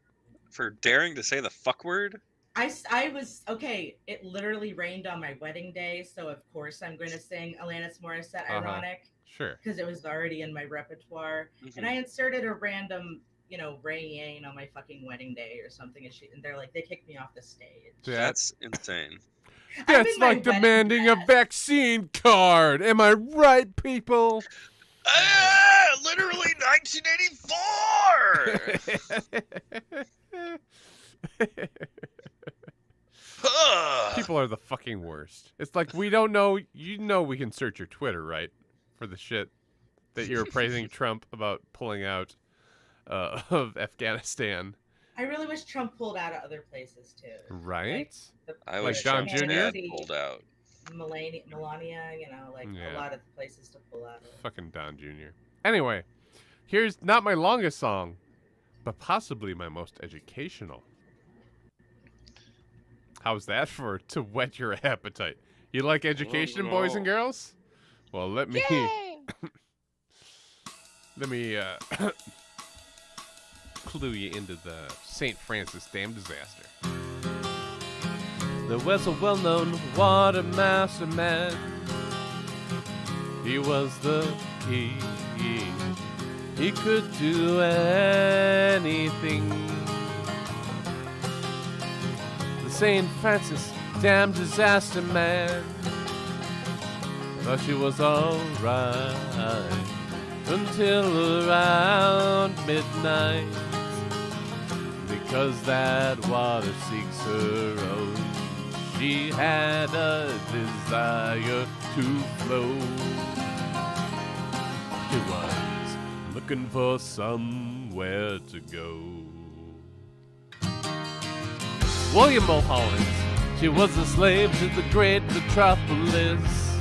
for daring to say the fuck word. I was okay. It literally rained on my wedding day, so of course I'm going to sing Alanis Morissette Uh-huh. "Ironic" Sure. because it was already in my repertoire. Mhm. And I inserted a random rain on my fucking wedding day or something, and they're like, they kicked me off the stage. That's insane. I'm That's in my like wedding demanding a dress. vaccine card. Am I right, people? Literally 1984. People are the fucking worst. It's like we don't know. We can search your Twitter, right, for the shit that you're praising Trump about pulling out of Afghanistan. I really wish Trump pulled out of other places too. Right? I Like wish Don Trump's Jr.? dad pulled out. Melania, Yeah. a lot of places to pull out of. Fucking Don Jr. Anyway, here's not my longest song, but possibly my most educational. How's that for to whet your appetite? You like education, boys and girls? Well, let me clue you into the St. Francis Dam disaster. There was a well-known water master man. He was the king. He could do anything. The St. Francis Dam disaster man thought she was alright until around midnight, because that water seeks her own. She had a desire to flow. She was looking for somewhere to go. William Mulholland, she was a slave to the great metropolis.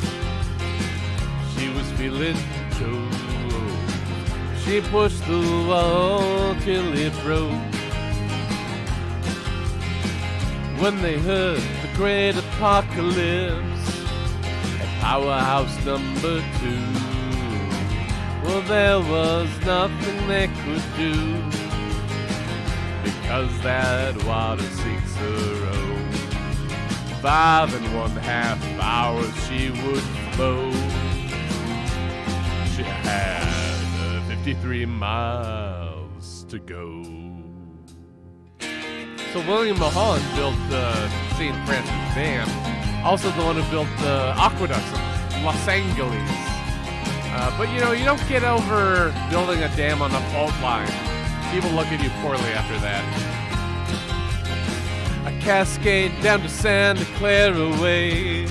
She was feeling choked. She pushed the wall till it broke. When they heard the great apocalypse at Powerhouse number 2, well, there was nothing they could do, because that water seeks her own. 5.5 hours she would flow. She had 53 miles to go. So William Mulholland built the St. Francis Dam, also the one who built the aqueducts of Los Angeles. But you don't get over building a dam on a fault line. People look at you poorly after that. A cascade down to Santa Clara Way,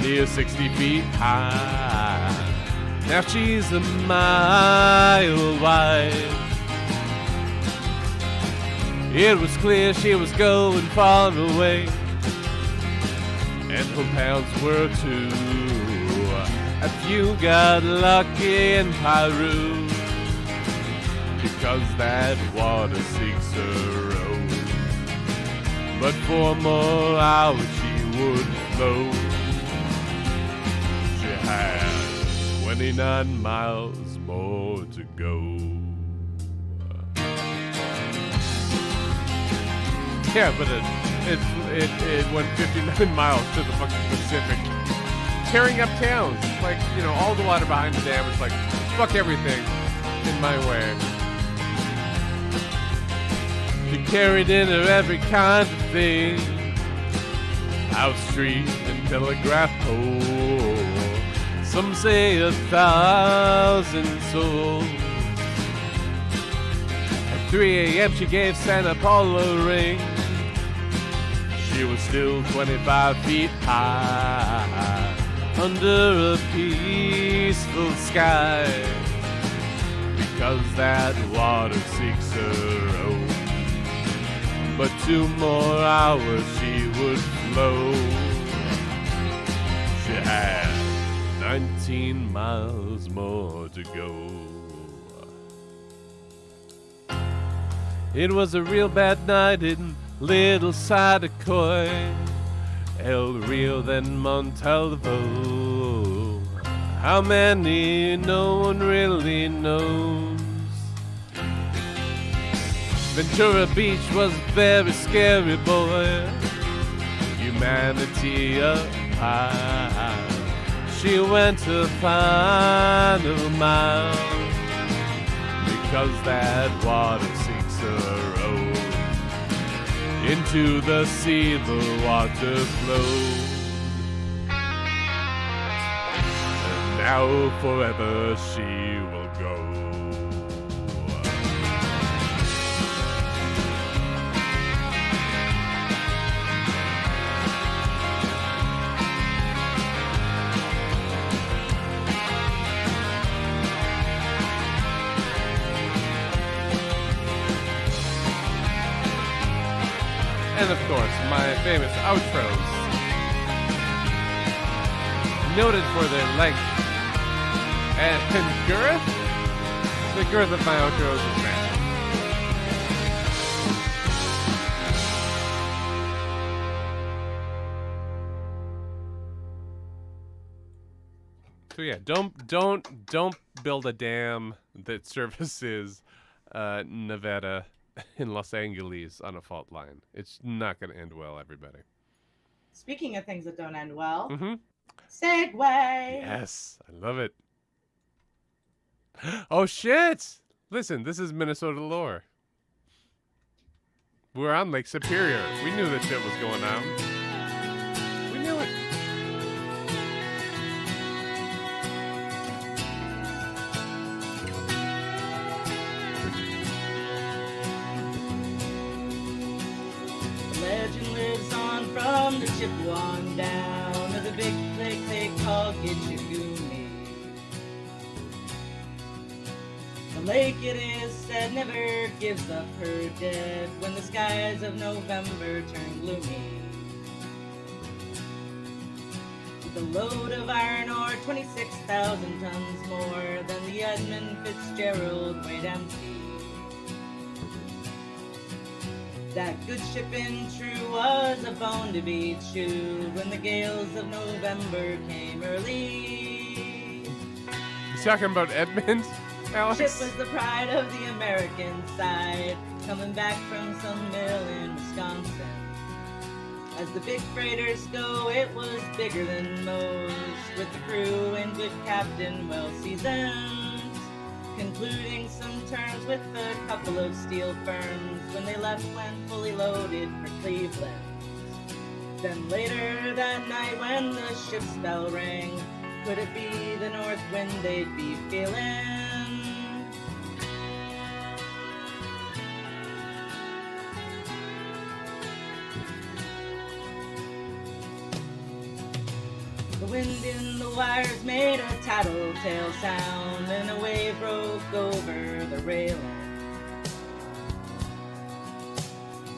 near 60 feet high. Now she's a mile wide. It was clear she was going far away, and her pounds were too. A few got lucky in Peru, because that water seeks her own. But 4 more hours she would flow. She had 29 miles more to go. Yeah, but it went 59 miles to the fucking Pacific, tearing up towns. Like, all the water behind the dam is like, fuck everything in my way. She carried in her every kind of thing, house, street, and telegraph pole. Some say 1,000 souls. At 3 a.m. she gave Santa Paula a ring. She was still 25 feet high, under a peaceful sky, because that water seeks her own. But 2 more hours she would flow. She had 19 miles more to go. It was a real bad night in Little Sadacoy, El Rio, then Montalvo. How many, no one really knows. Ventura Beach was a very scary, boy. Humanity up high. She went to final mile, 'cause that water seeks a road. Into the sea the water flowed. And now forever she will go. And of course, my famous outros, noted for their length and girth. The girth of my outros is massive. So yeah, don't build a dam that services Nevada in Los Angeles on a fault line. It's not going to end well, everybody. Speaking of things that don't end well, Mm-hmm. segue. Yes, I love it. Oh shit! Listen, this is Minnesota lore. We're on Lake Superior. We knew that shit was going on. We knew it. The legend lives on from the Chippewa down to the big lake they call Gitchagumi. The lake, it is said, never gives up her dead when the skies of November turn gloomy. With a load of iron ore, 26,000 tons more than the Edmund Fitzgerald weighed empty. That good shipping true was a bone to be chewed when the gales of November came early. You talking about Edmund, Alex? Ship was the pride of the American side, coming back from some mill in Wisconsin. As the big freighters go, it was bigger than most, with the crew and good captain well seasoned, concluding some terms with a couple of steel firms when they left when fully loaded for Cleveland. Then later that night when the ship's bell rang, could it be the north wind they'd be feeling? The wind in the wires made a tattletale sound, and a wave broke over the railing.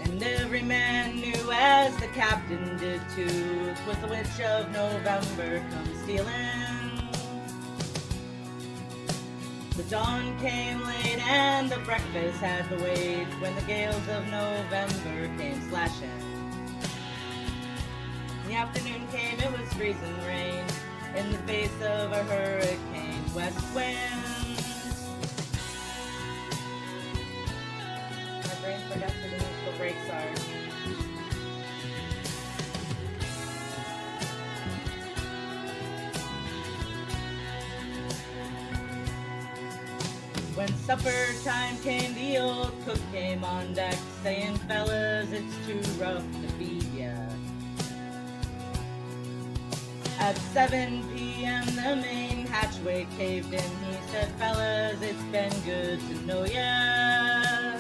And every man knew, as the captain did too, 'twas the witch of November come stealing. The dawn came late and the breakfast had to wait when the gales of November came slashing. The afternoon came, it was freezing rain in the face of a hurricane west wind. My brain forgot to know what the brakes are. When supper time came, the old cook came on deck, saying, "Fellas, it's too rough to feed ya." At 7 p.m. the main hatchway caved in. He said, "Fellas, it's been good to know ya."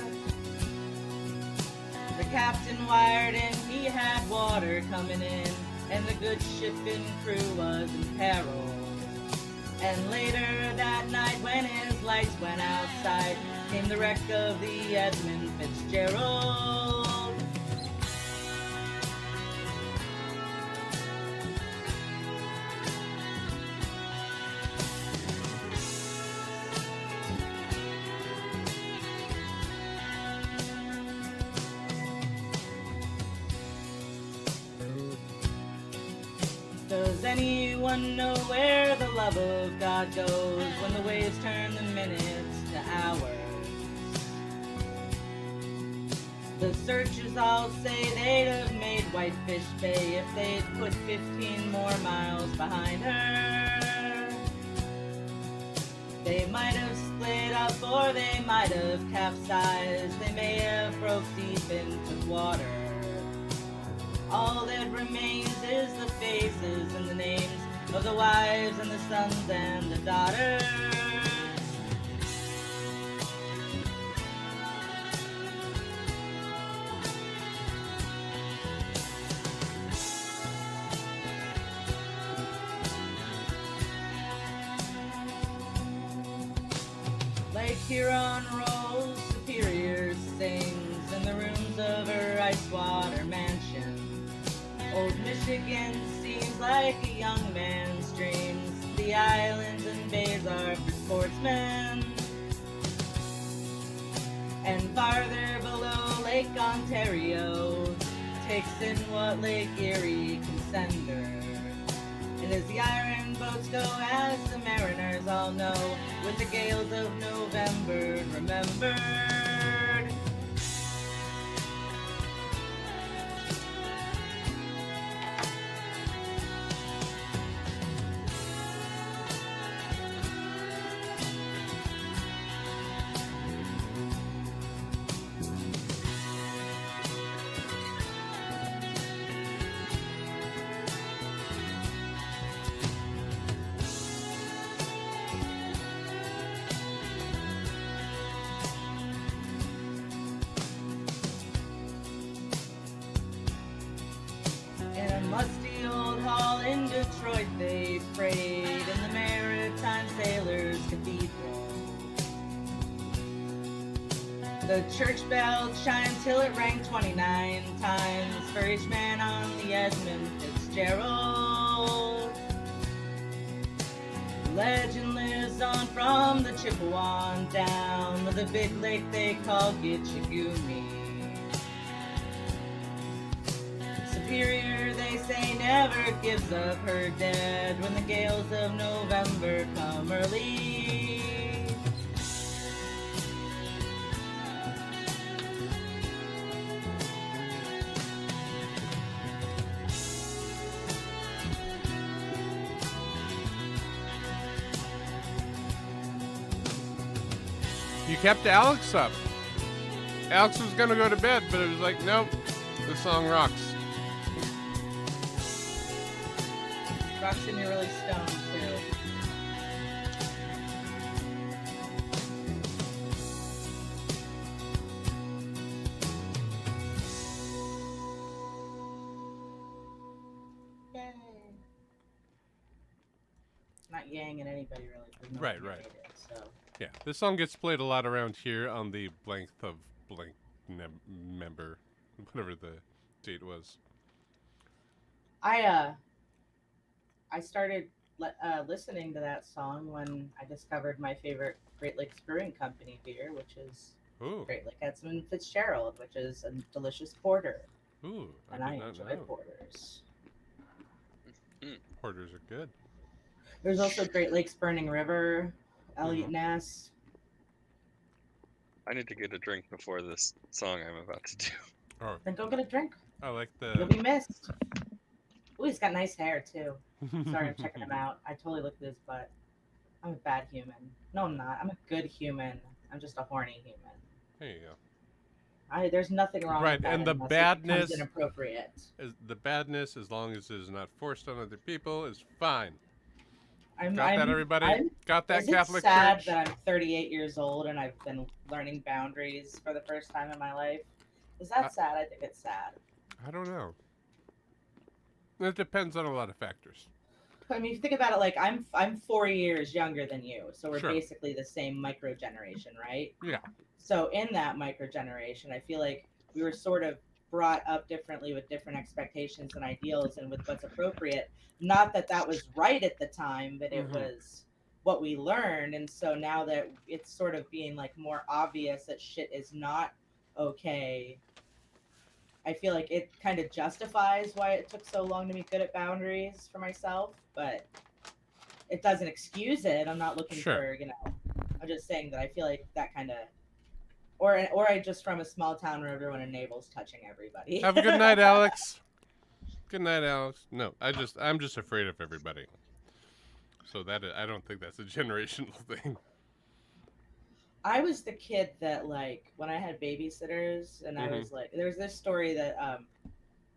The captain wired in, he had water coming in, and the good shipping crew was in peril. And later that night when his lights went outside, came the wreck of the Edmund Fitzgerald. Does anyone know where the love of God goes when the waves turn the minutes to hours? The searchers all say they'd have made Whitefish Bay if they'd put 15 more miles behind her. They might have split laid up or they might have capsized. They may have broke deep into water. All that remains is the faces and the names of the wives and the sons and the daughters. Like Huron rolls, Superior sings in the rooms of her ice water mansion. Old Michigan seems like a young man's dreams. The islands and bays are for sportsmen. And farther below, Lake Ontario takes in what Lake Erie can send her. And as the iron boats go, as the mariners all know, with the gales of November remembered. In a musty old hall in Detroit they prayed in the Maritime Sailors Cathedral. The church bell chimed till it rang 29 times for each man on the Edmund Fitzgerald. Legend lives on from the Chippewa down to the big lake they call Gitchagumi. Superior, they say, never gives up her dead when the gales of November come early. You kept Alex up. Alex was gonna go to bed, but it was like, nope, this song rocks. Rocks in me really stoned too. Yay. Not yang at anybody really. 'Cause no Right, one right. made it, so. Yeah, this song gets played a lot around here on the blank of blank member, whatever the date was. I started listening to that song when I discovered my favorite Great Lakes Brewing Company beer, which is Ooh, Great Lake Edmund Fitzgerald, which is a delicious porter, ooh, and I I did not enjoy know. porters. Porters are good. There's also Great Lakes Burning River, Elliot Ness. I need to get a drink before this song I'm about to do. Oh, Then go get a drink. I like You'll the. be missed. Ooh, he's got nice hair too. Sorry, I'm checking him out. I totally looked at his butt. I'm a bad human. No, I'm not. I'm a good human. I'm just a horny human. There you go. There's nothing wrong Right, with that and the unless it badness- becomes inappropriate. The badness, as long as it is not forced on other people, is fine. I'm, Got I'm, that, everybody? I'm, Got that, is Catholic it sad Church? that I'm 38 years old and I've been learning boundaries for the first time in my life? Is that sad? I think it's sad. I don't know. It depends on a lot of factors. I mean, if you think about it, like I'm 4 years younger than you, so we're Sure. basically the same micro generation, right? Yeah. So in that micro generation, I feel like we were sort of brought up differently with different expectations and ideals and with what's appropriate. Not that that was right at the time, but it Mhm. was what we learned. And so now that it's sort of being like more obvious that shit is not okay, I feel like it kind of justifies why it took so long to be good at boundaries for myself, but it doesn't excuse it. I'm not looking Sure. for, I'm just saying that I feel like that kind of, or I just from a small town where everyone in Naval's touching everybody. Have a good night, Alex. Good night, Alex. No, I'm just afraid of everybody. So I don't think that's a generational thing. I was the kid that like when I had babysitters and I Mhm. was like, there was this story that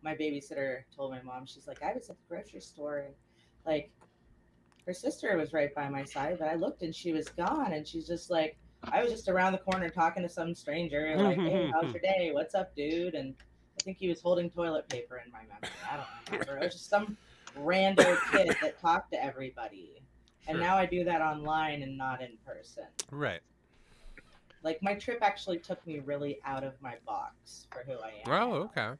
my babysitter told my mom. She's like, I was at the grocery store and like her sister was right by my side, but I looked and she was gone. And she's just like, I was just around the corner talking to some stranger, like, hey, how's your day? What's up, dude? And I think he was holding toilet paper in my memory. I don't remember. It was just some rando kid that talked to everybody. And Sure. now I do that online and not in person. Right. Like my trip actually took me really out of my box for who I am. Oh, now. okay.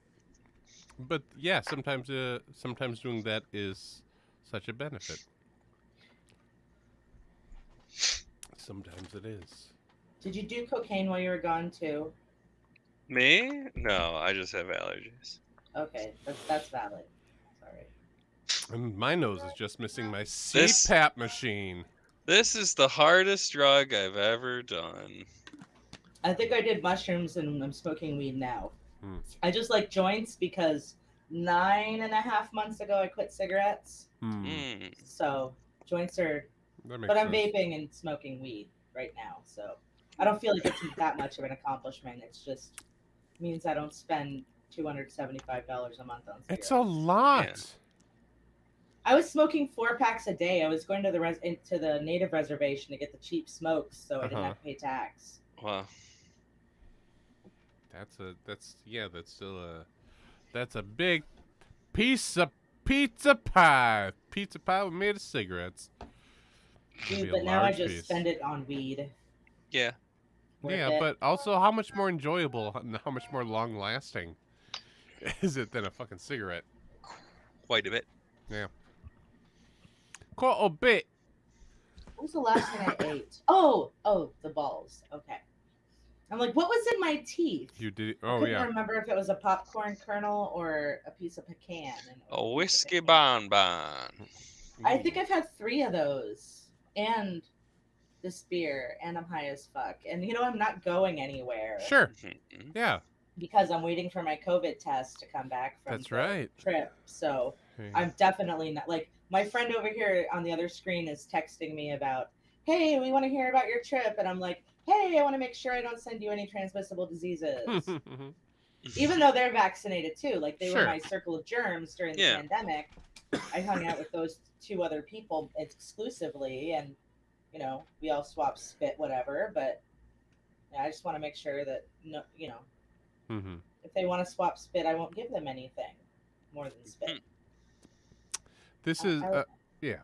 But yeah, sometimes doing that is such a benefit. Sometimes it is. Did you do cocaine while you were gone too? Me? No, I just have allergies. Okay, that's valid. Sorry. And my nose is just missing my This- CPAP machine. This is the hardest drug I've ever done. I think I did mushrooms and I'm smoking weed now. Hmm. I just like joints because 9.5 months ago I quit cigarettes. Mm. So joints are, That makes but I'm sense. vaping and smoking weed right now. So I don't feel like it's that much of an accomplishment. It's just means I don't spend $275 a month on cigarettes. It's a lot. Yeah. I was smoking 4 packs a day. I was going to the native reservation to get the cheap smokes, so I didn't have to pay tax. Wow. That's a big piece of pizza pie. Pizza pie made of cigarettes. Could be Dude, a but now I large just piece. spend it on weed. Yeah. Worth Yeah, it. but also how much more enjoyable and how much more long lasting is it than a fucking cigarette? Quite a bit. Yeah. Quite a bit. What was the last thing I ate? Oh, the balls. Okay. I'm like, what was in my teeth? You did. I Oh couldn't yeah. remember if it was a popcorn kernel or a piece of pecan. And it was A piece of whiskey pecan. bonbon. I think I've had 3 of those, and this beer, and I'm high as fuck. And I'm not going anywhere. Sure. Mhm. Yeah. Because I'm waiting for my COVID test to come back from That's the right. trip. So I'm definitely not like my friend over here on the other screen is texting me about, hey, we want to hear about your trip. And I'm like, hey, I want to make sure I don't send you any transmissible diseases. Even though they're vaccinated too. Like they were Sure. my circle of germs during the Yeah. pandemic. I hung out with those 2 other people exclusively and we all swap spit, whatever, but I just want to make sure that Mm-hmm. if they want to swap spit, I won't give them anything more than spit. This is I- yeah.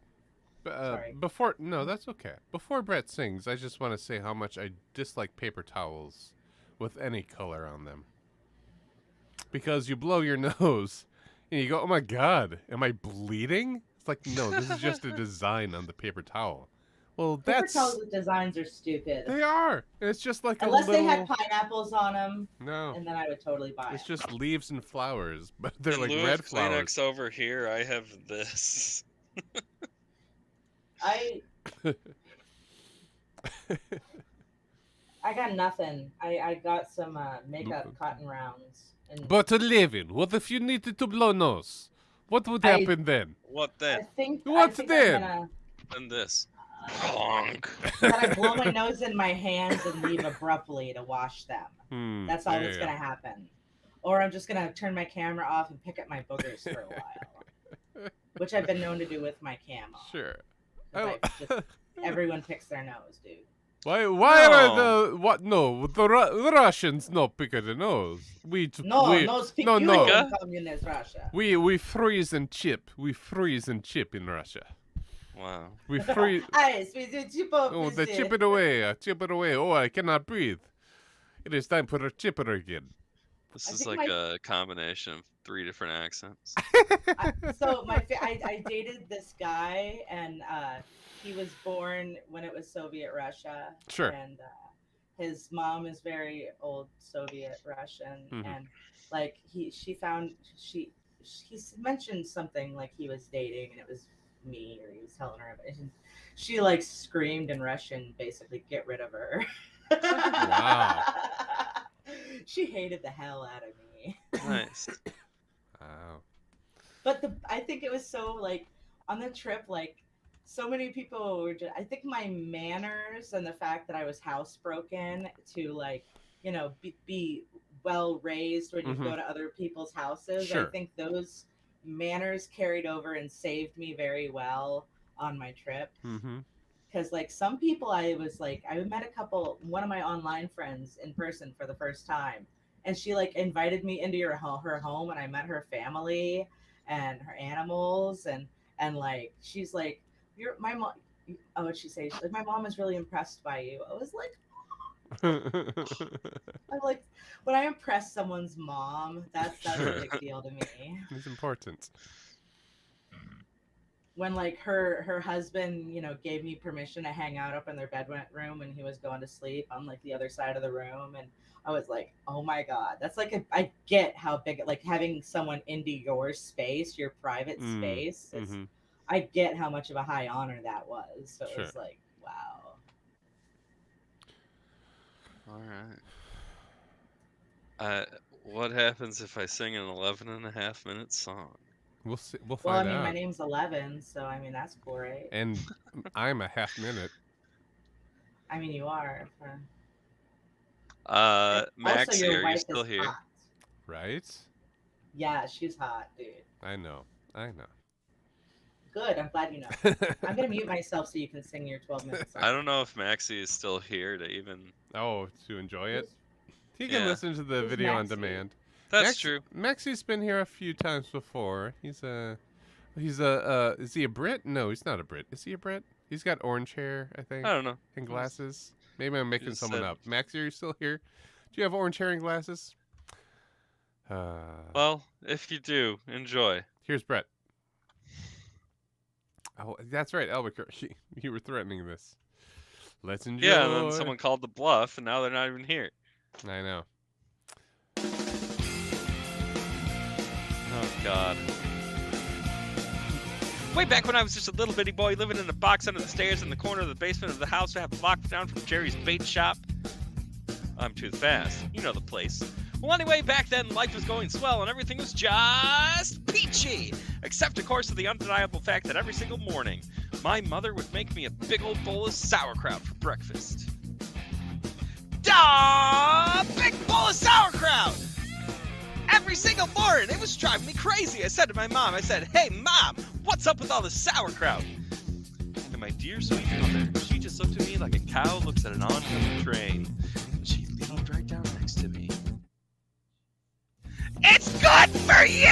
Sorry. No, that's okay. Before Brett sings, I just want to say how much I dislike paper towels with any color on them. Because you blow your nose and you go, "Oh my god, am I bleeding?" It's like, "No, this is just a design on the paper towel." Well, Paper towels with designs are stupid. they are. It's just like Unless a little. they had pineapples on them, No, and then I would totally buy it's them. just leaves and flowers, but they're In like lieu red of flowers. Kleenex over here, I have this. I got nothing. I got some makeup cotton rounds. And But Levin, what if you needed to blow nose? What would I- happen then? What I then? think What's I'm then? gonna And this. Honk. that I blow my nose in my hands and leave abruptly to wash them. That's all that's gonna happen. Or I'm just gonna turn my camera off and pick up my boogers for a while, which I've been known to do with my camo. Sure. 'Cause everyone picks their nose, dude. Why are No. the what? No, the Russians no pick the nose. We No speak no, you no. in communist Russia. we freeze and chip. We freeze and chip in Russia. Wow. We freeze. Ice, we do chip off Oh, they this, chip it away. Chip it away. Oh, I cannot breathe. It is time for a chipper again. This I is think like a combination of 3 different accents. I dated this guy, and he was born when it was Soviet Russia. Sure. And his mom is very old Soviet Russian, Mhm. and like he mentioned something like he was dating, and it was me, or he was telling her, and she like screamed in Russian, basically, "Get rid of her." Wow. She hated the hell out of me. Nice. Wow. But I think it was so like on the trip, like so many people were just, I think my manners and the fact that I was housebroken to like, be well raised when you Mhm. go to other people's houses. I Sure. think those manners carried over and saved me very well on my trip. Mm-hmm. Because like some people I met one of my online friends in person for the first time, and she like invited me into her home, and I met her family and her animals, and like she's like, you're my mom. Oh, what'd she say? She's like, my mom is really impressed by you. I was like, I'm like, when I impress someone's mom, that's Sure. a big deal to me. It's important. When like her husband, gave me permission to hang out up in their bedroom when he was going to sleep on like the other side of the room, and I was like, oh my god, that's like I get how big, like having someone into your space, your private space. Mm-hmm. I get how much of a high honor that was. So Sure. it was like, wow. All right. What happens if I sing an 11.5-minute song? We'll see. We'll Well, I find mean, out. my name's 11, so I mean that's cool, right? And I'm a half minute. I mean, you are. Maxie, your are you wife still is here? hot. Right? Yeah, she's hot, dude. I know. Good. I'm glad you know. I'm gonna mute myself so you can sing your 12 minutes. I don't know if Maxie is still here to even. Oh, to enjoy it? Who's- He can Yeah. listen to the Who's video on Maxie? demand. That's true. Maxie's been here a few times before. Is he a Brit? No, he's not a Brit. Is he a Brit? He's got orange hair, I think, I don't know. and glasses. Maybe I'm making just someone said- up. Maxie, are you still here? Do you have orange hair and glasses? Well, if you do, enjoy. Here's Brett. Oh, that's right, Albuquerque. You were threatening this. Let's enjoy. Yeah, and then someone called the bluff, and now they're not even here. I know. Oh, God. Way back when I was just a little bitty boy living in a box under the stairs in the corner of the basement of the house I have locked down from Jerry's bait shop. I'm too fast. You know the place. Well, anyway, back then life was going swell and everything was just peachy. Except, of course, for the undeniable fact that every single morning, my mother would make me a big old bowl of sauerkraut for breakfast. Big bowl of sauerkraut! Every single morning, it was driving me crazy. I said to my mom, hey, Mom, what's up with all the sauerkraut? And my dear sweet mother, she just looked at me like a cow looks at an oncoming train. And she leaned right down next to me. It's good for you!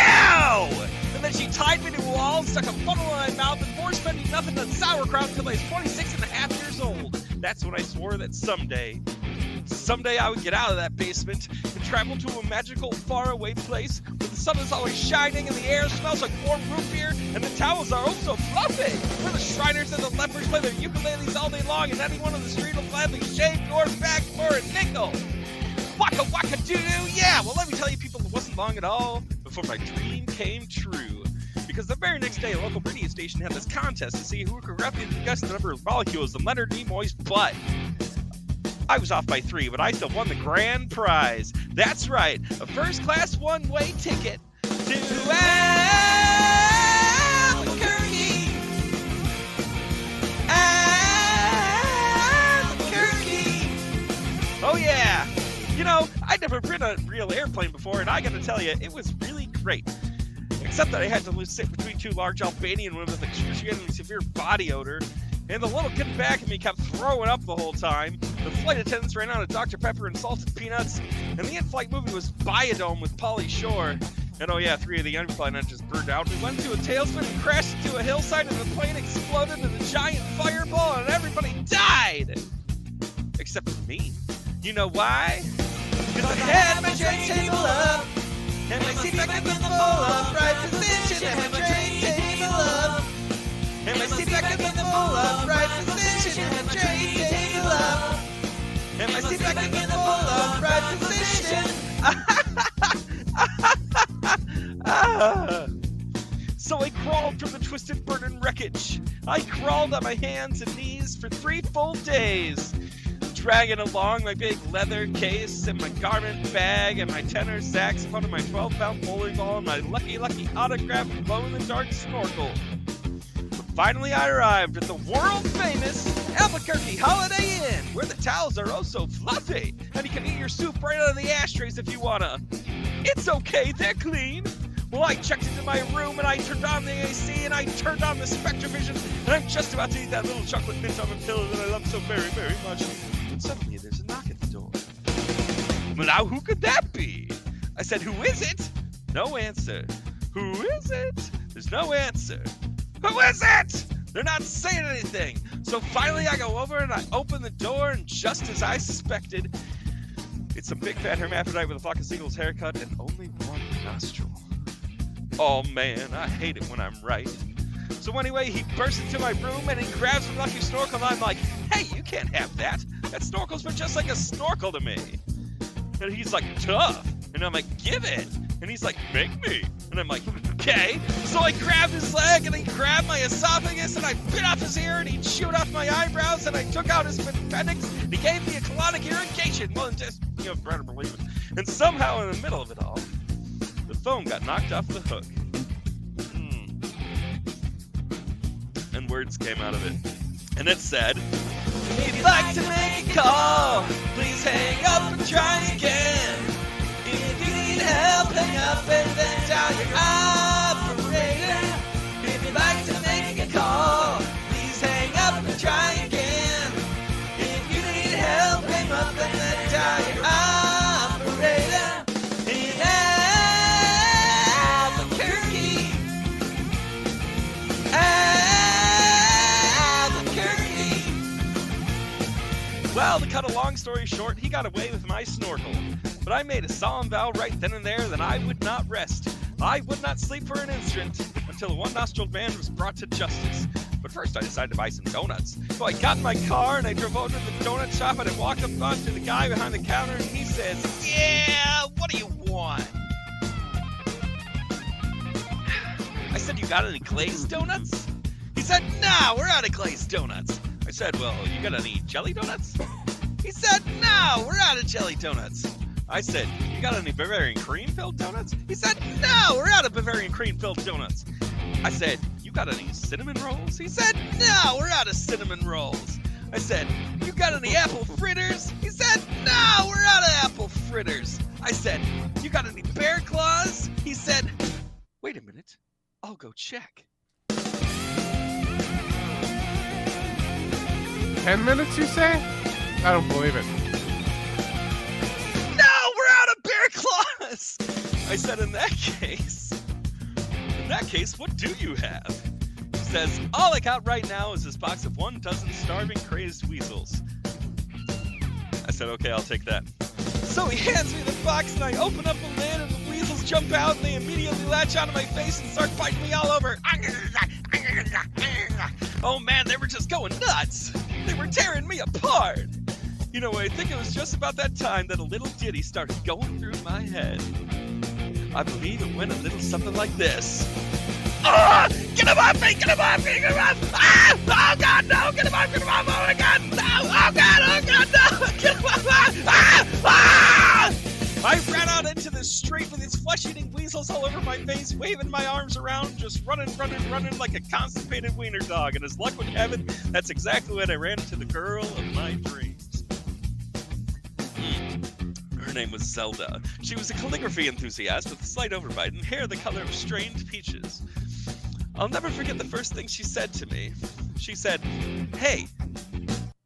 And then she tied me to a wall, stuck a funnel in my mouth, and forced fed me nothing but sauerkraut until I was 26 and a half years old. That's when I swore that someday I would get out of that basement and travel to a magical, faraway place where the sun is always shining and the air smells like warm root beer and the towels are oh so fluffy, where the Shriners and the lepers play their ukuleles all day long and anyone on the street will gladly shave your back for a nickel. Waka waka doo doo, yeah! Well, let me tell you, people, it wasn't long at all before my dream came true. Because the very next day, a local radio station had this contest to see who could rapidly guess the number of molecules in Leonard Nimoy's butt. I was off by 3, but I still won the grand prize. That's right, a first-class one-way ticket to Albuquerque. Albuquerque. Oh yeah. You know, I'd never ridden a real airplane before, and I gotta tell you, it was really great. Except that I had to sit between 2 large Albanian women with excruciatingly severe body odor, and the little kid back of me kept throwing up the whole time. The flight attendants ran out of Dr. Pepper and salted peanuts, and the in-flight movie was Biodome with Pauly Shore. And oh yeah, 3 of the in-flight engines burned out. We went into a tailspin and crashed into a hillside, and the plane exploded in a giant fireball, and everybody died! Except for me. You know why? Because I had my tray table up, and my seat back in the full upright position, and my tray table up, and my seat back in the full upright position, and my tray table up, and my seat back in the full upright position. So I crawled from the twisted burden wreckage. I crawled on my hands and knees for 3 full days, dragging along my big leather case and my garment bag and my tenor saxophone and my 12-pound bowling ball and my lucky autographed glow-in-the-dark snorkel. finally I arrived at the world-famous Albuquerque Holiday Inn, where the towels are oh so fluffy, and you can eat your soup right out of the ashtrays if you wanna. It's okay, they're clean. Well, I checked into my room, and I turned on the AC, and I turned on the Spectrovision, and I'm just about to eat that little chocolate mint on the pillow that I love so very, very much. And suddenly there's a knock at the door. Well, now who could that be? I said, who is it? No answer. Who is it? There's no answer. Who is it? They're not saying anything. So finally I go over and I open the door, and just as I suspected, it's a big fat hermaphrodite with a flock of seagulls haircut and only one nostril. Oh man, I hate it when I'm right. So anyway, he bursts into my room and he grabs my lucky snorkel, and I'm like, hey, you can't have that. That snorkel's been just like a snorkel to me. And he's like, tough. And I'm like, give it. And he's like, make me. And I'm like, okay. So I grabbed his leg, and he grabbed my esophagus, and I bit off his ear, and he chewed off my eyebrows, and I took out his appendix, and he gave me a colonic irrigation. Well, just, better believe it. And somehow in the middle of it all, the phone got knocked off the hook. And words came out of it. And it said, if you'd like to make a call, please hang up and try again. If you need help, hang up and then dial your operator. If you'd like to make a call, please hang up and try again. If you need help, hang up and then dial your operator. In Albuquerque. Well, to cut a long story short, he got away with my snorkel. But I made a solemn vow right then and there that I would not rest. I would not sleep for an instant until a one-nostriled man was brought to justice. But first I decided to buy some donuts. So I got in my car and I drove over to the donut shop, and I walked up to the guy behind the counter, and he says, yeah, what do you want? I said, you got any glazed donuts? He said, no, we're out of glazed donuts. I said, well, you got any jelly donuts? He said, no, we're out of jelly donuts. I said, you got any Bavarian cream-filled donuts? He said, no, we're out of Bavarian cream-filled donuts. I said, you got any cinnamon rolls? He said, no, we're out of cinnamon rolls. I said, you got any apple fritters? He said, no, we're out of apple fritters. I said, you got any bear claws? He said, wait a minute, I'll go check. 10 minutes, you say? I don't believe it. No, we're out of bear claws! I said, in that case, what do you have? He says, all I got right now is this box of 1 dozen starving crazed weasels. I said, okay, I'll take that. So he hands me the box, and I open up the lid, and the weasels jump out, and they immediately latch onto my face and start biting me all over. Oh man, they were just going nuts. They were tearing me apart. You know, I think it was just about that time that a little ditty started going through my head. I believe it went a little something like this. Ah! Get him off me! Get him off me! Get him off! Ah! Oh God, no! Get him off! Get him off! Oh my God, no! Oh God! Oh God, no! Get him off! Ah! Ah! I ran out into the street with these flesh-eating weasels all over my face, waving my arms around, just running like a constipated wiener dog. And as luck would have it, that's exactly when I ran into the girl of my dreams. Her name was Zelda. She was a calligraphy enthusiast with a slight overbite and hair the color of strained peaches. I'll never forget the first thing she said to me. She said, hey,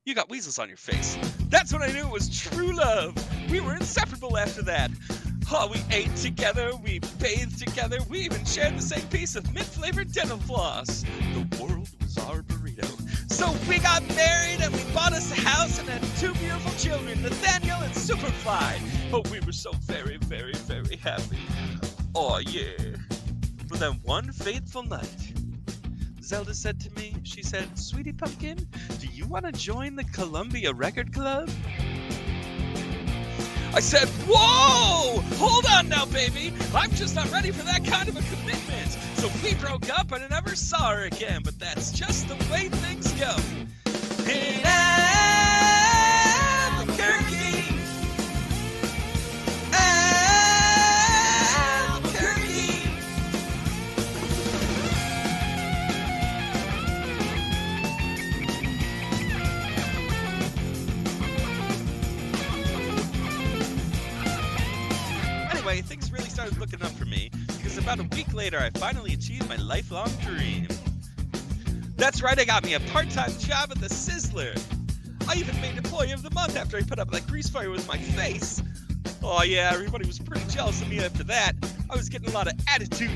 you got weasels on your face. That's when I knew it was true love. We were inseparable after that. Oh, we ate together, we bathed together, we even shared the same piece of mint-flavored dental floss. The world was our burrito. So we got married and we bought us a house and had 2 beautiful children, Nathaniel and Superfly. Oh, we were so very, very, very happy. Oh, yeah. But then one fateful night, Zelda said to me, she said, sweetie pumpkin, do you want to join the Columbia Record Club? I said, whoa! Hold on now, baby! I'm just not ready for that kind of a commitment! So we broke up and I never saw her again, but that's just the way things go. In Albuquerque, Albuquerque. Anyway, things really started looking up for me because about a week later, I finally achieved my lifelong dream. That's right, I got me a part-time job at the Sizzler. I even made Employee of the Month after I put up that grease fire with my face. Oh yeah, everybody was pretty jealous of me after that. I was getting a lot of attitude.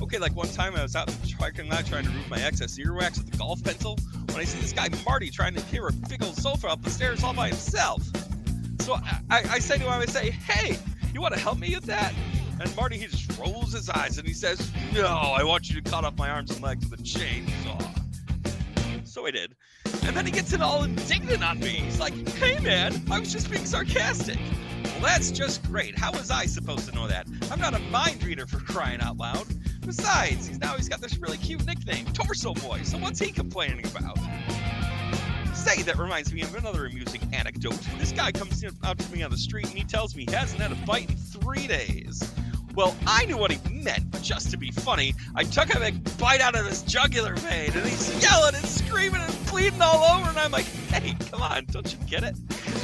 Okay, like one time I was out in the parking lot trying to remove my excess earwax with a golf pencil when I see this guy Marty trying to carry a big old sofa up the stairs all by himself. So I say to him, hey, you want to help me with that? And Marty, he just rolls his eyes and he says, no, I want you to cut off my arms and legs with a chainsaw. So I did. And then he gets it all indignant on me. He's like, hey man, I was just being sarcastic. Well, that's just great. How was I supposed to know that? I'm not a mind reader, for crying out loud. Besides, he's got this really cute nickname, Torso Boy, so what's he complaining about? Say, that reminds me of another amusing anecdote. This guy comes out to me on the street and he tells me he hasn't had a bite in 3 days. Well, I knew what he meant, but just to be funny, I took a big bite out of his jugular vein, and he's yelling and screaming and bleeding all over, and I'm like, hey, come on, don't you get it?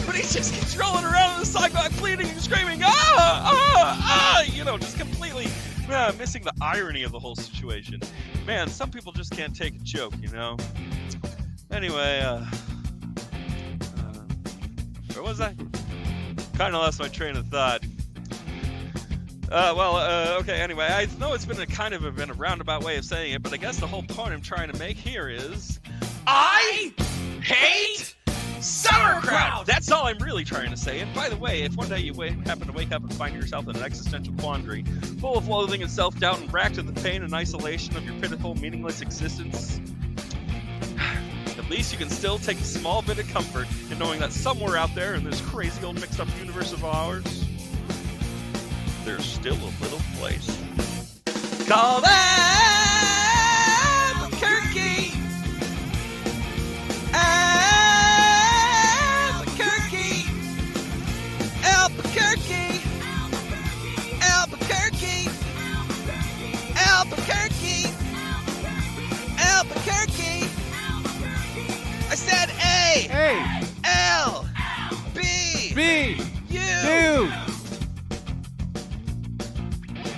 But he just keeps rolling around on the sidewalk, bleeding and screaming, just completely missing the irony of the whole situation. Man, some people just can't take a joke, Anyway, where was I? Kind of lost my train of thought. Okay, anyway, I know it's been a roundabout way of saying it, but I guess the whole point I'm trying to make here is I hate sauerkraut! That's all I'm really trying to say. And by the way, if one day you happen to wake up and find yourself in an existential quandary, full of loathing and self-doubt and racked with the pain and isolation of your pitiful, meaningless existence, at least you can still take a small bit of comfort in knowing that somewhere out there in this crazy old mixed-up universe of ours, there's still a little place called Albuquerque. Albuquerque. Albuquerque. Albuquerque. Albuquerque. Albuquerque. I said A. L. B. U.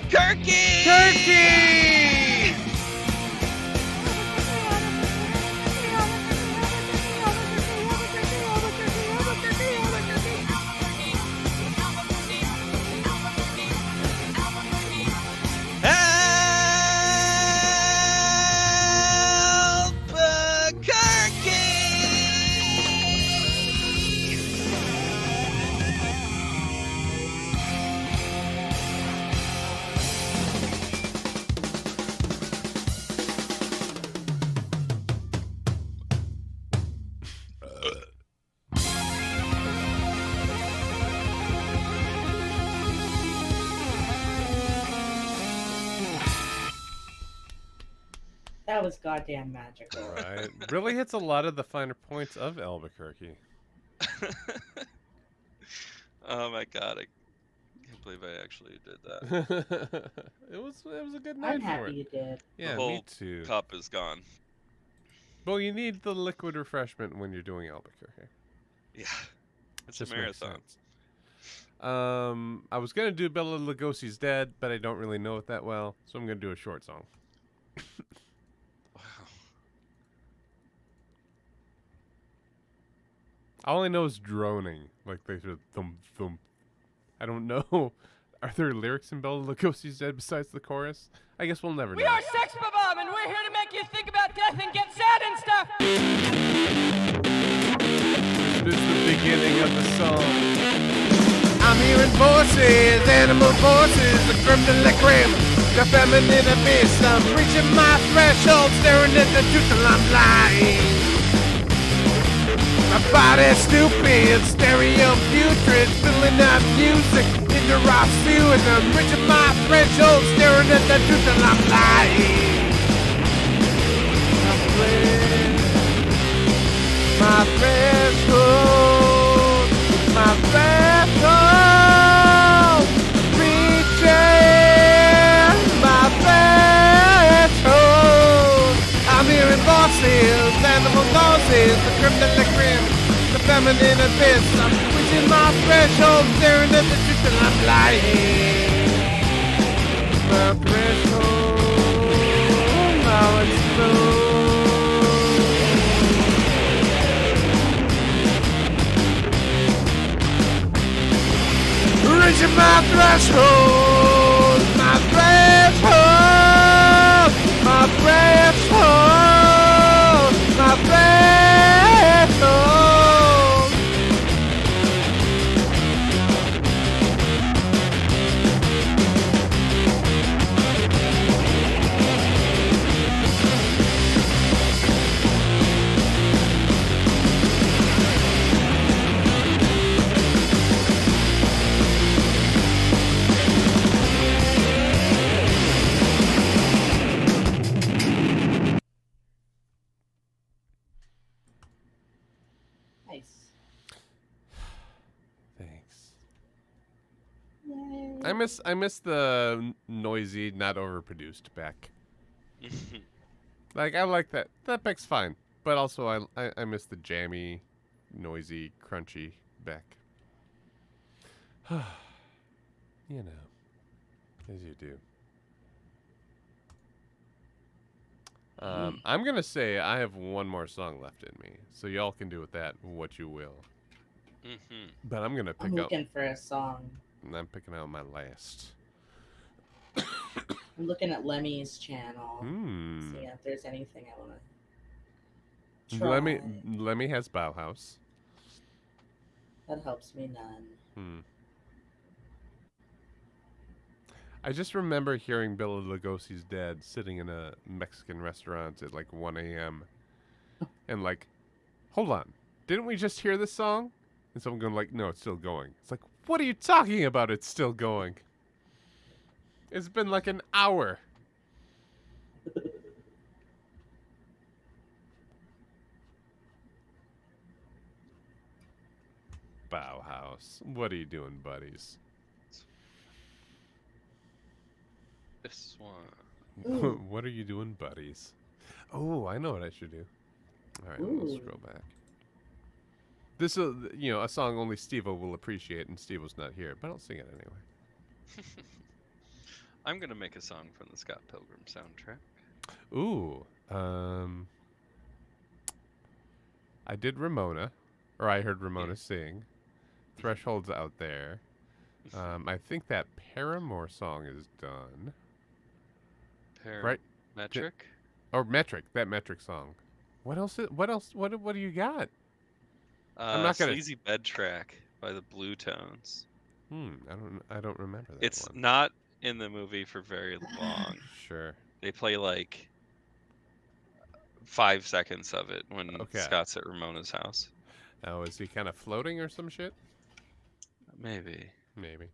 Turkey! That was goddamn magical. Right. Really hits a lot of the finer points of Albuquerque. Oh my god, I can't believe I actually did that. It was a good night I'm for happy it. you did. Yeah, The whole me too. cup is gone. Well, you need the liquid refreshment when you're doing Albuquerque. Yeah, it's Just a makes marathon. sense. I was gonna do Bela Lugosi's Dead, but I don't really know it that well, so I'm gonna do a short song. Wow. All I know is droning, like they sort of thump thump. I don't know. Are there lyrics in Bela Lugosi's Dead besides the chorus? I guess we'll never know. We are Sex Bomb, and we're here to make you think about death and get sad and stuff. This is the beginning of the song. I'm hearing voices, animal voices, the creme de la creme, the feminine abyss. I'm reaching my threshold, staring at the truth till I'm lying. My body's stupid, stereo putrid, filling up music in the raw stew, and I'm reaching my threshold, staring at the truth till I'm lying. My threshold, my threshold, reaching my threshold. I'm hearing voices, animal voices, the creme de la creme, the feminine abyss. I'm reaching my threshold, staring at the truth and I'm lying. my threshold, my threshold, my threshold, my threshold. Nice. Thanks. Yay. I miss the noisy, not overproduced Beck. Like I like that. That Beck's fine, but also I miss the jammy, noisy, crunchy Beck. You know, as you do. I'm gonna say I have one more song left in me, so y'all can do with that what you will. But I'm gonna I'm pick up. looking for a song. And I'm picking out my last. I'm looking at Lemmy's channel. Hmm. See if there's anything I want to try. Lemmy has Bauhaus. That helps me none. Hmm. I just remember hearing Bela Lugosi's dad sitting in a Mexican restaurant at like 1 a.m. and like, hold on, didn't we just hear this song? And someone going like, no, it's still going. It's like, what are you talking about? It's still going. It's been like an hour. Bauhaus. What are you doing, buddies? This one. Ooh. What are you doing, buddies? Oh, I know what I should do. All right, we'll Ooh. scroll back. This is, you know, a song only Steve-O will appreciate, and Steve-O's not here, but I'll sing it anyway. I'm gonna make a song from the Scott Pilgrim soundtrack. Ooh, I did Ramona, or I heard Ramona sing. Threshold's out there. I think that Paramore song is done. Right? Metric? Or Metric, that Metric song. What else? What else? What do you got? I'm not gonna. Sleazy Bed Track by the Blue Tones. I don't remember that It's one. not in the movie for very long. Sure. They play like 5 seconds of it when Okay. Scott's at Ramona's house. Oh, is he kind of floating or some shit? Maybe. Maybe.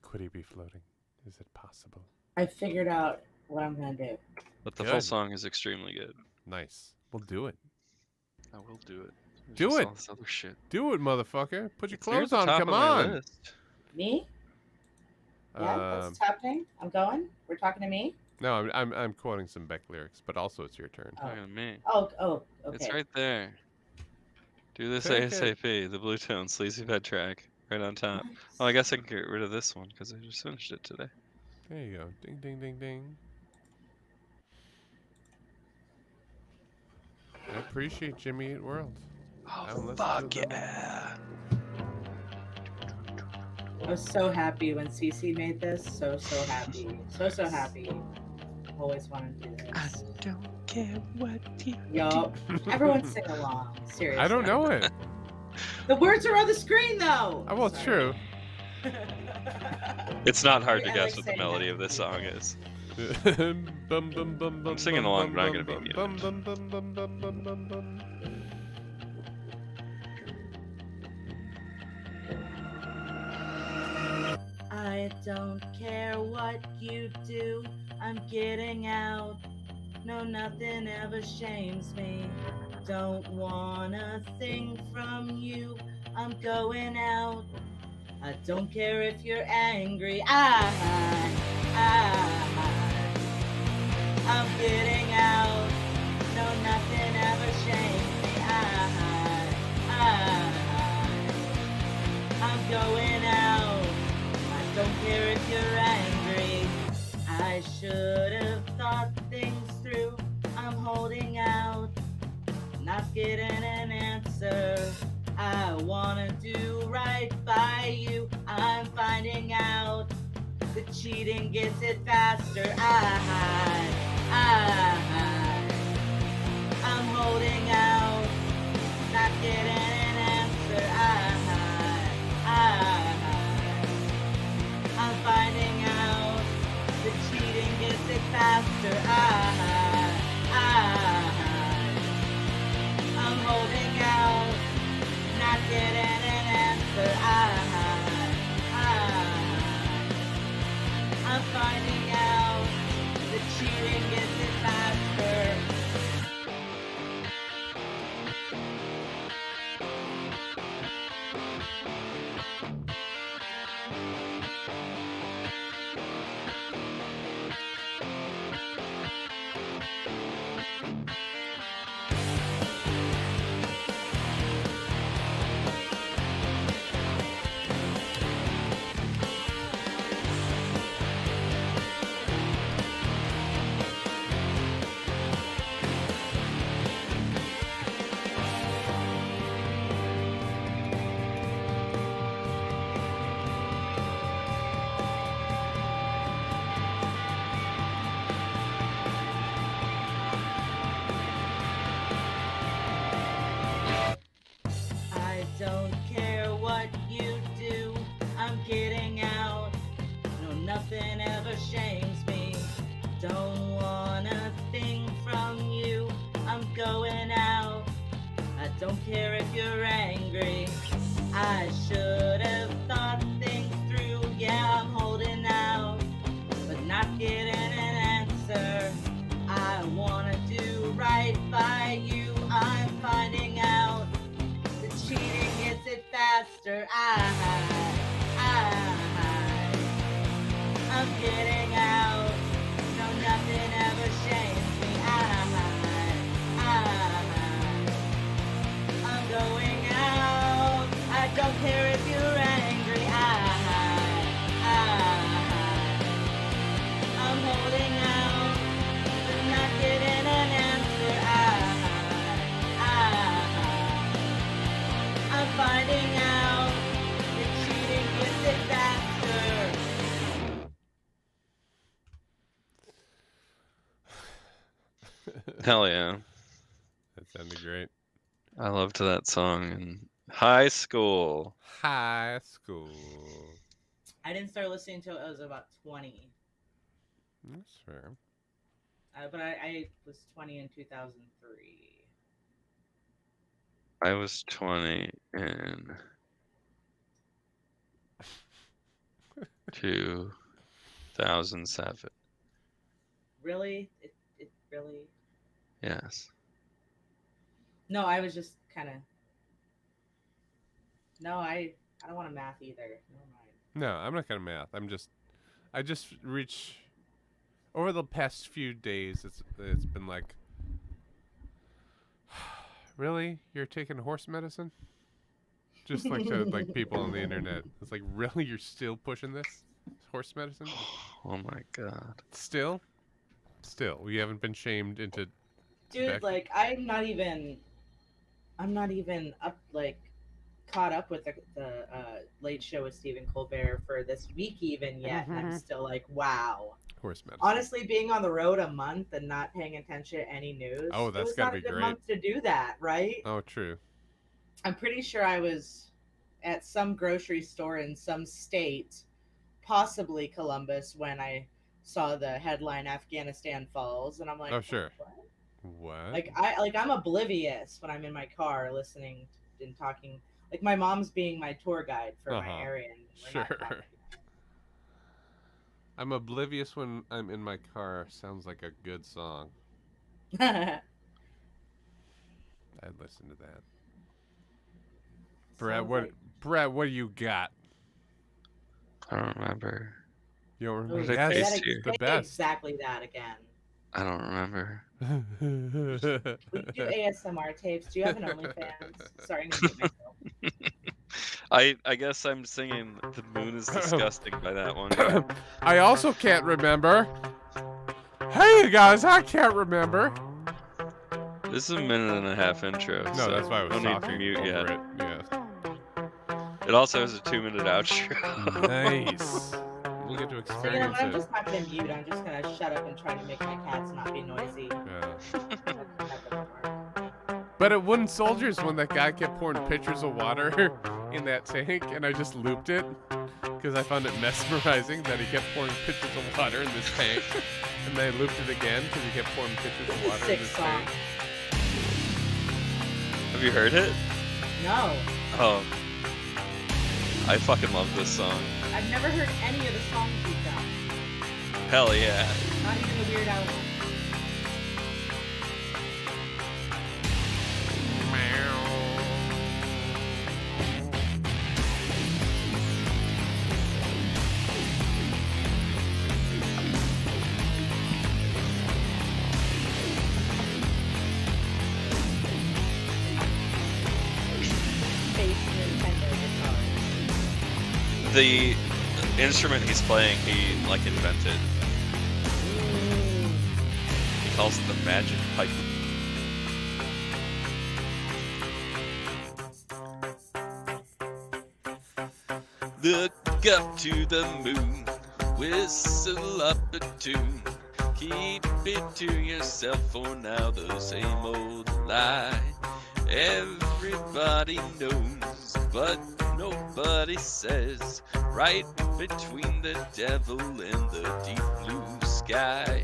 Could he be floating? Is it possible? I figured out what I'm gonna do. But the full Good. song is extremely good. Nice. We'll do it. I will do it. There's Do just it. all this other shit. Do it, motherfucker. Put your It's near clothes the on. top Come of my on. list. Me? Yeah, that's happening. I'm going. We're talking to me. No, I'm quoting some Beck lyrics, but also it's your turn. Oh. Look at me. Oh, okay. It's right there. Do this Take it. ASAP. The Blue Tones, Sleazy Bed Track, right on top. Oh, I guess I can get rid of this one because I just finished it today. There you go. Ding, ding, ding, ding. I appreciate Jimmy Eat World. I don't Oh, listen fuck to them. yeah. I was so happy when Cece made this. So happy. So happy. Always wanted to do this. Don't care what you Yo, everyone sing along. Seriously. I don't know it. The words are on the screen though. Well, it's true. It's not hard to I guess like what the saying melody that. of this song is. I'm singing along, but I'm gonna be muted. I don't care what you do, I'm getting out. No, nothing ever shames me. Don't want a thing from you, I'm going out. I don't care if you're angry, I'm getting out. No, nothing ever shames me, I'm going out. I don't care if you're angry. I should have thought things through. I'm holding out, not getting an answer. I wanna do right by you. I'm finding out the cheating gets it faster. I'm holding out, not getting an answer. I'm finding out the cheating gets it faster. I'm holding out, not getting an answer. I'm finding out the cheating gets it faster. I don't care what you do, I'm getting out. No, nothing ever shames me. Don't want a thing from you, I'm going out. I don't care if you're angry. I should have thought things through. Yeah, I'm holding out, but not getting an answer. I wanna do right by you. I'm finding out the cheating gets it faster. I'm getting out. No, nothing ever shames me. I'm going out. I don't care if you're angry. I'm holding out, but not getting an answer. I'm finding out that cheating gets it faster. Hell yeah. That sounded great. I loved that song in high school. High school. I didn't start listening until I was about 20. That's fair. But I was 20 in 2003. I was 20 in 2007. Really? It really? Yes. No, I was just kind of. No, I don't want to math either. Never mind. No, I'm not gonna math. I just reach over the past few days. It's been like, really, you're taking horse medicine? Just like to like people on the internet. It's like, really, you're still pushing this horse medicine? Oh my god. Still, we haven't been shamed into. Dude, Back- like I'm not even up caught up with the Late Show with Stephen Colbert for this week even yet, and I'm still like, wow. Horse medicine. Honestly, being on the road a month and not paying attention to any news. Oh, that's it was gotta not a be good great. month to do that, right? Oh, true. I'm pretty sure I was at some grocery store in some state, possibly Columbus, when I saw the headline "Afghanistan falls," and I'm like, Oh, sure. What? What? I'm oblivious when I'm in my car listening and talking. Like my mom's being my tour guide for my area. And we're not Sure. talking. I'm oblivious when I'm in my car. Sounds like a good song. I'd listen to that. Brett, Sounds what? like- Brett, what do you got? I don't remember. You don't Oh, remember? Say Yes, that it's again. the Say best. exactly that again. I don't remember. We do ASMR tapes. Do you have an OnlyFans? Sorry, to mute myself. I guess I'm singing "The Moon is Disgusting" by that one guy. I also can't remember. Hey, you guys, I can't remember. This is a minute and a half intro. No, so that's why I was no need talking to mute over yet. it. Yeah. It also has a 2-minute outro. Nice. We'll get to So you know experience what? I'm it. just not gonna mute. I'm just gonna shut up and try to make my cats not be noisy. Yeah. That doesn't work. But at Wooden Soldiers, when that guy kept pouring pitchers of water in that tank, and I just looped it because I found it mesmerizing that he kept pouring pitchers of water in this tank, and then I looped it again because he kept pouring pitchers of water in Sick this song. tank. Have you heard it? No, Oh. I fucking love this song. I've never heard any of the songs you've done. Hell yeah. Not even the Weird Al one. Bass Nintendo guitar. The instrument he's playing, he like invented. He calls it the magic pipe. Look up to the moon, whistle up a tune. Keep it to yourself for now, the same old lie. Everybody knows, but nobody says. Right between the devil and the deep blue sky.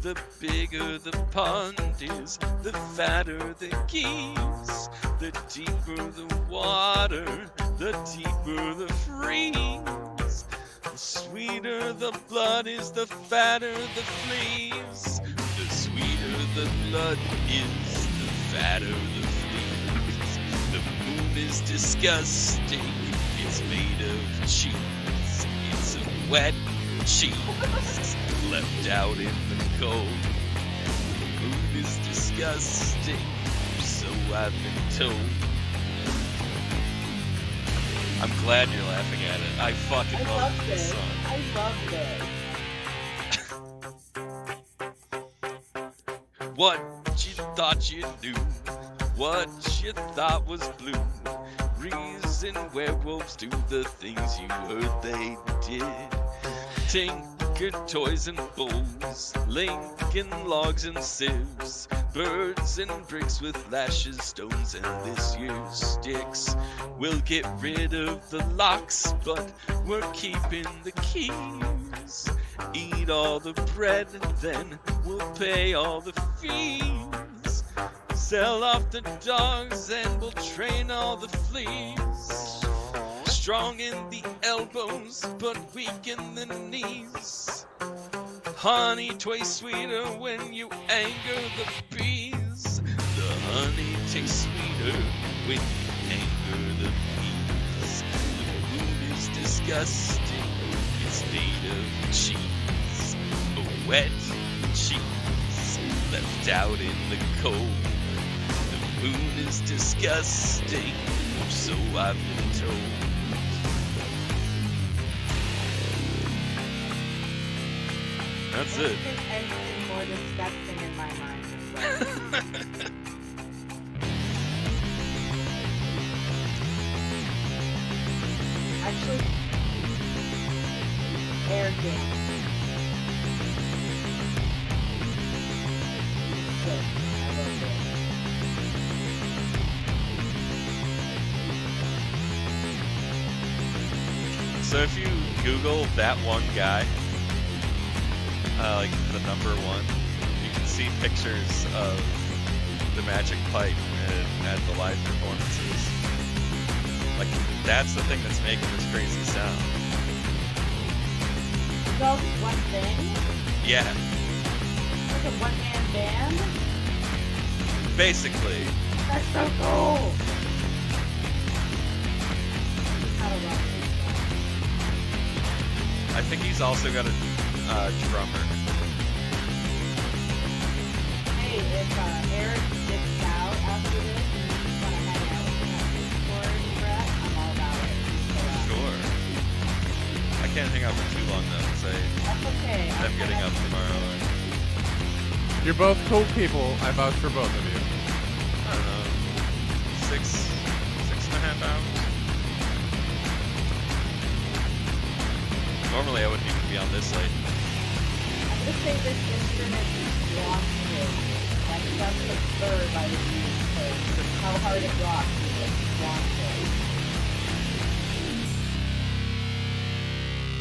The bigger the pond is, the fatter the geese. The deeper the water, the deeper the freeze. The sweeter the blood is, the fatter the fleas. The sweeter the blood is, the fatter the fleas. The moon is disgusting, it's made of cheese. It's a wet cheese left out in the cold. The moon is disgusting, so I've been told. I'm glad you're laughing at it. I fucking I love love this this. song. I love this. What you thought you knew, what you thought was blue. Reason werewolves do the things you heard they did. Tinker toys and bowls, Lincoln logs and sieves, birds and bricks with lashes, stones, and this year's sticks. We'll get rid of the locks, but we're keeping the keys. Eat all the bread, then we'll pay all the fees. Sell off the dogs, and we'll train all the fleas. Strong in the elbows, but weak in the knees. Honey tastes sweeter when you anger the bees. The honey tastes sweeter when you anger the bees. The moon is disgusting, it's made of cheese. A wet cheese left out in the cold. The moon is disgusting, so I've been told. That's it. There's anything more disgusting in my mind. Actually, air game. Good. I love it. So if you Google that one guy, like the number one, you can see pictures of the magic pipe at the live performances. Like, that's the thing that's making this crazy sound. It's all just one thing? Yeah, Like a one-man band? basically. That's so cool! I don't know. I think he's also got a drummer. Hey, if Eric gets out after this and you just want to hang out with him on Discord, Brett, I'm all about it. So, Sure. I can't hang out for too long though, because that's okay. I'm getting up tomorrow. And, You're both cool people. I vouch for both of you. I don't know, 6.5 hours. Normally I wouldn't even be on this site. I'm gonna say this instrument is wanted. That's the third I would use for how hard it rocks. It's wanted.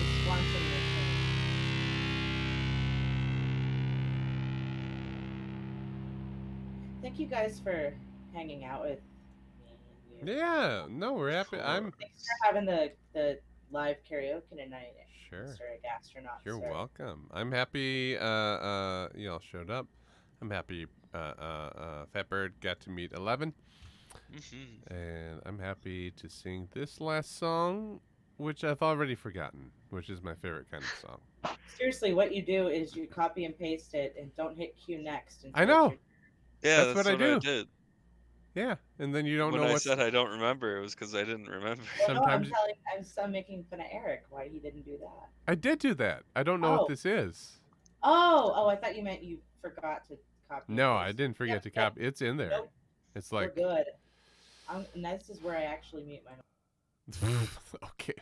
It's wanted machine. Thank you guys for hanging out with me. Yeah, no, we're happy. Sure. I'm Thanks for having the live karaoke tonight, sure. Mr. Gastronaut. You're sir. welcome. I'm happy y'all showed up. I'm happy Fatbird got to meet 11. And I'm happy to sing this last song, which I've already forgotten, which is my favorite kind of song. Seriously, what you do is you copy and paste it and don't hit Q next. I know. Yeah, That's that's what I do. did. Yeah, and then you don't When know I what's... said I don't remember, it was because I didn't remember. Well, Sometimes- no, I'm still making fun of Eric. Why he didn't do that? I did do that. I don't know Oh. what this is. Oh, I thought you meant you forgot to copy. and No, paste. I didn't forget Yep, to yep. copy. It's in there. Nope. It's We're like... good. And this is where I actually mute my. Okay.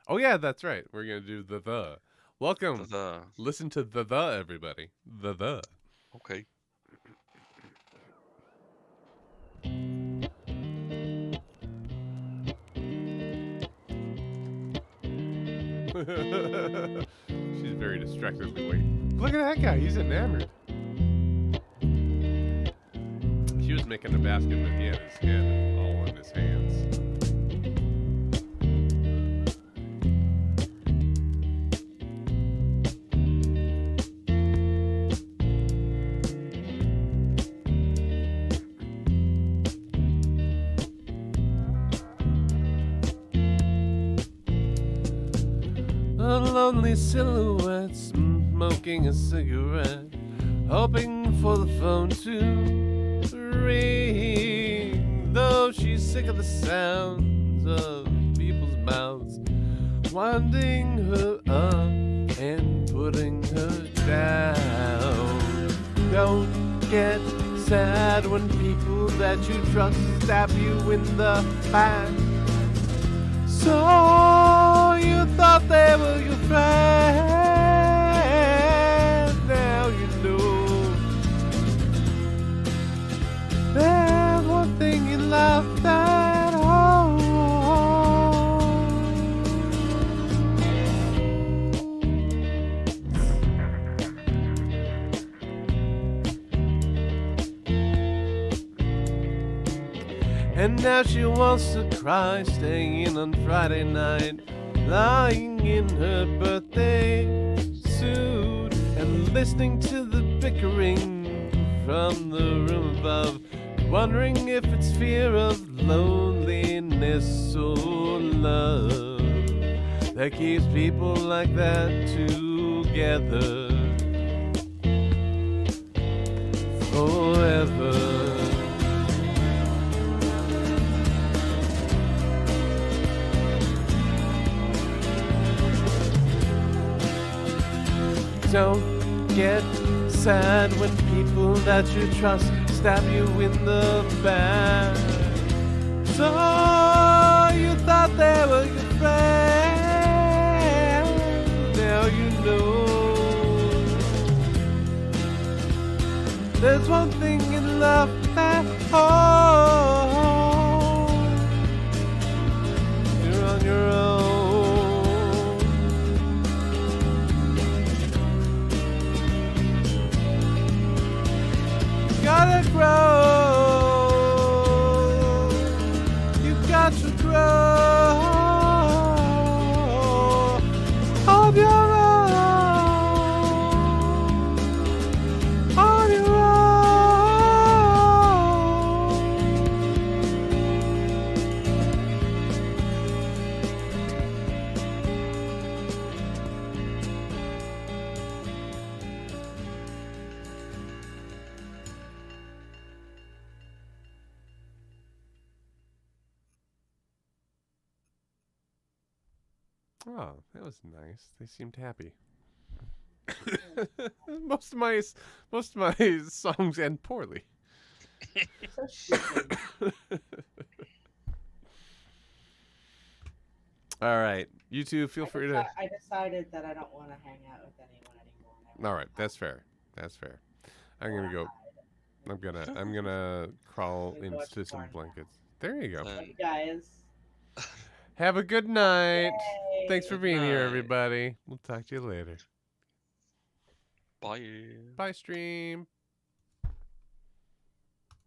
Oh yeah, that's right. We're gonna do the. Welcome. The Listen to the everybody. The. okay. She's very distractedly waiting. Look at that guy. He's enamored. She was making a basket, but he had his head all in his hands. A lonely silhouette smoking a cigarette, hoping for the phone to ring. Though she's sick of the sounds of people's mouths, winding her up and putting her down. Don't get sad when people that you trust stab you in the back. So you thought they were your friend. Now you know there's one thing in life that holds. And now she wants to cry, staying in on Friday night, lying in her birthday suit, and listening to the bickering from the room above, wondering if it's fear of loneliness or love that keeps people like that together forever. Don't get sad when people that you trust stab you in the back. So you thought they were your friend. Now you know there's one thing in love that holds. You're on your own. Gotta grow. You got to grow on your own. On your own. Oh, that was nice. They seemed happy. most of my songs end poorly. So stupid. All right. You two, feel free to. I decided that I don't want to hang out with anyone anymore. and I All wanna right, that's fair. That's fair. I'm gonna go. hide. I'm gonna crawl I'm gonna watch into some porn now. blankets. There you go. Then- Love you guys. Have a good night. Yay. Thanks for Good being here, night. everybody. We'll talk to you later. Bye. Bye, stream.